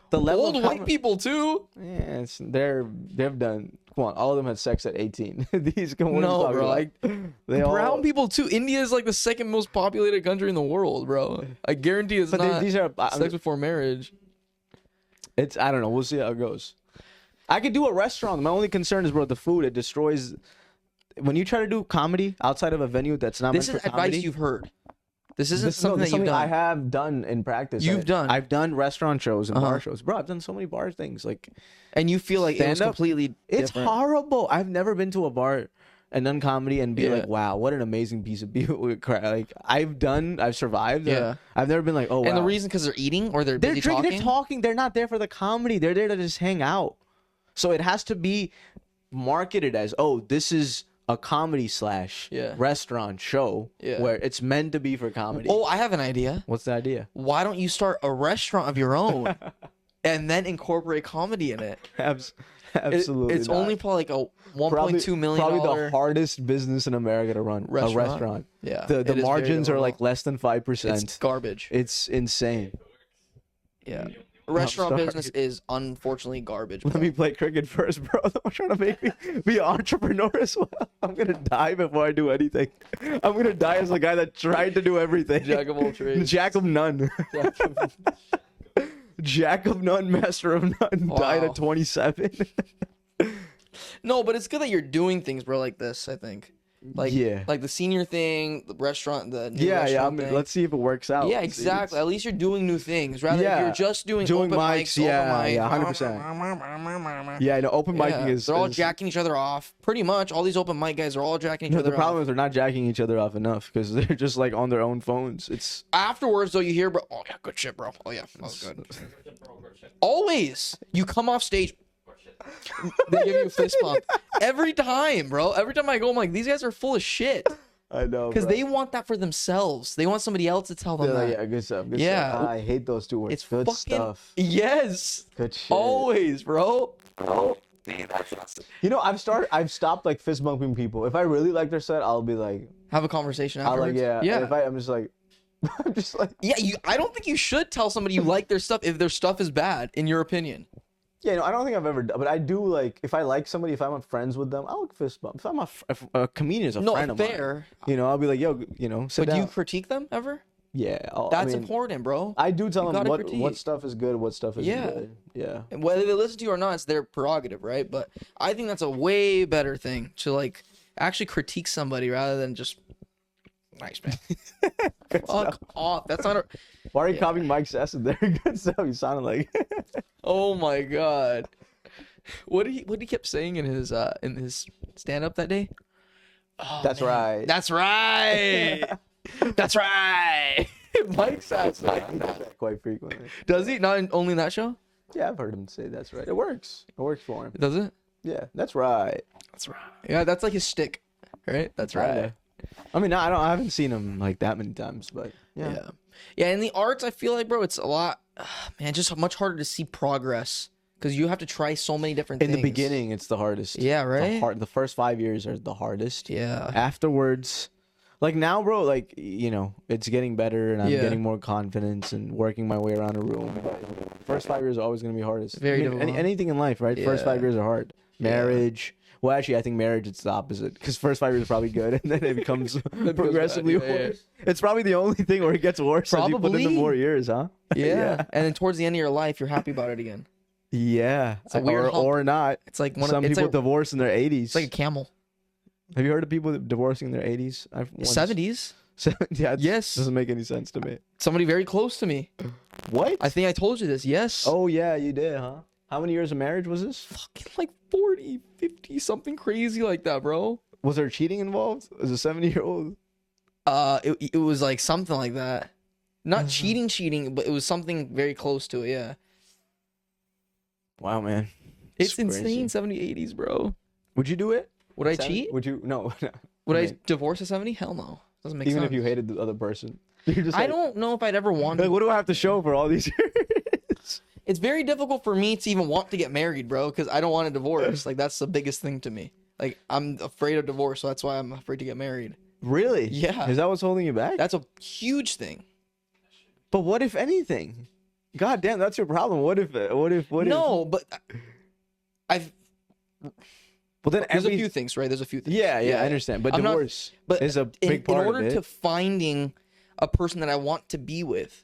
[SPEAKER 2] The level
[SPEAKER 1] old
[SPEAKER 2] of
[SPEAKER 1] white people too.
[SPEAKER 2] Yeah, they've done. Come on, all of them had sex at 18. These what are you
[SPEAKER 1] No,
[SPEAKER 2] talking
[SPEAKER 1] bro.
[SPEAKER 2] about?
[SPEAKER 1] Like
[SPEAKER 2] They
[SPEAKER 1] brown
[SPEAKER 2] all,
[SPEAKER 1] people too. India is like the second most populated country in the world, bro. I guarantee it's
[SPEAKER 2] but
[SPEAKER 1] not
[SPEAKER 2] these are.
[SPEAKER 1] sex before marriage.
[SPEAKER 2] It's I don't know. We'll see how it goes. I could do a restaurant. My only concern is, bro, the food. It destroys. When you try to do comedy outside of a venue that's not
[SPEAKER 1] This
[SPEAKER 2] meant
[SPEAKER 1] is
[SPEAKER 2] for
[SPEAKER 1] advice
[SPEAKER 2] comedy,
[SPEAKER 1] you've heard. This isn't
[SPEAKER 2] this
[SPEAKER 1] something that you've done.
[SPEAKER 2] I have done in practice. I've done restaurant shows and bar shows, bro. I've done so many bar things, like,
[SPEAKER 1] and you feel like it was
[SPEAKER 2] stand-up,
[SPEAKER 1] completely
[SPEAKER 2] it's
[SPEAKER 1] different.
[SPEAKER 2] horrible. I've never been to a bar and done comedy and be like, wow, what an amazing piece of people. Like I've survived.
[SPEAKER 1] Yeah.
[SPEAKER 2] I've never been like, oh, wow.
[SPEAKER 1] And the reason because they're eating or they're
[SPEAKER 2] They're
[SPEAKER 1] busy
[SPEAKER 2] drinking,
[SPEAKER 1] talking.
[SPEAKER 2] they're talking. They're not there for the comedy. They're there to just hang out. So it has to be marketed as, oh, this is a comedy / restaurant show where it's meant to be for comedy.
[SPEAKER 1] Oh, I have an idea.
[SPEAKER 2] What's the idea?
[SPEAKER 1] Why don't you start a restaurant of your own and then incorporate comedy in it?
[SPEAKER 2] Absolutely.
[SPEAKER 1] It's
[SPEAKER 2] not.
[SPEAKER 1] only probably like a $1.2 million.
[SPEAKER 2] Probably the hardest business in America to run. A restaurant.
[SPEAKER 1] Yeah.
[SPEAKER 2] The margins are like less than 5%.
[SPEAKER 1] It's garbage.
[SPEAKER 2] It's insane.
[SPEAKER 1] Yeah. Restaurant business is unfortunately garbage.
[SPEAKER 2] Let me play cricket first, bro. I'm trying to make me be an entrepreneur as well. I'm gonna die before I do anything. I'm gonna die as a guy that tried to do everything.
[SPEAKER 1] Jack of all trades.
[SPEAKER 2] Jack of none. Jack of none, master of none.
[SPEAKER 1] Wow.
[SPEAKER 2] Died at 27.
[SPEAKER 1] No, but it's good that you're doing things, bro, like this, I think. Like, like the senior thing, the restaurant, the new restaurant thing.
[SPEAKER 2] Let's see if it works out.
[SPEAKER 1] Yeah, exactly. At least you're doing new things. Rather if you're just doing open mics,
[SPEAKER 2] yeah,
[SPEAKER 1] open mic,
[SPEAKER 2] 100%. Yeah, I know. Open micing is.
[SPEAKER 1] They're all jacking each other off. Pretty much, all these open mic guys are all jacking each other off.
[SPEAKER 2] The problem is they're not jacking each other off enough because they're just like on their own phones. It's
[SPEAKER 1] afterwards though. You hear, bro. Oh yeah, good shit, bro. Oh yeah, that was good. Always, you come off stage. They give you a fist bump every time, bro. Every time I go, I'm like, these guys are full of shit.
[SPEAKER 2] I know,
[SPEAKER 1] because they want that for themselves. They want somebody else to tell them that.
[SPEAKER 2] Yeah, good stuff. Good stuff. I hate those two words.
[SPEAKER 1] It's
[SPEAKER 2] good
[SPEAKER 1] fucking,
[SPEAKER 2] stuff.
[SPEAKER 1] Yes.
[SPEAKER 2] Good shit.
[SPEAKER 1] Always, bro.
[SPEAKER 2] You know, I've stopped like fist bumping people. If I really like their set, I'll be like,
[SPEAKER 1] have a conversation afterwards.
[SPEAKER 2] Yeah. If I'm just like. I'm just like.
[SPEAKER 1] Yeah, I don't think you should tell somebody you like their stuff if their stuff is bad, in your opinion.
[SPEAKER 2] Yeah, no, I don't think I've ever done, but I do like if I like somebody, if I'm friends with them, I'll fist bump. If I'm a comedian is a friend of mine, you know, I'll be like, yo, you know, sit down.
[SPEAKER 1] But do you critique them ever?
[SPEAKER 2] Yeah,
[SPEAKER 1] that's important, bro.
[SPEAKER 2] I do tell them what stuff is good, what stuff isn't good. Yeah,
[SPEAKER 1] and whether they listen to you or not, it's their prerogative, right? But I think that's a way better thing to like actually critique somebody rather than just. Nice, man. Fuck off. That's not a.
[SPEAKER 2] Why are you copying Mike Sesson there? Good stuff. You sounded like.
[SPEAKER 1] Oh my god. What he kept saying in his stand up that day? Oh,
[SPEAKER 2] that's right.
[SPEAKER 1] That's right. That's right. Mike Sesson.
[SPEAKER 2] I do that quite frequently.
[SPEAKER 1] Does he? Not only in that show?
[SPEAKER 2] Yeah, I've heard him say that's right. It works. It works for him.
[SPEAKER 1] Does it?
[SPEAKER 2] Yeah, that's right.
[SPEAKER 1] That's right. Yeah, that's like his shtick, right? That's right.
[SPEAKER 2] I mean, I haven't seen him like that many times, but yeah.
[SPEAKER 1] In the arts, I feel like, bro, it's a lot, man, just much harder to see progress because you have to try so many different things.
[SPEAKER 2] In the beginning, it's the hardest.
[SPEAKER 1] Yeah, right?
[SPEAKER 2] The first 5 years are the hardest.
[SPEAKER 1] Yeah.
[SPEAKER 2] Afterwards, like now, bro, like, you know, it's getting better and I'm getting more confidence and working my way around a room. First 5 years are always going to be hardest.
[SPEAKER 1] Very difficult.
[SPEAKER 2] Anything in life, right? First 5 years are hard. Marriage. Well, actually, I think marriage is the opposite because first 5 years are probably good, and then it becomes progressively worse. It's probably the only thing where it gets worse as you put in the more years, huh?
[SPEAKER 1] Yeah. And then towards the end of your life, you're happy about it again.
[SPEAKER 2] Yeah.
[SPEAKER 1] It's a weird
[SPEAKER 2] or not.
[SPEAKER 1] It's like
[SPEAKER 2] some people divorce in their 80s.
[SPEAKER 1] It's like a camel.
[SPEAKER 2] Have you heard of people divorcing in their 80s?
[SPEAKER 1] 70s.
[SPEAKER 2] Yeah.
[SPEAKER 1] Yes.
[SPEAKER 2] Doesn't make any sense to me.
[SPEAKER 1] Somebody very close to me.
[SPEAKER 2] What?
[SPEAKER 1] I think I told you this. Yes.
[SPEAKER 2] Oh yeah, you did, huh? How many years of marriage was this?
[SPEAKER 1] Fucking like 40, 50, something crazy like that, bro.
[SPEAKER 2] Was there cheating involved? As a 70-year-old?
[SPEAKER 1] It was like something like that. Not cheating, but it was something very close to it, yeah.
[SPEAKER 2] Wow, man.
[SPEAKER 1] It's insane, 70, 80s, bro.
[SPEAKER 2] Would you do it?
[SPEAKER 1] Would I cheat?
[SPEAKER 2] Would you? No.
[SPEAKER 1] Would I divorce at 70? Hell no. Doesn't make sense.
[SPEAKER 2] Even if you hated the other person.
[SPEAKER 1] I don't know if I'd ever want
[SPEAKER 2] to. Like, what do I have to show for all these years?
[SPEAKER 1] It's very difficult for me to even want to get married, bro, because I don't want a divorce. Like, that's the biggest thing to me. Like, I'm afraid of divorce, so that's why I'm afraid to get married.
[SPEAKER 2] Really?
[SPEAKER 1] Yeah.
[SPEAKER 2] Is that what's holding you back?
[SPEAKER 1] That's a huge thing.
[SPEAKER 2] But what if anything? God damn, that's your problem. What if?
[SPEAKER 1] No, but I've.
[SPEAKER 2] Well, then
[SPEAKER 1] There's a few things, right? There's a few things.
[SPEAKER 2] Yeah, I understand. But divorce is a big part of it.
[SPEAKER 1] In order to finding a person that I want to be with,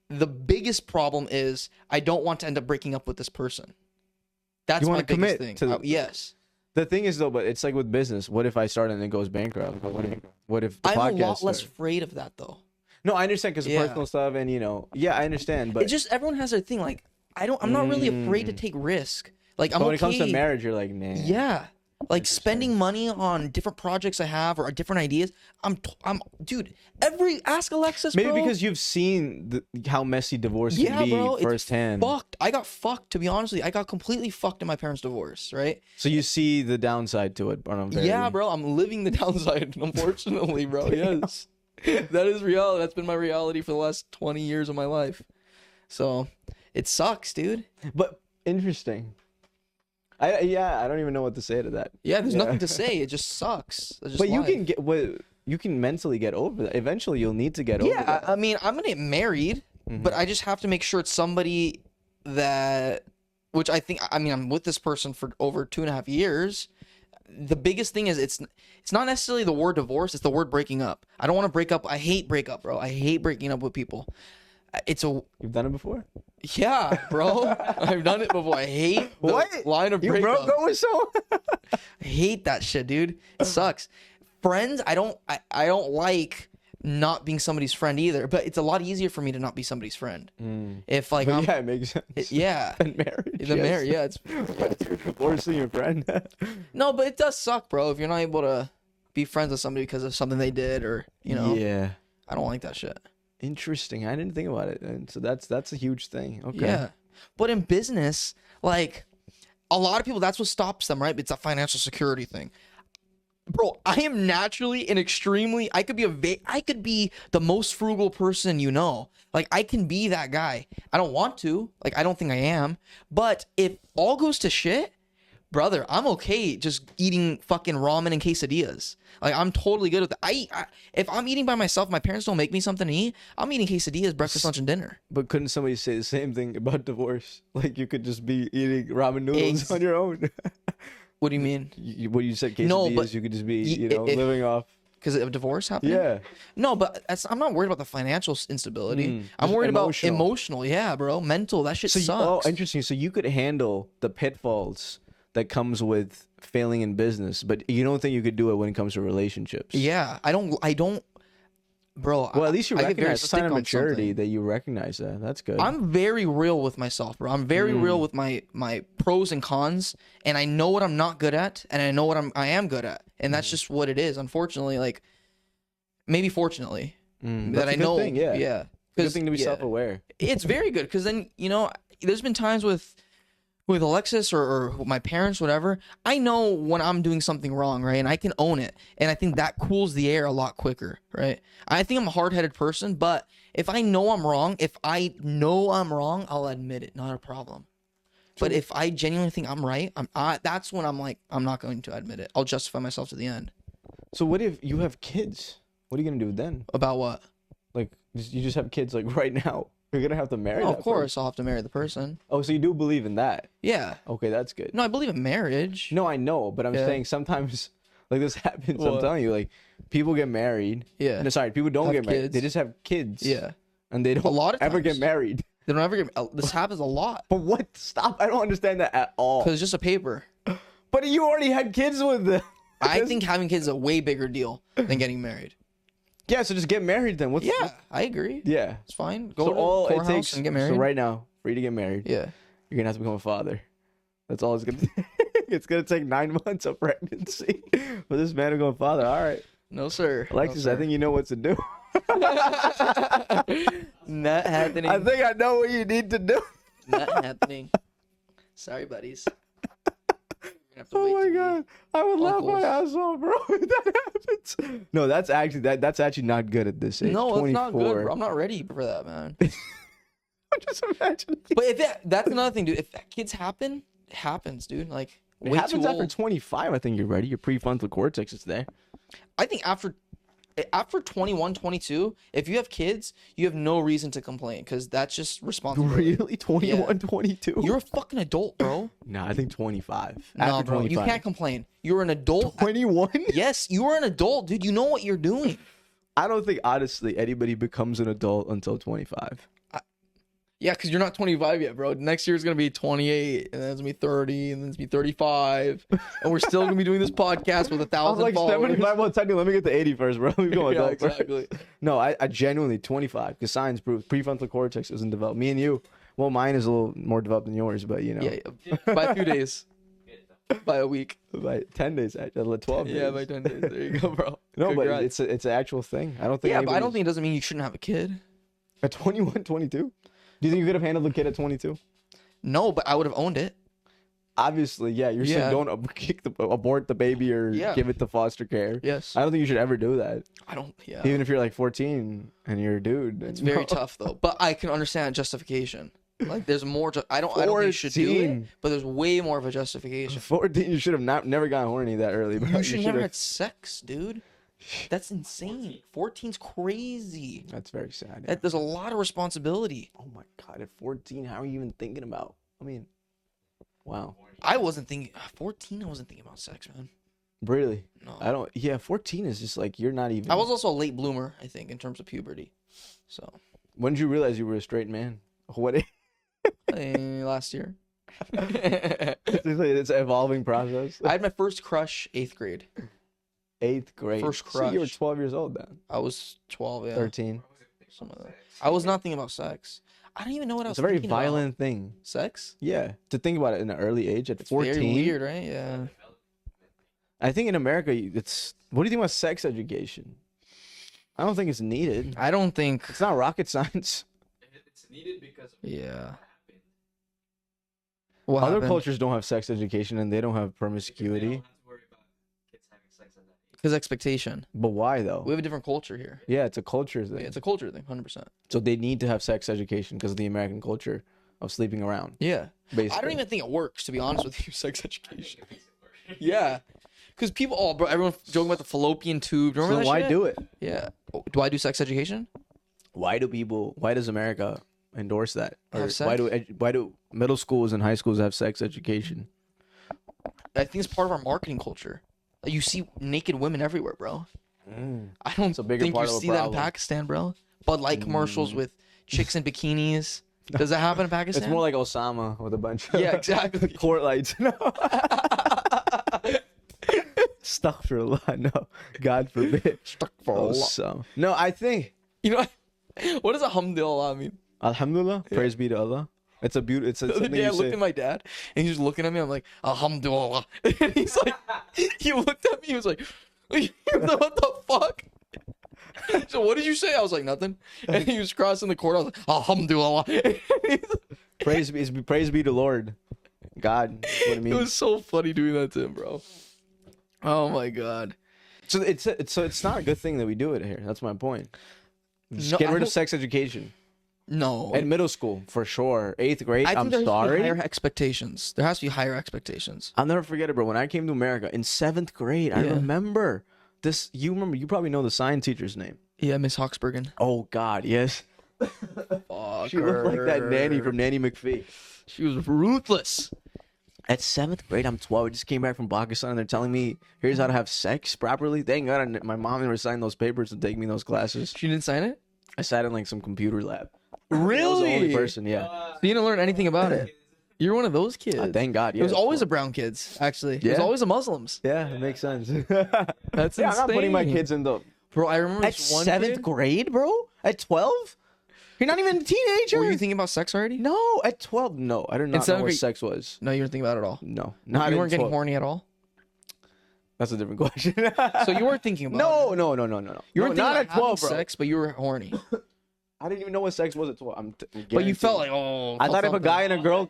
[SPEAKER 1] the biggest problem is I don't want to end up breaking up with this person. That's my biggest thing. Yes.
[SPEAKER 2] The thing is, though, but it's like with business. What if I start and it goes bankrupt? What if the podcast
[SPEAKER 1] I'm a lot less afraid of that, though.
[SPEAKER 2] No, I understand because of personal stuff, and I understand. But
[SPEAKER 1] it's just everyone has their thing. Like I'm not really afraid to take risk. Like I'm
[SPEAKER 2] but when it comes to marriage, you're like, nah.
[SPEAKER 1] Yeah. Like spending money on different projects I have or different ideas. Dude, ask Alexis,
[SPEAKER 2] Maybe
[SPEAKER 1] bro.
[SPEAKER 2] because you've seen how messy divorce can be firsthand.
[SPEAKER 1] It's fucked. I got fucked, to be honest with you. I got completely fucked in my parents' divorce, right?
[SPEAKER 2] So you see the downside to it,
[SPEAKER 1] Yeah, bro. I'm living the downside, unfortunately, bro. Yes. That is reality. That's been my reality for the last 20 years of my life. So it sucks, dude.
[SPEAKER 2] But interesting. I don't even know what to say to that.
[SPEAKER 1] Yeah, there's nothing to say. It just sucks.
[SPEAKER 2] But you can mentally get over that. Eventually, you'll need to get over that.
[SPEAKER 1] Yeah, I mean, I'm gonna get married, but I just have to make sure it's somebody which I think. I mean, I'm with this person for over 2.5 years. The biggest thing is it's not necessarily the word divorce. It's the word breaking up. I don't want to break up. I hate breakup, bro. I hate breaking up with people.
[SPEAKER 2] You've done it before?
[SPEAKER 1] Yeah, bro. I've done it before. I hate the line of breakup.
[SPEAKER 2] You broke up with someone?
[SPEAKER 1] I hate that shit, dude. It sucks. Friends, I don't like not being somebody's friend either. But it's a lot easier for me to not be somebody's friend. If like
[SPEAKER 2] it makes sense.
[SPEAKER 1] Yeah.
[SPEAKER 2] And marriage.
[SPEAKER 1] Marriage, yeah.
[SPEAKER 2] You're divorcing your friend.
[SPEAKER 1] No, but it does suck, bro. If you're not able to be friends with somebody because of something they did, or
[SPEAKER 2] Yeah.
[SPEAKER 1] I don't like that shit.
[SPEAKER 2] Interesting. I didn't think about it, and so that's a huge thing. Okay.
[SPEAKER 1] Yeah, but in business, like a lot of people, that's what stops them, right? It's a financial security thing. Bro, I am naturally and extremely. I could be the most frugal person you know. Like I can be that guy. I don't want to. Like I don't think I am. But if all goes to shit, brother, I'm okay just eating fucking ramen and quesadillas. Like I'm totally good with that. If I'm eating by myself, my parents don't make me something to eat, I'm eating quesadillas breakfast, lunch, and dinner.
[SPEAKER 2] But couldn't somebody say the same thing about divorce? Like you could just be eating ramen noodles on your own.
[SPEAKER 1] What do you mean?
[SPEAKER 2] What you said quesadillas,
[SPEAKER 1] No, but
[SPEAKER 2] you could just be living off.
[SPEAKER 1] Because of divorce happening?
[SPEAKER 2] Yeah.
[SPEAKER 1] No, but I'm not worried about the financial instability. I'm worried about emotional. Yeah, bro. Mental. That shit sucks.
[SPEAKER 2] Oh, interesting. So you could handle the pitfalls that comes with failing in business, but you don't think you could do it when it comes to relationships.
[SPEAKER 1] Yeah, I don't, bro.
[SPEAKER 2] Well, at least you recognize a sign of maturity
[SPEAKER 1] something.
[SPEAKER 2] that you recognize that. That's good.
[SPEAKER 1] I'm very real with myself, bro. I'm very real with my pros and cons, and I know what I'm not good at, and I know what I am good at, and that's just what it is. Unfortunately, like maybe fortunately, that I know.
[SPEAKER 2] Thing, yeah. Good thing to be self-aware.
[SPEAKER 1] It's very good because then there's been times with Alexis or my parents, whatever, I know when I'm doing something wrong, right? And I can own it. And I think that cools the air a lot quicker, right? I think I'm a hard-headed person, but if I know I'm wrong, I'll admit it. Not a problem. But if I genuinely think I'm right, that's when I'm like, I'm not going to admit it. I'll justify myself to the end.
[SPEAKER 2] So what if you have kids? What are you going to do then?
[SPEAKER 1] About what?
[SPEAKER 2] Like, you just have kids like right now. You're going to have to marry
[SPEAKER 1] Oh,
[SPEAKER 2] that
[SPEAKER 1] of course,
[SPEAKER 2] person.
[SPEAKER 1] I'll have to marry the person.
[SPEAKER 2] Oh, so you do believe in that?
[SPEAKER 1] Yeah.
[SPEAKER 2] Okay, that's good.
[SPEAKER 1] No, I believe in marriage.
[SPEAKER 2] No, I know, but I'm saying sometimes, like this happens. I'm telling you, like people get married.
[SPEAKER 1] Yeah.
[SPEAKER 2] No, sorry, people don't get married.
[SPEAKER 1] Kids.
[SPEAKER 2] They just have kids.
[SPEAKER 1] Yeah.
[SPEAKER 2] And they don't ever get married.
[SPEAKER 1] They don't ever get. This happens a lot.
[SPEAKER 2] But what? Stop! I don't understand that at all.
[SPEAKER 1] Because it's just a paper.
[SPEAKER 2] But you already had kids with them.
[SPEAKER 1] I think having kids is a way bigger deal than getting married.
[SPEAKER 2] Yeah, so just get married then.
[SPEAKER 1] I agree.
[SPEAKER 2] Yeah,
[SPEAKER 1] it's fine. Go
[SPEAKER 2] so
[SPEAKER 1] to
[SPEAKER 2] all
[SPEAKER 1] the
[SPEAKER 2] it
[SPEAKER 1] courthouse
[SPEAKER 2] takes
[SPEAKER 1] and get married.
[SPEAKER 2] So right now, for you to get married,
[SPEAKER 1] you're
[SPEAKER 2] gonna have to become a father. That's all it's gonna. It's gonna take 9 months of pregnancy for this man to become a father. All right.
[SPEAKER 1] No, sir.
[SPEAKER 2] Alexis, I think you know what to do.
[SPEAKER 1] Not happening.
[SPEAKER 2] I think I know what you need to do.
[SPEAKER 1] Not happening. Sorry, buddies.
[SPEAKER 2] Oh my god, I would laugh my ass off, bro. If that happens. No, that's actually not good at this age.
[SPEAKER 1] No,
[SPEAKER 2] 24.
[SPEAKER 1] it's not good, bro. I'm not ready for that, man.
[SPEAKER 2] I'm just imagining.
[SPEAKER 1] But if that's another thing, dude. If kids happen, it happens, dude. Like
[SPEAKER 2] it happens after 25. I think you're ready. Your prefrontal cortex is there.
[SPEAKER 1] I think after after 21, 22, if you have kids, you have no reason to complain because that's just responsibility.
[SPEAKER 2] Really? 21, 22?
[SPEAKER 1] You're a fucking adult, bro.
[SPEAKER 2] Nah, I think 25.
[SPEAKER 1] No,
[SPEAKER 2] After
[SPEAKER 1] bro,
[SPEAKER 2] 25.
[SPEAKER 1] you can't complain. You're an adult.
[SPEAKER 2] 21?
[SPEAKER 1] Yes, you are an adult, dude. You know what you're doing.
[SPEAKER 2] I don't think, honestly, anybody becomes an adult until 25.
[SPEAKER 1] Yeah, because you're not 25 yet, bro. Next year is going to be 28, and then it's going to be 30, and then it's going to be 35. And we're still going to be doing this podcast with 1,000 followers.
[SPEAKER 2] 75. Well, technically, let me get to 80 first, bro. Let me go adult first.
[SPEAKER 1] Exactly.
[SPEAKER 2] No, I genuinely 25 because science proves prefrontal cortex isn't developed. Me and you, well, mine is a little more developed than yours, but you know.
[SPEAKER 1] Yeah. By a few days. By a week.
[SPEAKER 2] By 10 days, actually, 12 days.
[SPEAKER 1] Yeah, by 10 days. There you go, bro.
[SPEAKER 2] No,
[SPEAKER 1] Congrats.
[SPEAKER 2] but it's an actual thing. I don't think.
[SPEAKER 1] Yeah, but I don't
[SPEAKER 2] anybody's-
[SPEAKER 1] think it doesn't mean you shouldn't have a kid.
[SPEAKER 2] At 21, 22? Do you think you could have handled a kid at 22?
[SPEAKER 1] No, but I would have owned it.
[SPEAKER 2] Obviously, yeah. You're
[SPEAKER 1] Yeah.
[SPEAKER 2] saying don't abort the baby or
[SPEAKER 1] Yeah.
[SPEAKER 2] give it to foster care.
[SPEAKER 1] Yes.
[SPEAKER 2] I don't think you should ever do that.
[SPEAKER 1] I don't. Yeah.
[SPEAKER 2] Even if you're like 14 and you're a dude.
[SPEAKER 1] It's very tough though. But I can understand justification. Like there's more. I don't think you should do it,
[SPEAKER 2] 14.
[SPEAKER 1] but there's way more of a justification.
[SPEAKER 2] 14, you should have never gotten horny that early. Bro.
[SPEAKER 1] You should never
[SPEAKER 2] should've-
[SPEAKER 1] had sex, dude. That's insane. 14's crazy.
[SPEAKER 2] That's very sad. Yeah.
[SPEAKER 1] There's a lot of responsibility.
[SPEAKER 2] Oh my god, at 14, how are you even thinking about? I mean, wow.
[SPEAKER 1] I wasn't thinking 14. I wasn't thinking about sex, man.
[SPEAKER 2] Really?
[SPEAKER 1] No.
[SPEAKER 2] I don't. Yeah, 14 is just like you're not even.
[SPEAKER 1] I was also a late bloomer, I think, in terms of puberty. So
[SPEAKER 2] When did you realize you were a straight man? What?
[SPEAKER 1] last year,
[SPEAKER 2] It's an evolving process.
[SPEAKER 1] I had my first crush 8th grade.
[SPEAKER 2] 8th grade.
[SPEAKER 1] First
[SPEAKER 2] So you were
[SPEAKER 1] crush.
[SPEAKER 2] 12 years old then.
[SPEAKER 1] I was 12. Yeah.
[SPEAKER 2] 13.
[SPEAKER 1] Some of that. I was not thinking about sex. I don't even know what I was
[SPEAKER 2] It's a very
[SPEAKER 1] thinking about.
[SPEAKER 2] violent thing.
[SPEAKER 1] Sex.
[SPEAKER 2] Yeah, to think about it in an early age at
[SPEAKER 1] It's
[SPEAKER 2] 14.
[SPEAKER 1] very weird, right? Yeah.
[SPEAKER 2] I think in America, it's. What do you think about sex education? I don't think it's needed.
[SPEAKER 1] I don't think.
[SPEAKER 2] It's not rocket science.
[SPEAKER 3] It's needed because of
[SPEAKER 1] Yeah.
[SPEAKER 3] what happened.
[SPEAKER 1] What
[SPEAKER 2] Other
[SPEAKER 1] happened?
[SPEAKER 2] cultures don't have sex education and they don't have
[SPEAKER 3] Because they
[SPEAKER 2] promiscuity.
[SPEAKER 3] don't have to worry about kids having sex at that age.
[SPEAKER 1] Because expectation.
[SPEAKER 2] But why though?
[SPEAKER 1] We have a different culture here.
[SPEAKER 2] Yeah, it's a culture thing.
[SPEAKER 1] Yeah, it's a culture thing, 100%.
[SPEAKER 2] So they need to have sex education because of the American culture of sleeping around.
[SPEAKER 1] Yeah.
[SPEAKER 2] Basically.
[SPEAKER 1] I don't even think it works, to be honest with you, sex
[SPEAKER 3] I
[SPEAKER 1] education.
[SPEAKER 3] think it makes it worse.
[SPEAKER 1] Yeah. Because people, oh, bro, everyone's joking about the fallopian tube. Do you
[SPEAKER 2] So
[SPEAKER 1] remember
[SPEAKER 2] then
[SPEAKER 1] that
[SPEAKER 2] why
[SPEAKER 1] shit?
[SPEAKER 2] do it?
[SPEAKER 1] Yeah. Oh, do I do sex education?
[SPEAKER 2] Why does America endorse that? Or
[SPEAKER 1] Have sex?
[SPEAKER 2] why do middle schools and high schools have sex education?
[SPEAKER 1] I think it's part of our marketing culture. Like, you see naked women everywhere, bro. I don't
[SPEAKER 2] a bigger
[SPEAKER 1] think
[SPEAKER 2] part
[SPEAKER 1] you
[SPEAKER 2] of a
[SPEAKER 1] see that in
[SPEAKER 2] problem.
[SPEAKER 1] Pakistan, bro. Bud Light commercials with chicks in bikinis. Does that happen in Pakistan?
[SPEAKER 2] It's more like Osama with a bunch of
[SPEAKER 1] Yeah, exactly.
[SPEAKER 2] court lights. No. Astaghfirullah. No. God forbid.
[SPEAKER 1] Astaghfirullah.
[SPEAKER 2] Osama. No, I think
[SPEAKER 1] You know, what does alhamdulillah mean?
[SPEAKER 2] Alhamdulillah. Praise be to Allah. It's a beautiful. It's
[SPEAKER 1] The other
[SPEAKER 2] something
[SPEAKER 1] day I
[SPEAKER 2] you
[SPEAKER 1] looked
[SPEAKER 2] say.
[SPEAKER 1] at my dad and he's just looking at me. I'm like, alhamdulillah. And he's like, he looked at me. He was like, what the fuck? So what did you say? I was like, nothing. And he was crossing the court. I was like, alhamdulillah.
[SPEAKER 2] Praise be to Lord. God. That's what it
[SPEAKER 1] It
[SPEAKER 2] means.
[SPEAKER 1] was so funny doing that to him, bro. Oh my god.
[SPEAKER 2] So it's not a good thing that we do it here. That's my point. Just
[SPEAKER 1] No,
[SPEAKER 2] get
[SPEAKER 1] I
[SPEAKER 2] rid of
[SPEAKER 1] don't-
[SPEAKER 2] sex education.
[SPEAKER 1] No.
[SPEAKER 2] In middle school, for sure. 8th grade,
[SPEAKER 1] I think
[SPEAKER 2] I'm
[SPEAKER 1] there has to be
[SPEAKER 2] sorry.
[SPEAKER 1] higher expectations. There has to be higher expectations.
[SPEAKER 2] I'll never forget it, bro. When I came to America in 7th grade, I
[SPEAKER 1] Yeah.
[SPEAKER 2] remember this. You probably know the science teacher's name.
[SPEAKER 1] Yeah, Miss Hawksbergen.
[SPEAKER 2] Oh, God, yes.
[SPEAKER 1] Fuck
[SPEAKER 2] She looked like that nanny
[SPEAKER 1] her.
[SPEAKER 2] from Nanny McPhee.
[SPEAKER 1] She was ruthless.
[SPEAKER 2] At 7th grade, I'm 12. I just came back from Pakistan, and they're telling me, here's how to have sex properly. Thank God my mom never signed those papers to take me those classes.
[SPEAKER 1] She didn't sign it?
[SPEAKER 2] I sat in, like, some computer lab.
[SPEAKER 1] Really?
[SPEAKER 2] I was the only person, yeah.
[SPEAKER 1] So you didn't learn anything about it. You're one of those kids.
[SPEAKER 2] Thank God, yeah.
[SPEAKER 1] It was always a brown kids, actually. It was
[SPEAKER 2] Yeah?
[SPEAKER 1] always a Muslims.
[SPEAKER 2] Yeah, it makes sense.
[SPEAKER 1] That's
[SPEAKER 2] yeah, I'm not putting my
[SPEAKER 1] insane.
[SPEAKER 2] kids in the...
[SPEAKER 1] Bro, I remember
[SPEAKER 2] At
[SPEAKER 1] this one
[SPEAKER 2] 7th
[SPEAKER 1] kid.
[SPEAKER 2] grade, bro? At 12? You're not even a teenager.
[SPEAKER 1] Were you thinking about sex already?
[SPEAKER 2] No, at 12, no. I did not know
[SPEAKER 1] 7th
[SPEAKER 2] what
[SPEAKER 1] grade-
[SPEAKER 2] sex was.
[SPEAKER 1] No, you weren't thinking about it at all.
[SPEAKER 2] No, not
[SPEAKER 1] You
[SPEAKER 2] at
[SPEAKER 1] weren't getting
[SPEAKER 2] 12.
[SPEAKER 1] horny at all.
[SPEAKER 2] That's a different question.
[SPEAKER 1] So you weren't thinking about
[SPEAKER 2] No,
[SPEAKER 1] it.
[SPEAKER 2] no.
[SPEAKER 1] You
[SPEAKER 2] No,
[SPEAKER 1] weren't
[SPEAKER 2] not
[SPEAKER 1] thinking
[SPEAKER 2] at
[SPEAKER 1] about
[SPEAKER 2] 12,
[SPEAKER 1] having
[SPEAKER 2] bro.
[SPEAKER 1] sex, but you were horny.
[SPEAKER 2] I didn't even know what sex was at 12.
[SPEAKER 1] But you felt like, oh.
[SPEAKER 2] I thought if a
[SPEAKER 1] something.
[SPEAKER 2] guy and a girl...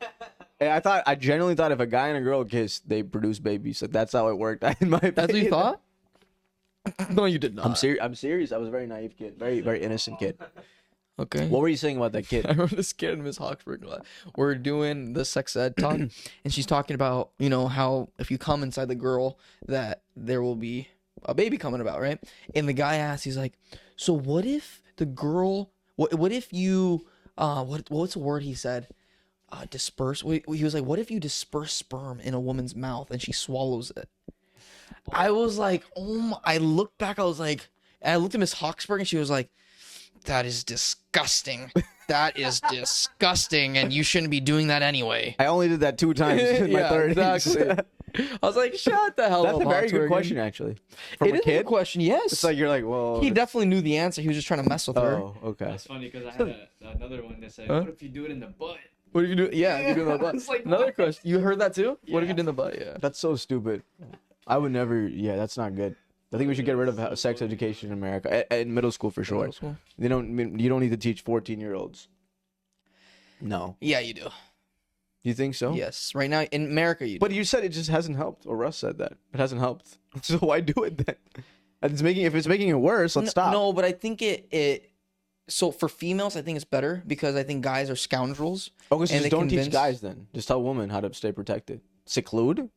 [SPEAKER 2] I genuinely thought if a guy and a girl kissed, they produce babies. So that's how it worked. In my opinion.
[SPEAKER 1] That's what you thought? No, you did not.
[SPEAKER 2] I'm serious. I was a very naive kid. Very, very innocent kid.
[SPEAKER 1] Okay.
[SPEAKER 2] What were you saying about that kid?
[SPEAKER 1] I remember this kid, Miss Hawksberg. We're doing the sex ed talk, and she's talking about, how if you come inside the girl, that there will be a baby coming about, right? And the guy asks, he's like, so what if the girl, what if you, what's the word he said? Disperse. He was like, what if you disperse sperm in a woman's mouth and she swallows it? I was like, oh my, I looked back, I was like, and I looked at Miss Hawksburg and she was like, that is disgusting. That is disgusting, and you shouldn't be doing that anyway.
[SPEAKER 2] I only did that 2 times in my 30s.
[SPEAKER 1] Exactly. I was like, shut the hell up.
[SPEAKER 2] That's a very good question, actually. From
[SPEAKER 1] It is a good question, yes.
[SPEAKER 2] It's like, you're like, well...
[SPEAKER 1] He definitely knew the answer. He was just trying to mess with her.
[SPEAKER 2] Oh, okay.
[SPEAKER 3] That's funny because I had another one that said, what if you do it in the butt?
[SPEAKER 1] What if you do? Yeah, if you do it in the butt.
[SPEAKER 3] It's like,
[SPEAKER 1] Another
[SPEAKER 3] what?
[SPEAKER 1] question. You heard that too?
[SPEAKER 3] Yeah.
[SPEAKER 1] What if you do in the butt? Yeah.
[SPEAKER 2] That's so stupid. I would never... Yeah, that's not good. I think we should get rid of sex education in America. In middle school, for sure.
[SPEAKER 1] Middle school?
[SPEAKER 2] You don't need to teach 14-year-olds. No.
[SPEAKER 1] Yeah, you do.
[SPEAKER 2] You think so?
[SPEAKER 1] Yes. Right now in America, you do.
[SPEAKER 2] But you said it just hasn't helped. Or Russ said that. It hasn't helped. So why do it then? If it's making it worse, let's stop.
[SPEAKER 1] No, but I think it. So for females, I think it's better because I think guys are scoundrels.
[SPEAKER 2] Okay, so
[SPEAKER 1] and
[SPEAKER 2] just
[SPEAKER 1] they
[SPEAKER 2] don't teach
[SPEAKER 1] convince-
[SPEAKER 2] guys then. Just tell women how to stay protected. Seclude.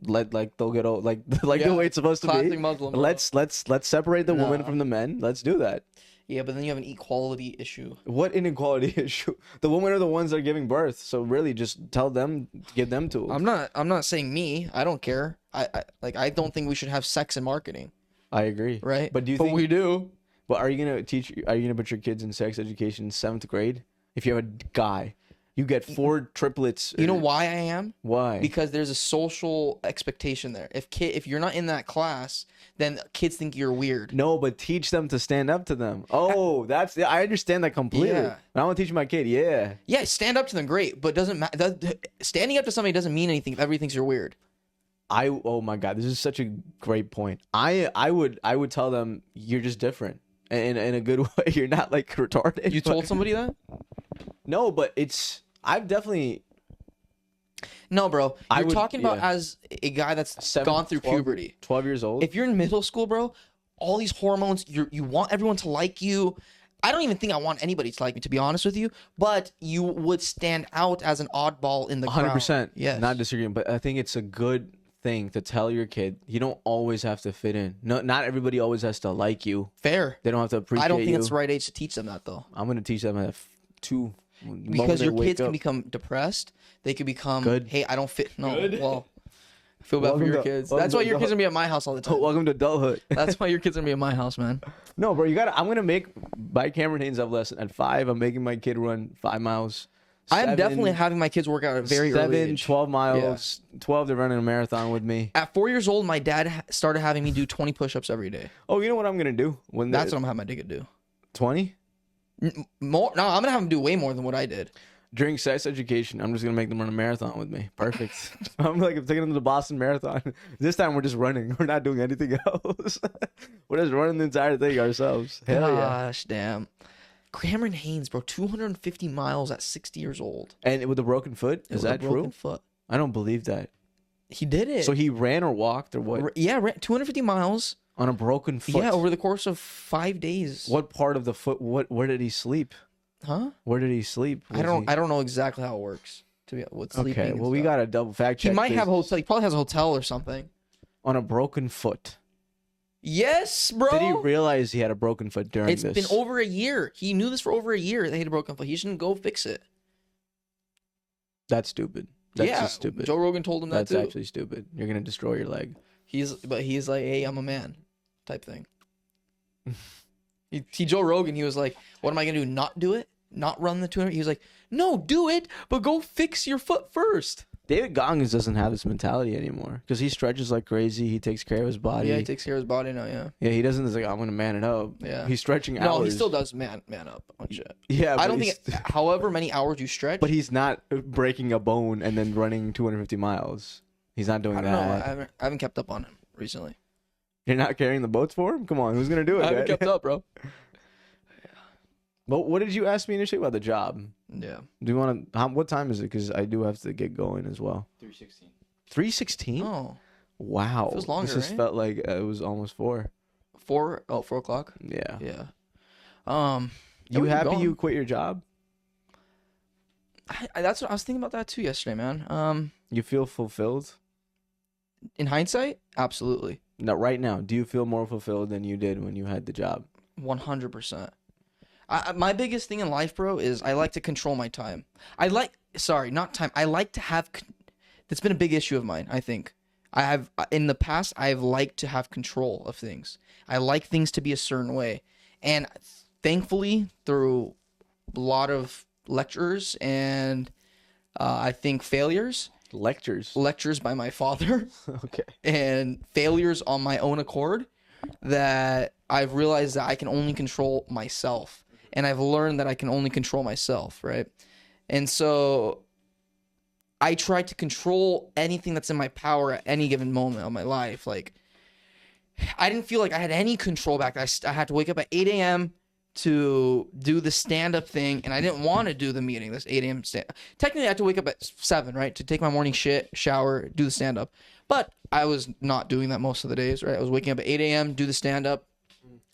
[SPEAKER 2] They'll get old, like
[SPEAKER 1] Yeah,
[SPEAKER 2] the way it's supposed to
[SPEAKER 1] classic
[SPEAKER 2] be.
[SPEAKER 1] Muslim, bro.
[SPEAKER 2] Let's separate the woman
[SPEAKER 1] No.
[SPEAKER 2] from the men. Let's do that.
[SPEAKER 1] Yeah, but then you have an equality issue.
[SPEAKER 2] What inequality issue? The women are the ones that are giving birth. So really, just tell them, give them tools.
[SPEAKER 1] I'm not saying me. I don't care. I don't think we should have sex in marketing,
[SPEAKER 2] I agree.
[SPEAKER 1] right?
[SPEAKER 2] But do you think?
[SPEAKER 1] we do.
[SPEAKER 2] But are you gonna put your kids in sex education in 7th grade? If you have a guy, you get 4 triplets.
[SPEAKER 1] You know why I am?
[SPEAKER 2] Why?
[SPEAKER 1] Because there's a social expectation there. If you're not in that class, then kids think you're weird.
[SPEAKER 2] No, but teach them to stand up to them. Oh, I understand that completely.
[SPEAKER 1] Yeah.
[SPEAKER 2] I want to teach my kid. Yeah.
[SPEAKER 1] Yeah, stand up to them, great, but doesn't matter. Standing up to somebody doesn't mean anything if everybody thinks you're weird.
[SPEAKER 2] Oh my God, this is such a great point. I would tell them you're just different. In a good way. You're not like retarded.
[SPEAKER 1] You told somebody that?
[SPEAKER 2] No, but I've definitely
[SPEAKER 1] No, bro.
[SPEAKER 2] I
[SPEAKER 1] You're
[SPEAKER 2] would-
[SPEAKER 1] talking about
[SPEAKER 2] yeah.
[SPEAKER 1] as a guy that's
[SPEAKER 2] 7,
[SPEAKER 1] gone through
[SPEAKER 2] 12
[SPEAKER 1] puberty.
[SPEAKER 2] 12 years old.
[SPEAKER 1] If you're in middle school, bro, all these hormones, you want everyone to like you. I don't even think I want anybody to like me, to be honest with you. But you would stand out as an oddball in the crowd.
[SPEAKER 2] 100%.
[SPEAKER 1] Yes.
[SPEAKER 2] Not disagreeing, but I think it's a good thing to tell your kid you don't always have to fit in. No, not everybody always has to like you.
[SPEAKER 1] Fair.
[SPEAKER 2] They don't have to appreciate
[SPEAKER 1] I don't think
[SPEAKER 2] you.
[SPEAKER 1] it's the right age to teach them that, though.
[SPEAKER 2] I'm gonna teach them at 2.
[SPEAKER 1] Because your kids can become depressed. They could become,
[SPEAKER 2] Good.
[SPEAKER 1] hey, I don't fit. No,
[SPEAKER 3] Good.
[SPEAKER 1] well, I feel bad
[SPEAKER 2] Welcome
[SPEAKER 1] for your
[SPEAKER 2] to-
[SPEAKER 1] kids.
[SPEAKER 2] welcome
[SPEAKER 1] That's
[SPEAKER 2] to
[SPEAKER 1] why your kids
[SPEAKER 2] adult-
[SPEAKER 1] are going to be at my house all the time.
[SPEAKER 2] Welcome to adulthood.
[SPEAKER 1] That's why your kids are going to be at my house, man.
[SPEAKER 2] No, bro, I'm gonna make by Cameron Haynes up lesson at 5. I'm making my kid run 5 miles.
[SPEAKER 1] I am
[SPEAKER 2] 7,
[SPEAKER 1] definitely having my kids work out at a very
[SPEAKER 2] 7,
[SPEAKER 1] early age.
[SPEAKER 2] 12 miles. 12, they're running a marathon with me.
[SPEAKER 1] At 4 years old, my dad started having me do 20 push-ups every day.
[SPEAKER 2] Oh, you know what I'm gonna do when
[SPEAKER 1] That's what I'm having my dick do.
[SPEAKER 2] 20
[SPEAKER 1] More? No, I'm gonna have him do way more than what I did.
[SPEAKER 2] during sex education. I'm just gonna make them run a marathon with me. Perfect. I'm taking them to the Boston Marathon. This time we're just running. We're not doing anything else. We're just running the entire thing ourselves. Hell yeah!
[SPEAKER 1] Gosh, damn. Cameron Haynes, bro, 250 miles at 60 years old.
[SPEAKER 2] And with a broken foot, is
[SPEAKER 1] With a
[SPEAKER 2] that
[SPEAKER 1] broken
[SPEAKER 2] true?
[SPEAKER 1] Foot.
[SPEAKER 2] I don't believe that.
[SPEAKER 1] He did it.
[SPEAKER 2] So he ran or walked or what?
[SPEAKER 1] Yeah, 250 miles.
[SPEAKER 2] On a broken foot.
[SPEAKER 1] Yeah, over the course of 5 days.
[SPEAKER 2] What part of the foot? Where did he sleep?
[SPEAKER 1] Huh?
[SPEAKER 2] Where did he sleep?
[SPEAKER 1] I don't know exactly how it works. To be with sleeping.
[SPEAKER 2] Okay,
[SPEAKER 1] and
[SPEAKER 2] well we
[SPEAKER 1] stuff.
[SPEAKER 2] got to double fact check.
[SPEAKER 1] He might
[SPEAKER 2] this.
[SPEAKER 1] have a hotel. He probably has a hotel or something.
[SPEAKER 2] On a broken foot.
[SPEAKER 1] Yes, bro.
[SPEAKER 2] Did he realize he had a broken foot during
[SPEAKER 1] It's
[SPEAKER 2] this?
[SPEAKER 1] been over a year. He knew this for over a year. They had a broken foot. He shouldn't go fix it.
[SPEAKER 2] That's stupid. That's
[SPEAKER 1] yeah,
[SPEAKER 2] just stupid.
[SPEAKER 1] Joe Rogan told him that
[SPEAKER 2] That's
[SPEAKER 1] too.
[SPEAKER 2] actually stupid. You're gonna destroy your leg.
[SPEAKER 1] He's like, hey, I'm a man, type thing. he Joe Rogan. He was like, what am I gonna do? Not do it? Not run the 200? He was like, no, do it, but go fix your foot first.
[SPEAKER 2] David Goggins doesn't have this mentality anymore because he stretches like crazy. He takes care of his body.
[SPEAKER 1] Yeah, he takes care of his body now. Yeah.
[SPEAKER 2] Yeah, he doesn't. He's like, I'm gonna man it up.
[SPEAKER 1] Yeah.
[SPEAKER 2] He's stretching
[SPEAKER 1] No,
[SPEAKER 2] hours.
[SPEAKER 1] he still does man up on shit.
[SPEAKER 2] Yeah,
[SPEAKER 1] I
[SPEAKER 2] but
[SPEAKER 1] don't think, however many hours you stretch.
[SPEAKER 2] But he's not breaking a bone and then running 250 miles. He's not doing
[SPEAKER 1] I don't
[SPEAKER 2] that.
[SPEAKER 1] know. I haven't kept up on him recently.
[SPEAKER 2] You're not carrying the boats for him? Come on, who's gonna do it?
[SPEAKER 1] I haven't
[SPEAKER 2] man?
[SPEAKER 1] kept up, bro.
[SPEAKER 2] But what did you ask me initially about the job?
[SPEAKER 1] Yeah.
[SPEAKER 2] Do you want to? What time is it? Because I do have to get going as well.
[SPEAKER 3] 3:16.
[SPEAKER 2] 3:16.
[SPEAKER 1] Oh,
[SPEAKER 2] Wow.
[SPEAKER 1] Feels longer,
[SPEAKER 2] This just
[SPEAKER 1] right?
[SPEAKER 2] felt like it was almost 4.
[SPEAKER 1] 4 o'clock.
[SPEAKER 2] Yeah.
[SPEAKER 1] Yeah.
[SPEAKER 2] You
[SPEAKER 1] we keep
[SPEAKER 2] happy
[SPEAKER 1] going.
[SPEAKER 2] you quit your job?
[SPEAKER 1] That's what I was thinking about that too yesterday, man.
[SPEAKER 2] You feel fulfilled?
[SPEAKER 1] In hindsight, absolutely.
[SPEAKER 2] Now, right now, do you feel more fulfilled than you did when you had the job?
[SPEAKER 1] 100%. My biggest thing in life, bro, is I like to control my time. Sorry, not time. I like to have, that's been a big issue of mine, I think. In the past, I've liked to have control of things. I like things to be a certain way. And thankfully, through a lot of lectures and I think failures. Lectures by my father.
[SPEAKER 2] Okay.
[SPEAKER 1] And failures on my own accord, that I've realized that I can only control myself. And I've learned that I can only control myself, right? And so I try to control anything that's in my power at any given moment of my life. Like, I didn't feel like I had any control back then. I had to wake up at 8 a.m. to do the stand-up thing, and I didn't want to do the meeting, this 8 a.m. Technically, I had to wake up at 7, right, to take my morning shit, shower, do the stand-up. But I was not doing that most of the days, right? I was waking up at 8 a.m., do the stand-up,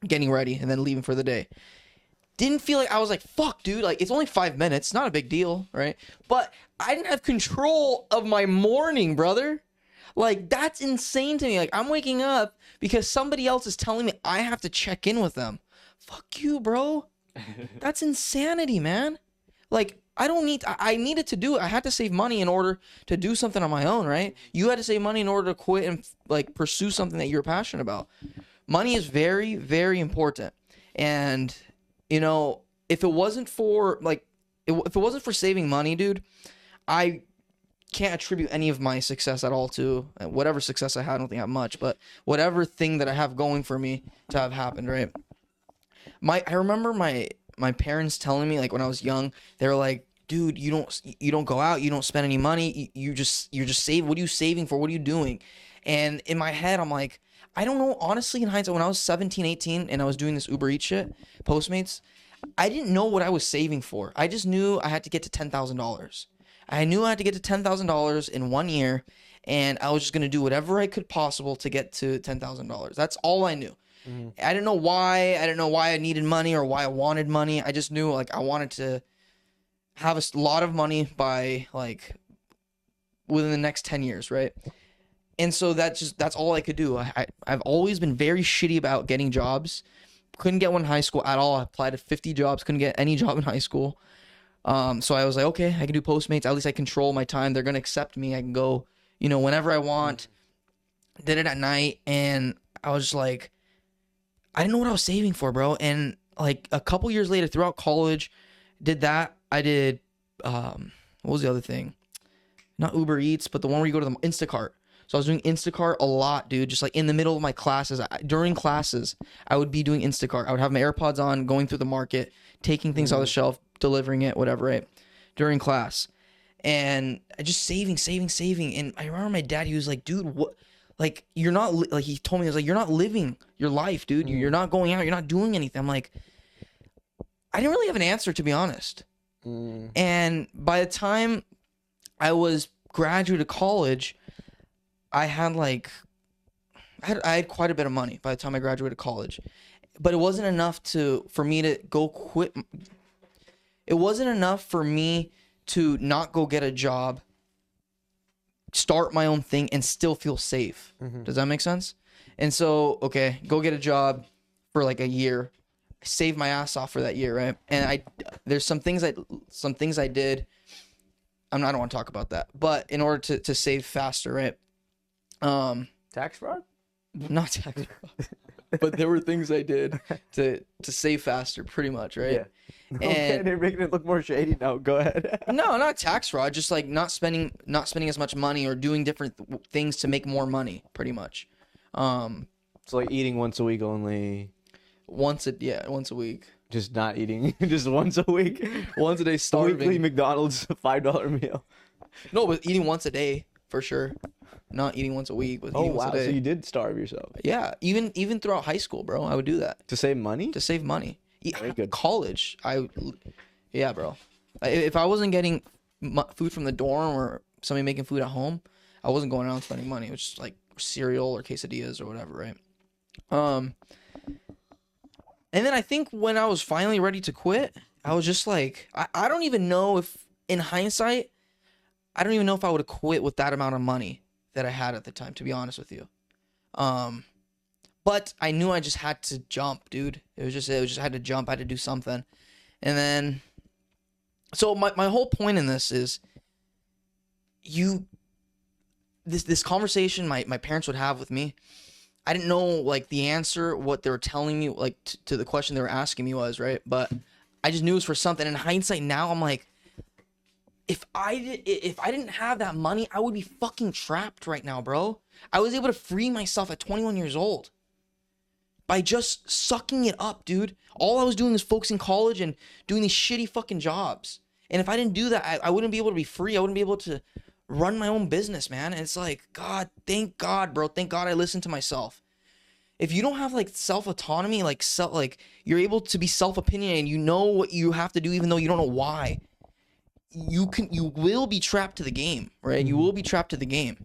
[SPEAKER 1] getting ready, and then leaving for the day. Didn't feel like, I was like, fuck, dude, like, it's only 5 minutes, not a big deal, right? But I didn't have control of my morning, brother. Like, that's insane to me. Like, I'm waking up because somebody else is telling me I have to check in with them. Fuck you, bro. That's insanity, man. Like, I needed to do it. I had to save money in order to do something on my own, right? You had to save money in order to quit and, like, pursue something that you're passionate about. Money is very, very important. And, you know, if it wasn't for, like, if it wasn't for saving money, dude, I can't attribute any of my success at all to whatever success I had. I don't think I have much, but whatever thing that I have going for me to have happened, right? I remember my parents telling me, like, when I was young, they were like, dude, you don't go out, you don't spend any money, you're just saving. What are you saving for? What are you doing? And in my head, I'm like, I don't know. Honestly, in hindsight, when I was 17, 18 and I was doing this Uber Eats shit, Postmates, I didn't know what I was saving for. I just knew I had to get to $10,000. I knew I had to get to $10,000 in 1 year, and I was just going to do whatever I could possible to get to $10,000. That's all I knew. Mm-hmm. I didn't know why. I didn't know why I needed money or why I wanted money. I just knew, like, I wanted to have a lot of money by, like, within the next 10 years, right? And so that's all I could do. I've always been very shitty about getting jobs. Couldn't get one in high school at all. I applied to 50 jobs. Couldn't get any job in high school. So I was like, okay, I can do Postmates. At least I control my time. They're going to accept me. I can go, you know, whenever I want. Did it at night. And I was just like, I didn't know what I was saving for, bro. And like a couple years later, throughout college, did that. I did, what was the other thing? Not Uber Eats, but the one where you go to the Instacart. So I was doing Instacart a lot, dude. Just like in the middle of my classes, during classes, I would be doing Instacart. I would have my AirPods on, going through the market, taking things off the shelf, delivering it, whatever, right? During class. And I just saving. And I remember my dad, he was like, dude, what? Like, you're not, like, he told me, he was like, you're not living your life, dude. You're not going out. You're not doing anything. I'm like, I didn't really have an answer, to be honest. And by the time I was graduate of college, I had quite a bit of money by the time I graduated college, but it wasn't enough for me to go quit. It wasn't enough for me to not go get a job, start my own thing, and still feel safe. Mm-hmm. Does that make sense? And so, okay, go get a job for like a year, save my ass off for that year, right? And there's some things I did. I don't want to talk about that, but in order to save faster, right?
[SPEAKER 2] Tax fraud?
[SPEAKER 1] Not tax fraud. But there were things I did to save faster, pretty much, right? Yeah.
[SPEAKER 2] Okay, they're making it look more shady now. Go ahead.
[SPEAKER 1] No, not tax fraud. Just like not spending as much money or doing different things to make more money, pretty much.
[SPEAKER 2] So like eating once a week only.
[SPEAKER 1] Once a week.
[SPEAKER 2] Just not eating, just once a week.
[SPEAKER 1] Once a day, starving.
[SPEAKER 2] Weekly McDonald's $5 meal.
[SPEAKER 1] No, but eating once a day for sure. Not eating once a week, but eating once a day.
[SPEAKER 2] So you did starve yourself.
[SPEAKER 1] Yeah, even throughout high school, bro, I would do that.
[SPEAKER 2] To save money?
[SPEAKER 1] To save money.
[SPEAKER 2] Very good.
[SPEAKER 1] College, yeah, bro. If I wasn't getting food from the dorm or somebody making food at home, I wasn't going out and spending money. It was just like cereal or quesadillas or whatever, right? And then I think when I was finally ready to quit, I was just like, I don't even know if, in hindsight, I would have quit with that amount of money that I had at the time, to be honest with you. But I knew I just had to jump, dude. It was just I had to jump. I had to do something. And then, so my whole point in this is, this conversation my parents would have with me, I didn't know like the answer, what they were telling me, like to the question they were asking me was, right? But I just knew it was for something. In hindsight now, I'm like, if I didn't have that money, I would be fucking trapped right now, bro. I was able to free myself at 21 years old by just sucking it up, dude. All I was doing was focusing college and doing these shitty fucking jobs. And if I didn't do that, I wouldn't be able to be free. I wouldn't be able to run my own business, man. And it's like, God, thank God, bro. Thank God I listened to myself. If you don't have like self-autonomy, like you're able to be self-opinionated and you know what you have to do even though you don't know why, you will be trapped to the game, right? You will be trapped to the game.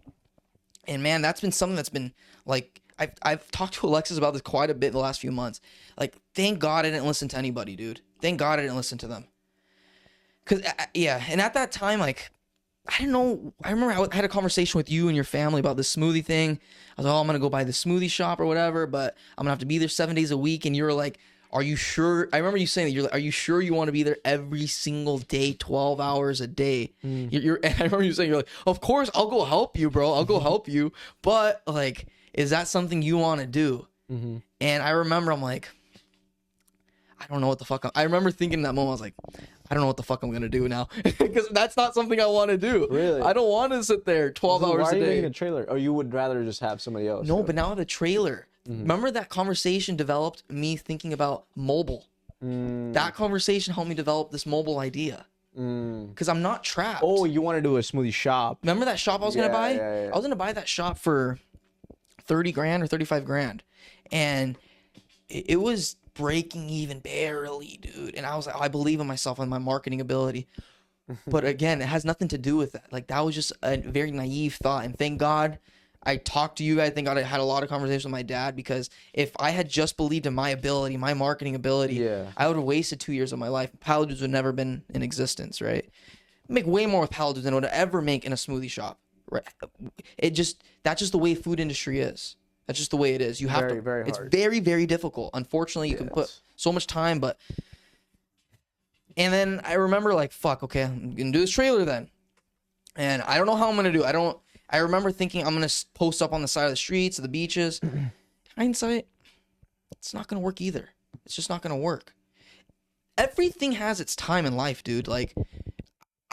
[SPEAKER 1] And man, that's been something that's been like, I've talked to Alexis about this quite a bit in the last few months. Like, thank God I didn't listen to anybody, dude. Thank God I didn't listen to them. Cause yeah, and at that time, like, I didn't know. I remember I had a conversation with you and your family about this smoothie thing. I was like, oh, I'm gonna go by the smoothie shop or whatever, but I'm gonna have to be there 7 days a week. And you were like, are you sure? I remember you saying that you're like, are you sure you want to be there every single day, 12 hours a day? And I remember you saying, you're like, of course, I'll go help you, bro. I'll go help you. But like, is that something you want to do? And I remember I'm like, I don't know what the fuck. I remember thinking in that moment, I was like, I don't know what the fuck I'm going to do now. Because that's not something I want to do.
[SPEAKER 2] Really?
[SPEAKER 1] I don't want to sit there 12 hours a day.
[SPEAKER 2] Why are you making a trailer? Or you would rather just have somebody else?
[SPEAKER 1] No, but now I have a trailer. Remember that conversation developed me thinking about mobile. That conversation helped me develop this mobile idea. Because I'm not trapped.
[SPEAKER 2] Oh, you want to do a smoothie shop.
[SPEAKER 1] Remember that shop I was going to buy?
[SPEAKER 2] Yeah.
[SPEAKER 1] I was going to buy that shop for 30 grand or 35 grand. And it was breaking even barely, dude. And I was like, oh, I believe in myself and my marketing ability. But again, it has nothing to do with that. Like, that was just a very naive thought. And thank God I talked to you guys. Thank God I had a lot of conversations with my dad, because if I had just believed in my ability, my marketing ability, I would have wasted 2 years of my life. Paladins would never been in existence, right? Make way more with Paladins than I would ever make in a smoothie shop, right? That's just the way food industry is. That's just the way it is. You have
[SPEAKER 2] very
[SPEAKER 1] it's
[SPEAKER 2] hard.
[SPEAKER 1] very, very difficult. Unfortunately, you can put so much time, but. And then I remember, like, fuck, okay, I'm gonna do this trailer then. And I don't know how I'm gonna do it. I remember thinking I'm gonna post up on the side of the streets, of the beaches. Hindsight, it's not gonna work either. It's just not gonna work. Everything has its time in life, dude. Like,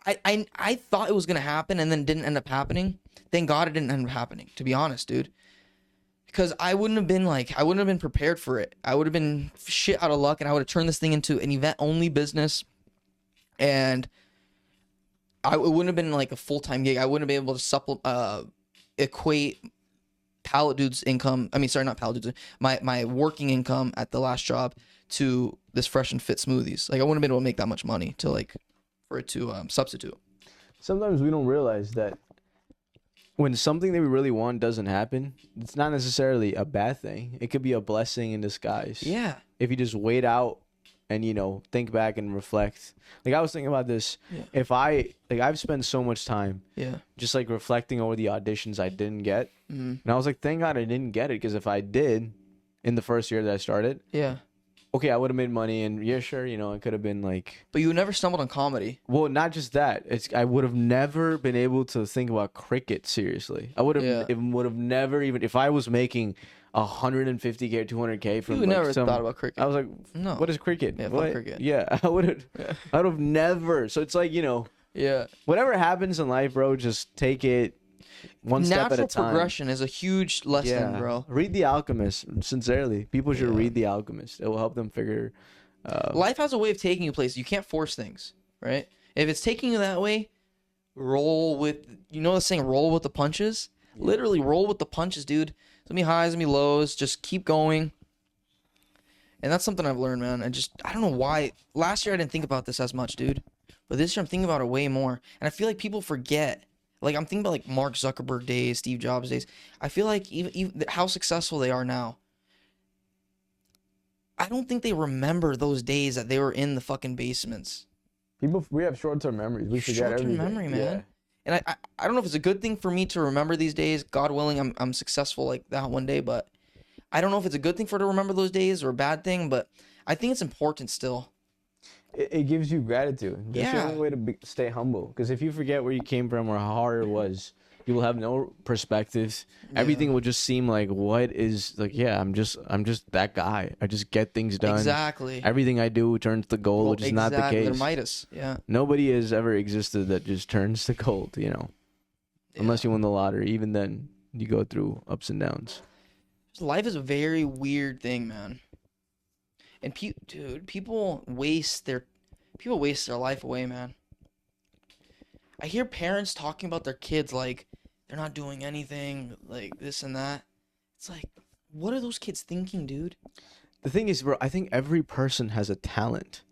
[SPEAKER 1] I thought it was gonna happen and then it didn't end up happening. Thank God it didn't end up happening, to be honest, dude. Because I wouldn't have been prepared for it. I would have been shit out of luck, and I would have turned this thing into an event-only business. And it wouldn't have been like a full-time gig. I wouldn't have been able to equate Pallet Dude's income. I mean, sorry, not Pallet Dude's. My working income at the last job to this Fresh and Fit smoothies. Like, I wouldn't have been able to make that much money for it to substitute.
[SPEAKER 2] Sometimes we don't realize that when something that we really want doesn't happen, it's not necessarily a bad thing. It could be a blessing in disguise.
[SPEAKER 1] Yeah.
[SPEAKER 2] If you just wait out and, think back and reflect. Like, I was thinking about this. Yeah. If I've spent so much time just like reflecting over the auditions I didn't get. And I was like, thank God I didn't get it, because if I did in the first year that I started, okay, I would have made money, and sure, it could have been like.
[SPEAKER 1] But you never stumbled on comedy.
[SPEAKER 2] Well, not just that. I would have never been able to think about cricket seriously. I would have never even, if I was making $150K or $200K from.
[SPEAKER 1] You never thought about cricket.
[SPEAKER 2] I was like,
[SPEAKER 1] no.
[SPEAKER 2] What is cricket?
[SPEAKER 1] Yeah, fuck cricket.
[SPEAKER 2] Yeah, I would have never. So it's like, whatever happens in life, bro, just take it one step at a time.
[SPEAKER 1] Natural progression is a huge lesson, bro.
[SPEAKER 2] Read The Alchemist. Sincerely, people should read The Alchemist. It will help them figure.
[SPEAKER 1] Life has a way of taking you places. You can't force things, right? If it's taking you that way, roll with. The saying, roll with the punches. Yeah. Literally, roll with the punches, dude. There's gonna be highs and be lows. Just keep going. And that's something I've learned, man. I don't know why. Last year I didn't think about this as much, dude. But this year I'm thinking about it way more. And I feel like people forget. Like, I'm thinking about like Mark Zuckerberg days, Steve Jobs days. I feel like even how successful they are now. I don't think they remember those days that they were in the fucking basements.
[SPEAKER 2] We have short-term memories. We forget everything.
[SPEAKER 1] Short-term memory, man. Yeah. And I don't know if it's a good thing for me to remember these days. God willing, I'm successful like that one day. But I don't know if it's a good thing for her to remember those days or a bad thing, but I think it's important still.
[SPEAKER 2] It gives you gratitude. That's the
[SPEAKER 1] Yeah.
[SPEAKER 2] only way to stay humble. Because if you forget where you came from or how hard it was, you will have no perspective. Everything will just seem like, what is like? Yeah, I'm just that guy. I just get things done.
[SPEAKER 1] Exactly.
[SPEAKER 2] Everything I do turns to gold, which is not the case.
[SPEAKER 1] They're Midas. Yeah.
[SPEAKER 2] Nobody has ever existed that just turns to gold. You know, unless you win the lottery. Even then, you go through ups and downs.
[SPEAKER 1] Life is a very weird thing, man. And people waste their life away, man. I hear parents talking about their kids like they're not doing anything, like this and that. It's like, what are those kids thinking, dude?
[SPEAKER 2] The thing is, bro, I think every person has a talent.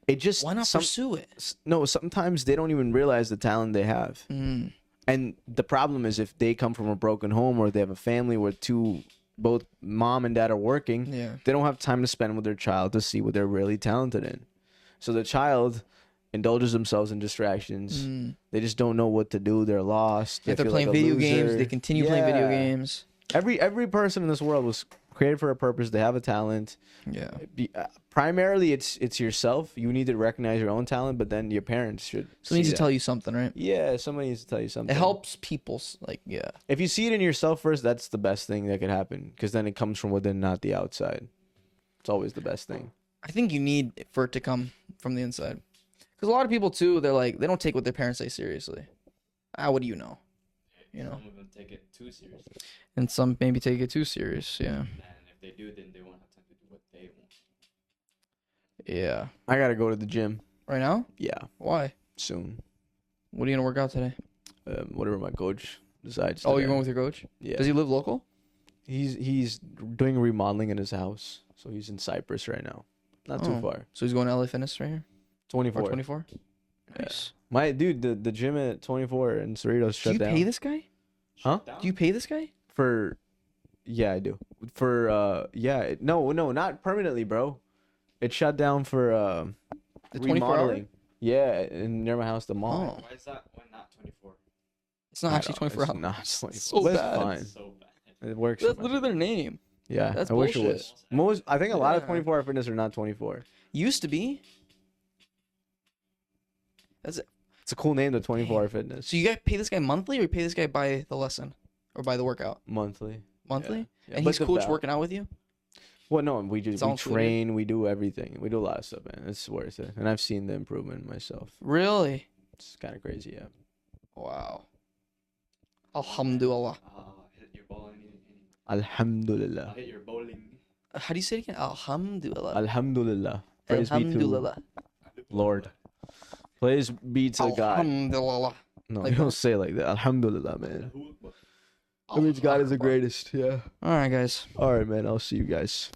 [SPEAKER 2] It just
[SPEAKER 1] Why not pursue it?
[SPEAKER 2] No, sometimes they don't even realize the talent they have.
[SPEAKER 1] Mm.
[SPEAKER 2] And the problem is if they come from a broken home or they have a family where both mom and dad are working, they don't have time to spend with their child to see what they're really talented in. So the child indulges themselves in distractions. They just don't know what to do. They're lost.
[SPEAKER 1] If they're playing video games, they continue playing video games.
[SPEAKER 2] Every person in this world was created for a purpose. They have a talent.
[SPEAKER 1] Yeah.
[SPEAKER 2] Primarily, it's yourself. You need to recognize your own talent, but then your parents should.
[SPEAKER 1] Somebody needs to tell you something, right?
[SPEAKER 2] Yeah, somebody needs to tell you something.
[SPEAKER 1] It helps people,
[SPEAKER 2] If you see it in yourself first, that's the best thing that could happen, because then it comes from within, not the outside. It's always the best thing.
[SPEAKER 1] I think you need for it to come from the inside. Because a lot of people, too, they're like, they don't take what their parents say seriously. What do you know? You know?
[SPEAKER 3] Some of them take it too seriously.
[SPEAKER 1] And some maybe take it too serious, yeah.
[SPEAKER 3] And if they do, then they won't have time to do what they want.
[SPEAKER 1] Yeah.
[SPEAKER 2] I gotta go to the gym.
[SPEAKER 1] Right now?
[SPEAKER 2] Yeah,
[SPEAKER 1] Why?
[SPEAKER 2] soon.
[SPEAKER 1] What are you going to work out today?
[SPEAKER 2] Whatever my coach decides.
[SPEAKER 1] Oh,
[SPEAKER 2] today.
[SPEAKER 1] you're going with your coach?
[SPEAKER 2] Yeah.
[SPEAKER 1] Does he live local?
[SPEAKER 2] He's doing remodeling in his house, so he's in Cyprus right now. Not too far.
[SPEAKER 1] So he's going to LA Fitness right here?
[SPEAKER 2] 24.
[SPEAKER 1] Or 24? Nice.
[SPEAKER 2] My dude, the gym at 24 in Cerritos shut down.
[SPEAKER 1] Do you pay this guy?
[SPEAKER 2] Huh?
[SPEAKER 1] Do you pay this guy?
[SPEAKER 2] Yeah, I do. No, not permanently, bro. It shut down for
[SPEAKER 1] The 24 hour?
[SPEAKER 2] remodeling. Yeah, near my house, the mall.
[SPEAKER 1] Oh.
[SPEAKER 3] Why is that one not 24?
[SPEAKER 1] It's not actually 24 hours.
[SPEAKER 2] Not 24.
[SPEAKER 1] So
[SPEAKER 2] But it's
[SPEAKER 1] bad.
[SPEAKER 2] fine.
[SPEAKER 3] So bad.
[SPEAKER 2] It works.
[SPEAKER 1] That's
[SPEAKER 2] for
[SPEAKER 1] literally their name.
[SPEAKER 2] Yeah,
[SPEAKER 1] That's
[SPEAKER 2] I wish it
[SPEAKER 1] bullshit.
[SPEAKER 2] was. I think a lot of
[SPEAKER 1] Yeah.
[SPEAKER 2] 24-hour fitness are not 24.
[SPEAKER 1] Used to be.
[SPEAKER 2] It's a cool name, the 24-hour fitness.
[SPEAKER 1] So you guys pay this guy monthly, or you pay this guy by the lesson, or by the workout?
[SPEAKER 2] Monthly.
[SPEAKER 1] Monthly.
[SPEAKER 2] Yeah.
[SPEAKER 1] And
[SPEAKER 2] But
[SPEAKER 1] he's
[SPEAKER 2] the
[SPEAKER 1] coach
[SPEAKER 2] val-
[SPEAKER 1] working out with you.
[SPEAKER 2] Well, no, we
[SPEAKER 1] It's all included?
[SPEAKER 2] train, we do everything. We do a lot of stuff, man. It's worth it. And I've seen the improvement myself.
[SPEAKER 1] Really?
[SPEAKER 2] It's kind of crazy, yeah.
[SPEAKER 1] Wow. Alhamdulillah.
[SPEAKER 3] Hit your bowling.
[SPEAKER 2] Alhamdulillah.
[SPEAKER 3] Hit your bowling.
[SPEAKER 1] How do you say it again? Alhamdulillah.
[SPEAKER 2] Alhamdulillah. Praise be to
[SPEAKER 1] Alhamdulillah.
[SPEAKER 2] Lord. Praise be to God.
[SPEAKER 1] Alhamdulillah.
[SPEAKER 2] No,
[SPEAKER 1] Like
[SPEAKER 2] you don't
[SPEAKER 1] that.
[SPEAKER 2] say it like that. Alhamdulillah, man. That means God is the greatest. Yeah.
[SPEAKER 1] All right, guys.
[SPEAKER 2] All right, man. I'll see you guys.